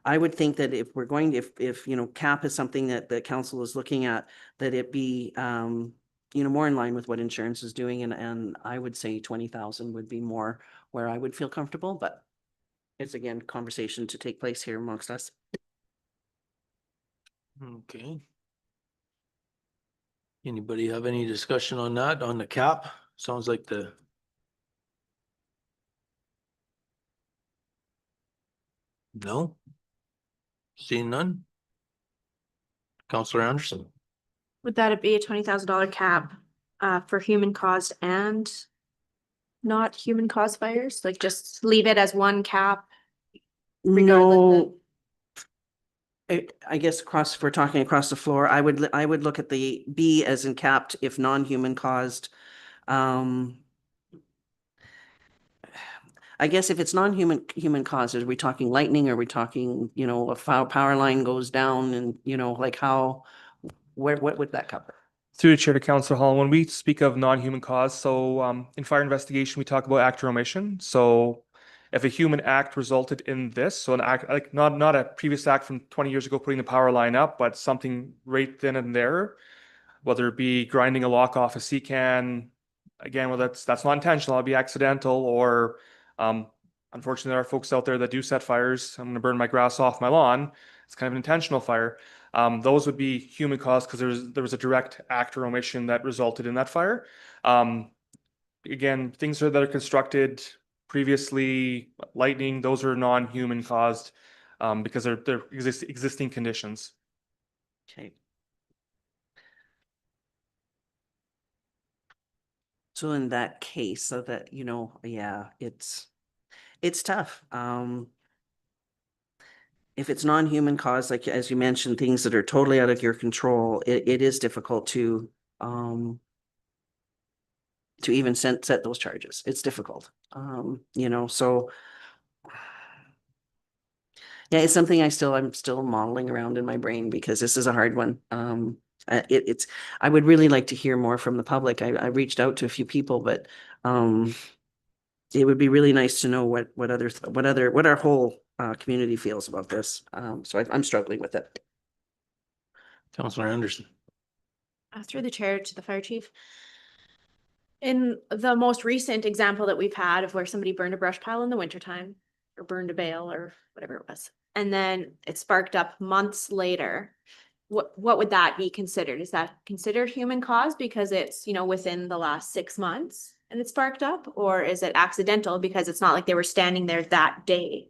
I would think that if we're going to, if cap is something that the council is looking at, that it be more in line with what insurance is doing, and I would say 20,000 would be more where I would feel comfortable, but it's again conversation to take place here amongst us. Okay. Anybody have any discussion on that, on the cap? Sounds like no? Seeing none? Councillor Anderson. Would that be a $20,000 cap for human caused and not human caused fires? Like just leave it as one cap? Regardless No. I guess if we're talking across the floor, I would look at the B as in capped if non-human caused. I guess if it's human caused, are we talking lightning? Are we talking, a power line goes down and, like what would that cover? Through the chair to Councillor Hall, when we speak of non-human cause, so in fire investigation, we talk about act or omission. So if a human act resulted in this, so an act, like not a previous act from 20 years ago, putting the power line up, but something right then and there, whether it be grinding a lock off a C-can, again, well, that's not intentional, it'll be accidental, or unfortunately, there are folks out there that do set fires. I'm going to burn my grass off my lawn. It's kind of an intentional fire. Those would be human caused because there was a direct act or omission that resulted in that fire. Again, things that are constructed previously, lightning, those are non-human caused because they're existing conditions. Okay. So in that case, so that, yeah, it's tough. If it's non-human cause, like as you mentioned, things that are totally out of your control, it is difficult to even set those charges. It's difficult. You know, so yeah, it's something I'm still modeling around in my brain because this is a hard one. I would really like to hear more from the public. I reached out to a few people, but it would be really nice to know what our whole community feels about this. So I'm struggling with it. Councillor Anderson. Through the chair to the fire chief. In the most recent example that we've had of where somebody burned a brush pile in the wintertime or burned a bale or whatever it was, and then it sparked up months later, what would that be considered? Is that considered human cause because it's, you know, within the last 6 months and it sparked up? Or is it accidental because it's not like they were standing there that day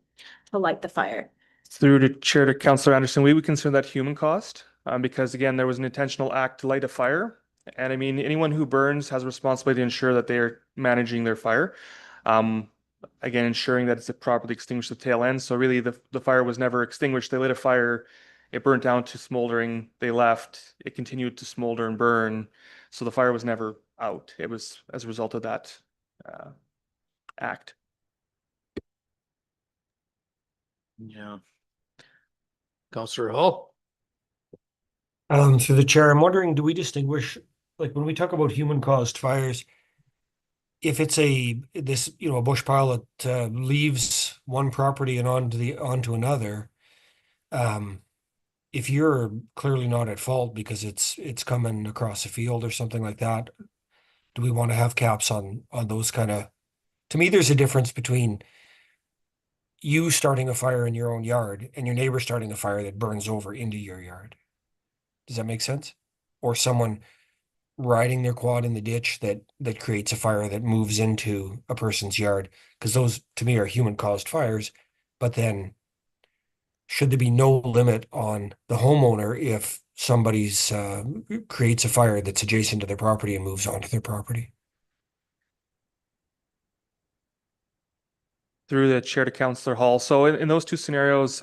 to light the fire? Through the chair to Councillor Anderson, we would consider that human cost, because again, there was an intentional act to light a fire. And I mean, anyone who burns has a responsibility to ensure that they are managing their fire. Again, ensuring that it's properly extinguished at the tail end. So really the fire was never extinguished. They lit a fire, it burnt down to smoldering, they left, it continued to smolder and burn. So the fire was never out. It was as a result of that act. Yeah. Councillor Hall. Through the chair, I'm wondering, do we distinguish, like when we talk about human caused fires, if it's a bush pile that leaves one property and onto another, if you're clearly not at fault because it's coming across a field or something like that, do we want to have caps on those kind of? To me, there's a difference between you starting a fire in your own yard and your neighbor starting a fire that burns over into your yard. Does that make sense? Or someone riding their quad in the ditch that creates a fire that moves into a person's yard, because those to me are human caused fires. But then should there be no limit on the homeowner if somebody's creates a fire that's adjacent to their property and moves onto their property? Through the chair to Councillor Hall. So in those two scenarios,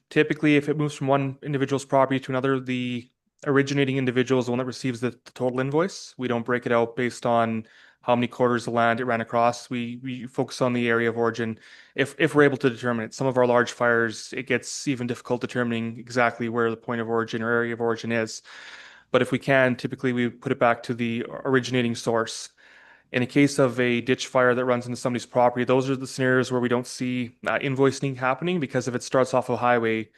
typically if it moves from one individual's property to another, the originating individual is the one that receives the total invoice. We don't break it out based on how many quarters of land it ran across. We focus on the area of origin. If we're able to determine it, some of our large fires, it gets even difficult determining exactly where the point of origin or area of origin is. But if we can, typically we put it back to the originating source. In a case of a ditch fire that runs into somebody's property, those are the scenarios where we don't see invoicing happening, because if it starts off a highway,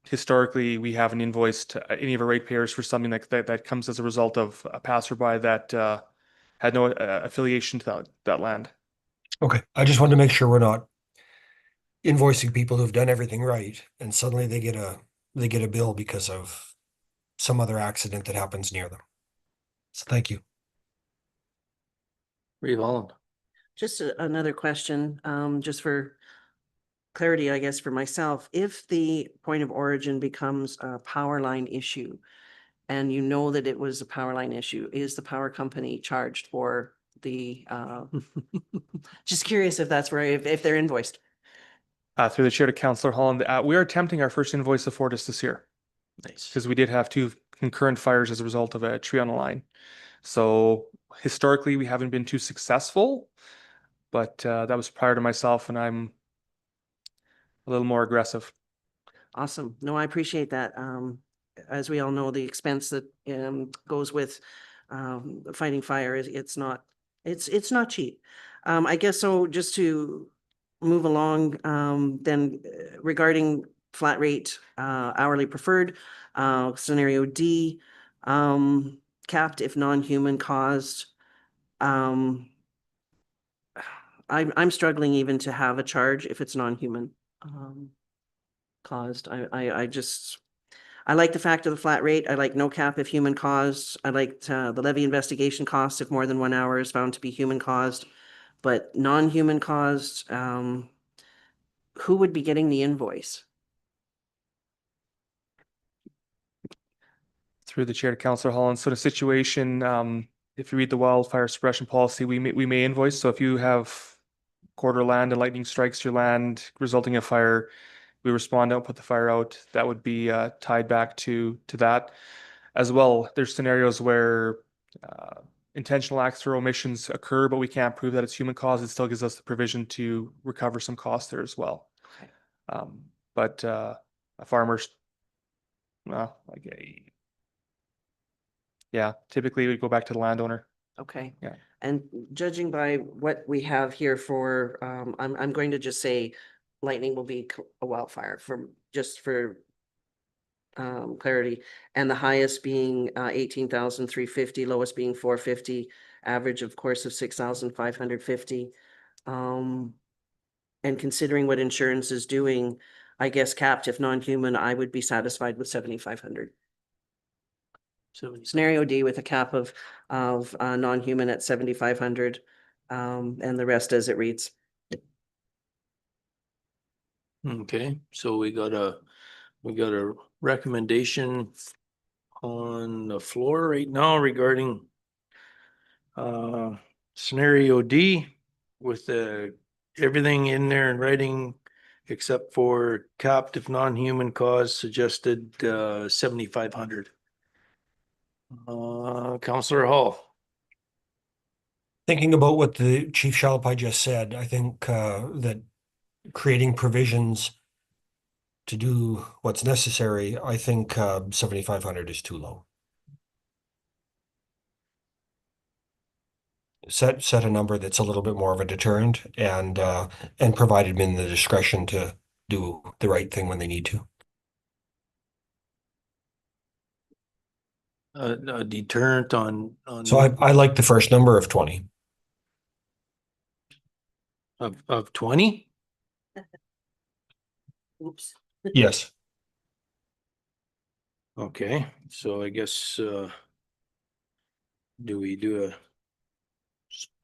historically we haven't invoiced any of our ratepayers for something that comes as a result of a passerby that had no affiliation to that land. Okay, I just wanted to make sure we're not invoicing people who've done everything right and suddenly they get a bill because of some other accident that happens near them. So thank you. Reeve Holland. Just another question, just for clarity, I guess, for myself. If the point of origin becomes a power line issue, and you know that it was a power line issue, is the power company charged for the, just curious if that's right, if they're invoiced? Through the chair to Councillor Holland, we are attempting our first invoice of Fortis this year, Nice. because we did have 2 concurrent fires as a result of a tree on the line. So historically, we haven't been too successful, but that was prior to myself, and I'm a little more aggressive. Awesome. No, I appreciate that. As we all know, the expense that goes with fighting fire it's not cheap. I guess so. Just to move along, then regarding flat rate hourly preferred, scenario D, capped if non-human caused. I'm struggling even to have a charge if it's non-human caused. I like the fact of the flat rate. I like no cap if human caused. I like the levy investigation cost if more than 1 hour is found to be human caused, but non-human caused, who would be getting the invoice? Through the chair to Councillor Holland. So in a situation, if you read the wildfire suppression policy, we may invoice. So if you have quarter land and lightning strikes your land, resulting in fire, we respond out, put the fire out. That would be tied back to that. As well, there's scenarios where intentional acts or omissions occur, but we can't prove that it's human cause. It still gives us the provision to recover some costs there as well. Okay. But a farmer's, well, yeah, typically we go back to the landowner. Okay. Yeah. And judging by what we have here for, I'm going to just say lightning will be a wildfire for clarity, and the highest being 18,350, lowest being 450, average of course of 6,550. And considering what insurance is doing, I guess capped, if non-human, I would be satisfied with 7,500. Scenario D with a cap of non-human at 7,500, and the rest as it reads. Okay, so we got a recommendation on the floor right now regarding scenario D with everything in there in writing except for capped if non-human cause suggested 7,500. Councillor Hall. Thinking about what the Chief Shalapai just said, I think that creating provisions to do what's necessary, I think 7,500 is too low. Set a number that's a little bit more of a deterrent and provide admin the discretion to do the right thing when they need to. A deterrent on. So I like the first number of 20. Of 20? Oops. Yes. Okay, so I guess do we do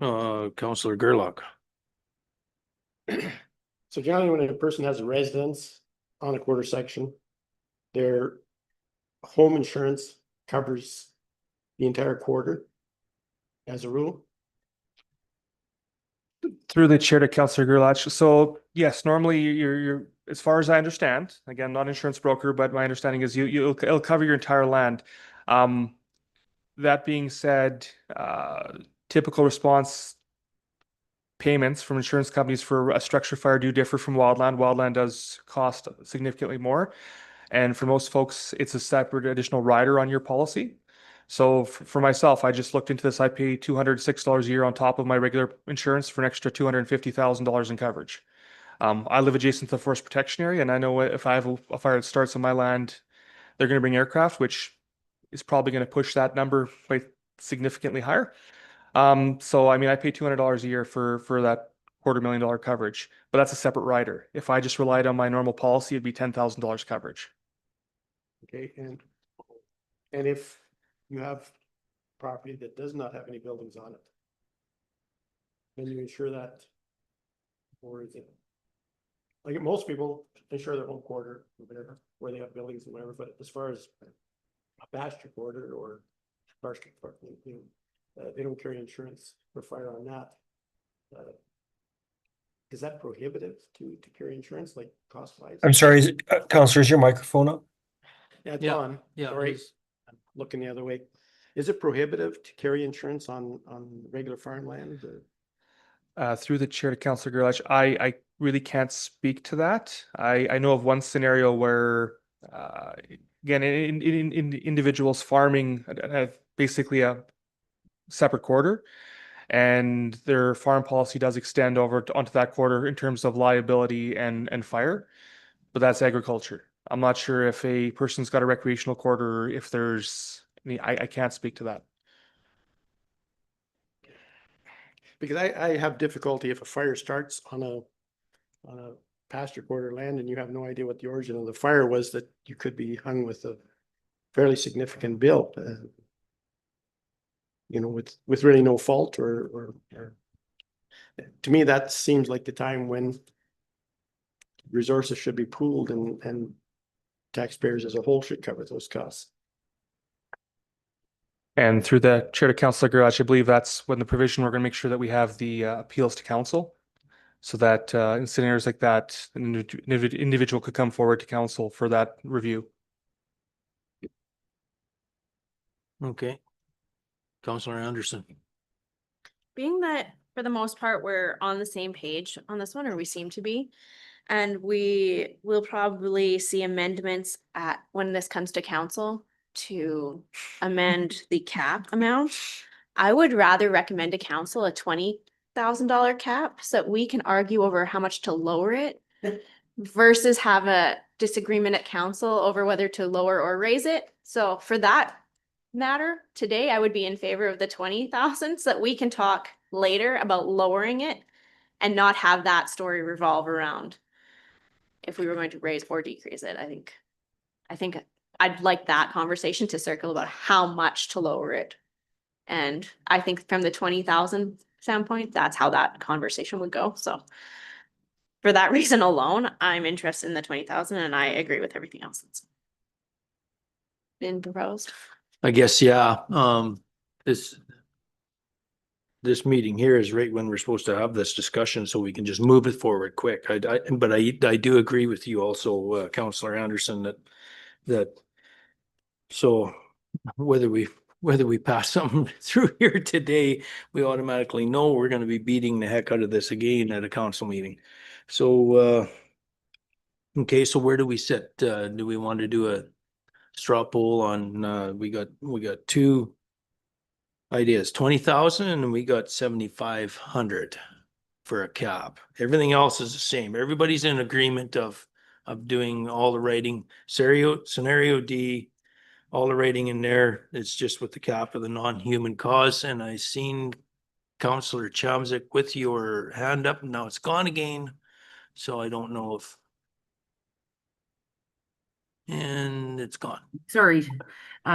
a Councillor Gerlach? So generally, when a person has a residence on a quarter section, their home insurance covers the entire quarter as a rule. Through the chair to Councillor Gerlach. So yes, normally you're as far as I understand, again, not insurance broker, but my understanding is it'll cover your entire land. That being said, typical response payments from insurance companies for a structure fire do differ from wildland. Wildland does cost significantly more. And for most folks, it's a separate additional rider on your policy. So for myself, I just looked into this. I pay $206 a year on top of my regular insurance for an extra $250,000 in coverage. I live adjacent to the forest protection area, and I know if I have a fire that starts on my land, they're going to bring aircraft, which is probably going to push that number quite significantly higher. So I mean, I pay $200 a year for that $250,000 coverage, but that's a separate rider. If I just relied on my normal policy, it'd be $10,000 coverage. Okay, and if you have property that does not have any buildings on it, then you insure that, or is it? Like most people insure their home quarter, or whatever, where they have buildings and whatever, but as far as a pasture quarter or pasture, they don't carry insurance for fire on that. Is that prohibitive to carry insurance, like cost wise? I'm sorry, Councillor, is your microphone up? Yeah, it's Yeah, on. yeah, Sorry, please. I'm looking the other way. Is it prohibitive to carry insurance on regular farmland? Through the chair to Councillor Gerlach, I really can't speak to that. I know of one scenario where, again, in individuals farming basically a separate quarter, and their farm policy does extend over onto that quarter in terms of liability and fire, but that's agriculture. I'm not sure if a person's got a recreational quarter, if there's, I can't speak to that. Because I have difficulty if a fire starts on a pasture quarter land and you have no idea what the origin of the fire was, that you could be hung with a fairly significant bill. You know, with really no fault or to me, that seems like the time when resources should be pooled and taxpayers as a whole should cover those costs. And through the chair to Councillor Gerlach, I believe that's when the provision, we're going to make sure that we have the appeals to council. so that in scenarios like that, an individual could come forward to council for that review. Okay. Counselor Anderson. Being that for the most part, we're on the same page on this one, or we seem to be. And we will probably see amendments when this comes to council to amend the cap amount. I would rather recommend to council a $20,000 cap so that we can argue over how much to lower it versus have a disagreement at council over whether to lower or raise it. So for that matter, today I would be in favor of the 20,000 so that we can talk later about lowering it and not have that story revolve around if we were going to raise or decrease it. I think I'd like that conversation to circle about how much to lower it. And I think from the 20,000 standpoint, that's how that conversation would go. So for that reason alone, I'm interested in the 20,000 and I agree with everything else that's been proposed. I guess, yeah, this meeting here is right when we're supposed to have this discussion, so we can just move it forward quick. But I do agree with you also, Counselor Anderson, that so whether we pass something through here today, we automatically know we're gonna be beating the heck out of this again at a council meeting. So, okay, so where do we sit? Do we want to do a straw poll on, we got two ideas, 20,000 and we got 7,500 for a cap. Everything else is the same. Everybody's in agreement of doing all the writing. Scenario D, all the writing in there. It's just with the cap of the non-human cause. And I seen Councillor Chamzik with your hand up. Now it's gone again. So I don't know if. And it's gone. Sorry,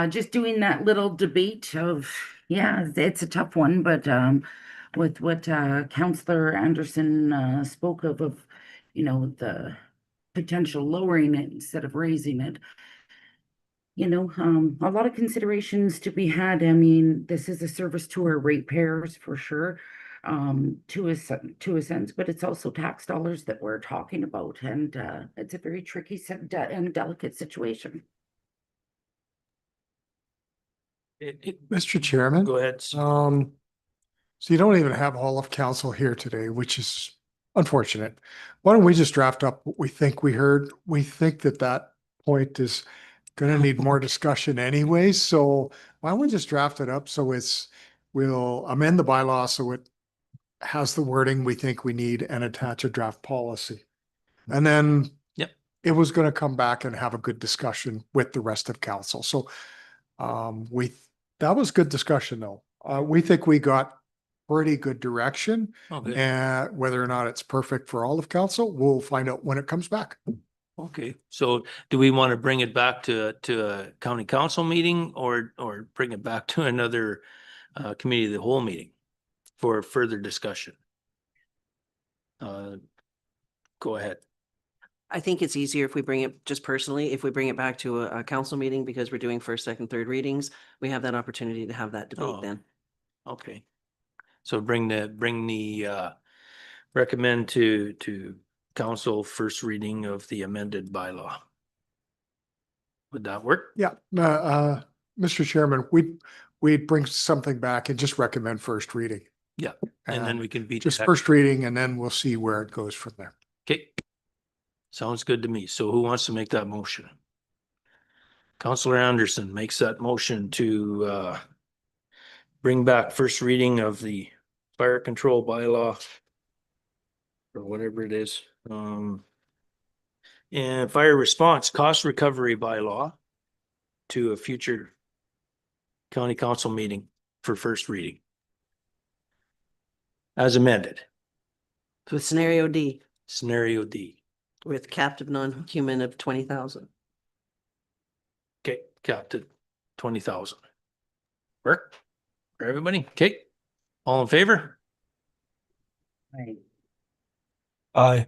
just doing that little debate of, yeah, it's a tough one, but with what Councillor Anderson spoke of, you know, the potential lowering it instead of raising it. You know, a lot of considerations to be had. I mean, this is a service to our ratepayers for sure, to a sense, but it's also tax dollars that we're talking about, and it's a very tricky and delicate situation. Mr. Chairman. Go ahead. So you don't even have all of council here today, which is unfortunate. Why don't we just draft up what we think we heard? We think that point is gonna need more discussion anyways, so why don't we just draft it up so we'll amend the bylaw so it has the wording we think we need and attach a draft policy. And then it was gonna come back and have a good discussion with the rest of council. So that was good discussion though. We think we got pretty good direction. Okay. And whether or not it's perfect for all of council, we'll find out when it comes back. Okay, so do we want to bring it back to a county council meeting or bring it back to another committee of the whole meeting for further discussion? Go ahead. I think it's easier if we bring it just personally, if we bring it back to a council meeting because we're doing first, second, third readings, we have that opportunity to have that debate Oh. then. Okay. So bring the recommend to council first reading of the amended bylaw. Would that work? Yeah, Mr. Chairman, we'd bring something back and just recommend first reading. Yeah, and then we can beat. Just the heck- first reading and then we'll see where it goes from there. Okay. Sounds good to me. So who wants to make that motion? Counselor Anderson makes that motion to bring back first reading of the fire control bylaw or whatever it is. And fire response cost recovery bylaw to a future county council meeting for first reading. As amended, With scenario D, scenario D. with captive non-human of 20,000. Okay, capped at 20,000. Work for everybody? Okay, all in favor? Right. Aye.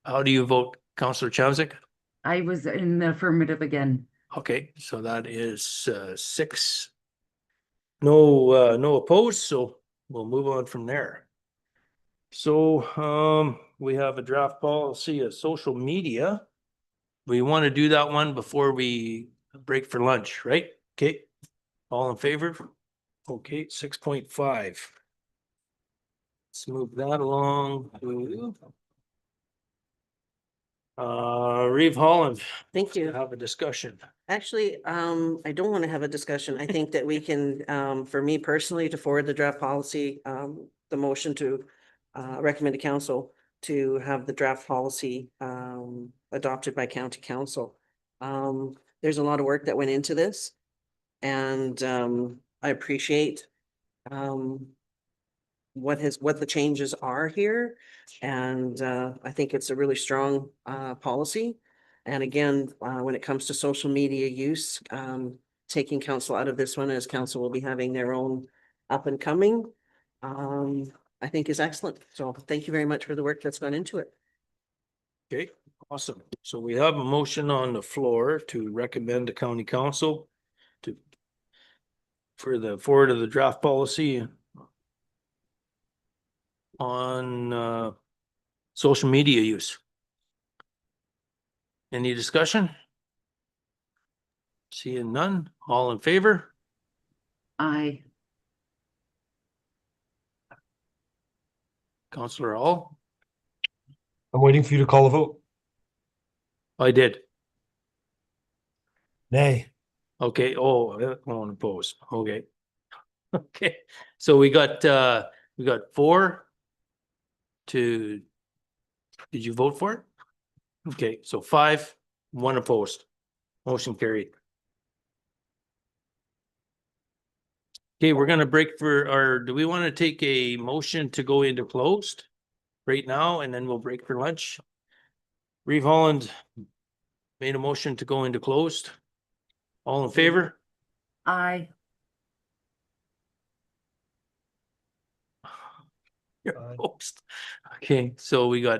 How do you vote, Counselor Chamzik? I was in the affirmative again. Okay, so that is 6. No opposed, so we'll move on from there. So, we have a draft policy of social media. We want to do that one before we break for lunch, right? Okay, all in favor? Okay, 6.5. Let's move that along to Reeve Holland. Thank you. Have a discussion. Actually, I don't want to have a discussion. I think that we can, for me personally, to forward the draft policy, the motion to recommend to council to have the draft policy adopted by county council. There's a lot of work that went into this. And I appreciate what the changes are here. And I think it's a really strong policy. And again, when it comes to social media use, taking council out of this one, as council will be having their own up and coming, I think is excellent. So thank you very much for the work that's gone into it. Okay, awesome. So we have a motion on the floor to recommend to county council for the forward of the draft policy on social media use. Any discussion? Seeing none, all in favor? Aye. Councillor Hall? I'm waiting for you to call a vote. I did. Nay. Okay, on opposed, okay. Okay, so we got 4 to, did you vote for it? Okay, so 5, 1 opposed. Motion carried. Okay, we're gonna break do we want to take a motion to go into closed right now and then we'll break for lunch? Reeve Holland made a motion to go into closed. All in favor? Aye. You're Aye. opposed. Okay, so do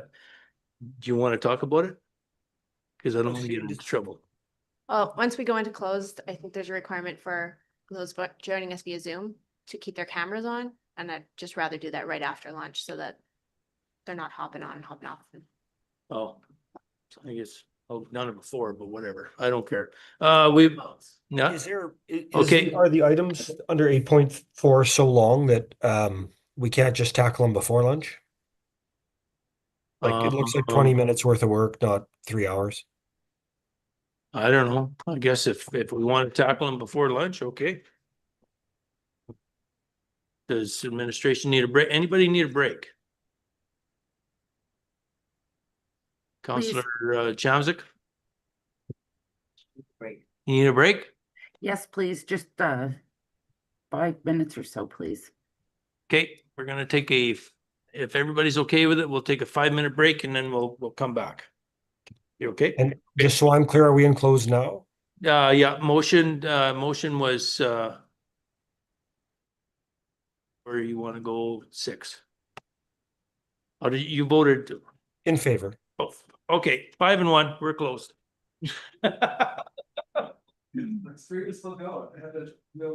you want to talk about it? Because I don't want to get into trouble. Well, once we go into closed, I think there's a requirement for those joining us via Zoom to keep their cameras on. And I'd just rather do that right after lunch so that they're not hopping on and hopping off. Oh, I guess I've done it before, but whatever. I don't care. Yeah, Is there, Okay. are the items under 8.4 so long that we can't just tackle them before lunch? Like, it looks like 20 minutes worth of work, not 3 hours. I don't know. I guess if we want to tackle them before lunch, okay. Does administration need a break? Anybody need a break? Counselor Chamzik? Break. You need a break? Yes, please, just 5 minutes or so, please. Okay, we're gonna take if everybody's okay with it, we'll take a 5-minute break and then we'll come back. You okay? And just so I'm clear, are we in closed now? Yeah, motion was where you want to go 6. How did you voted? In favor. Oh, okay, 5 and 1, we're closed. Let's figure this one out. I had to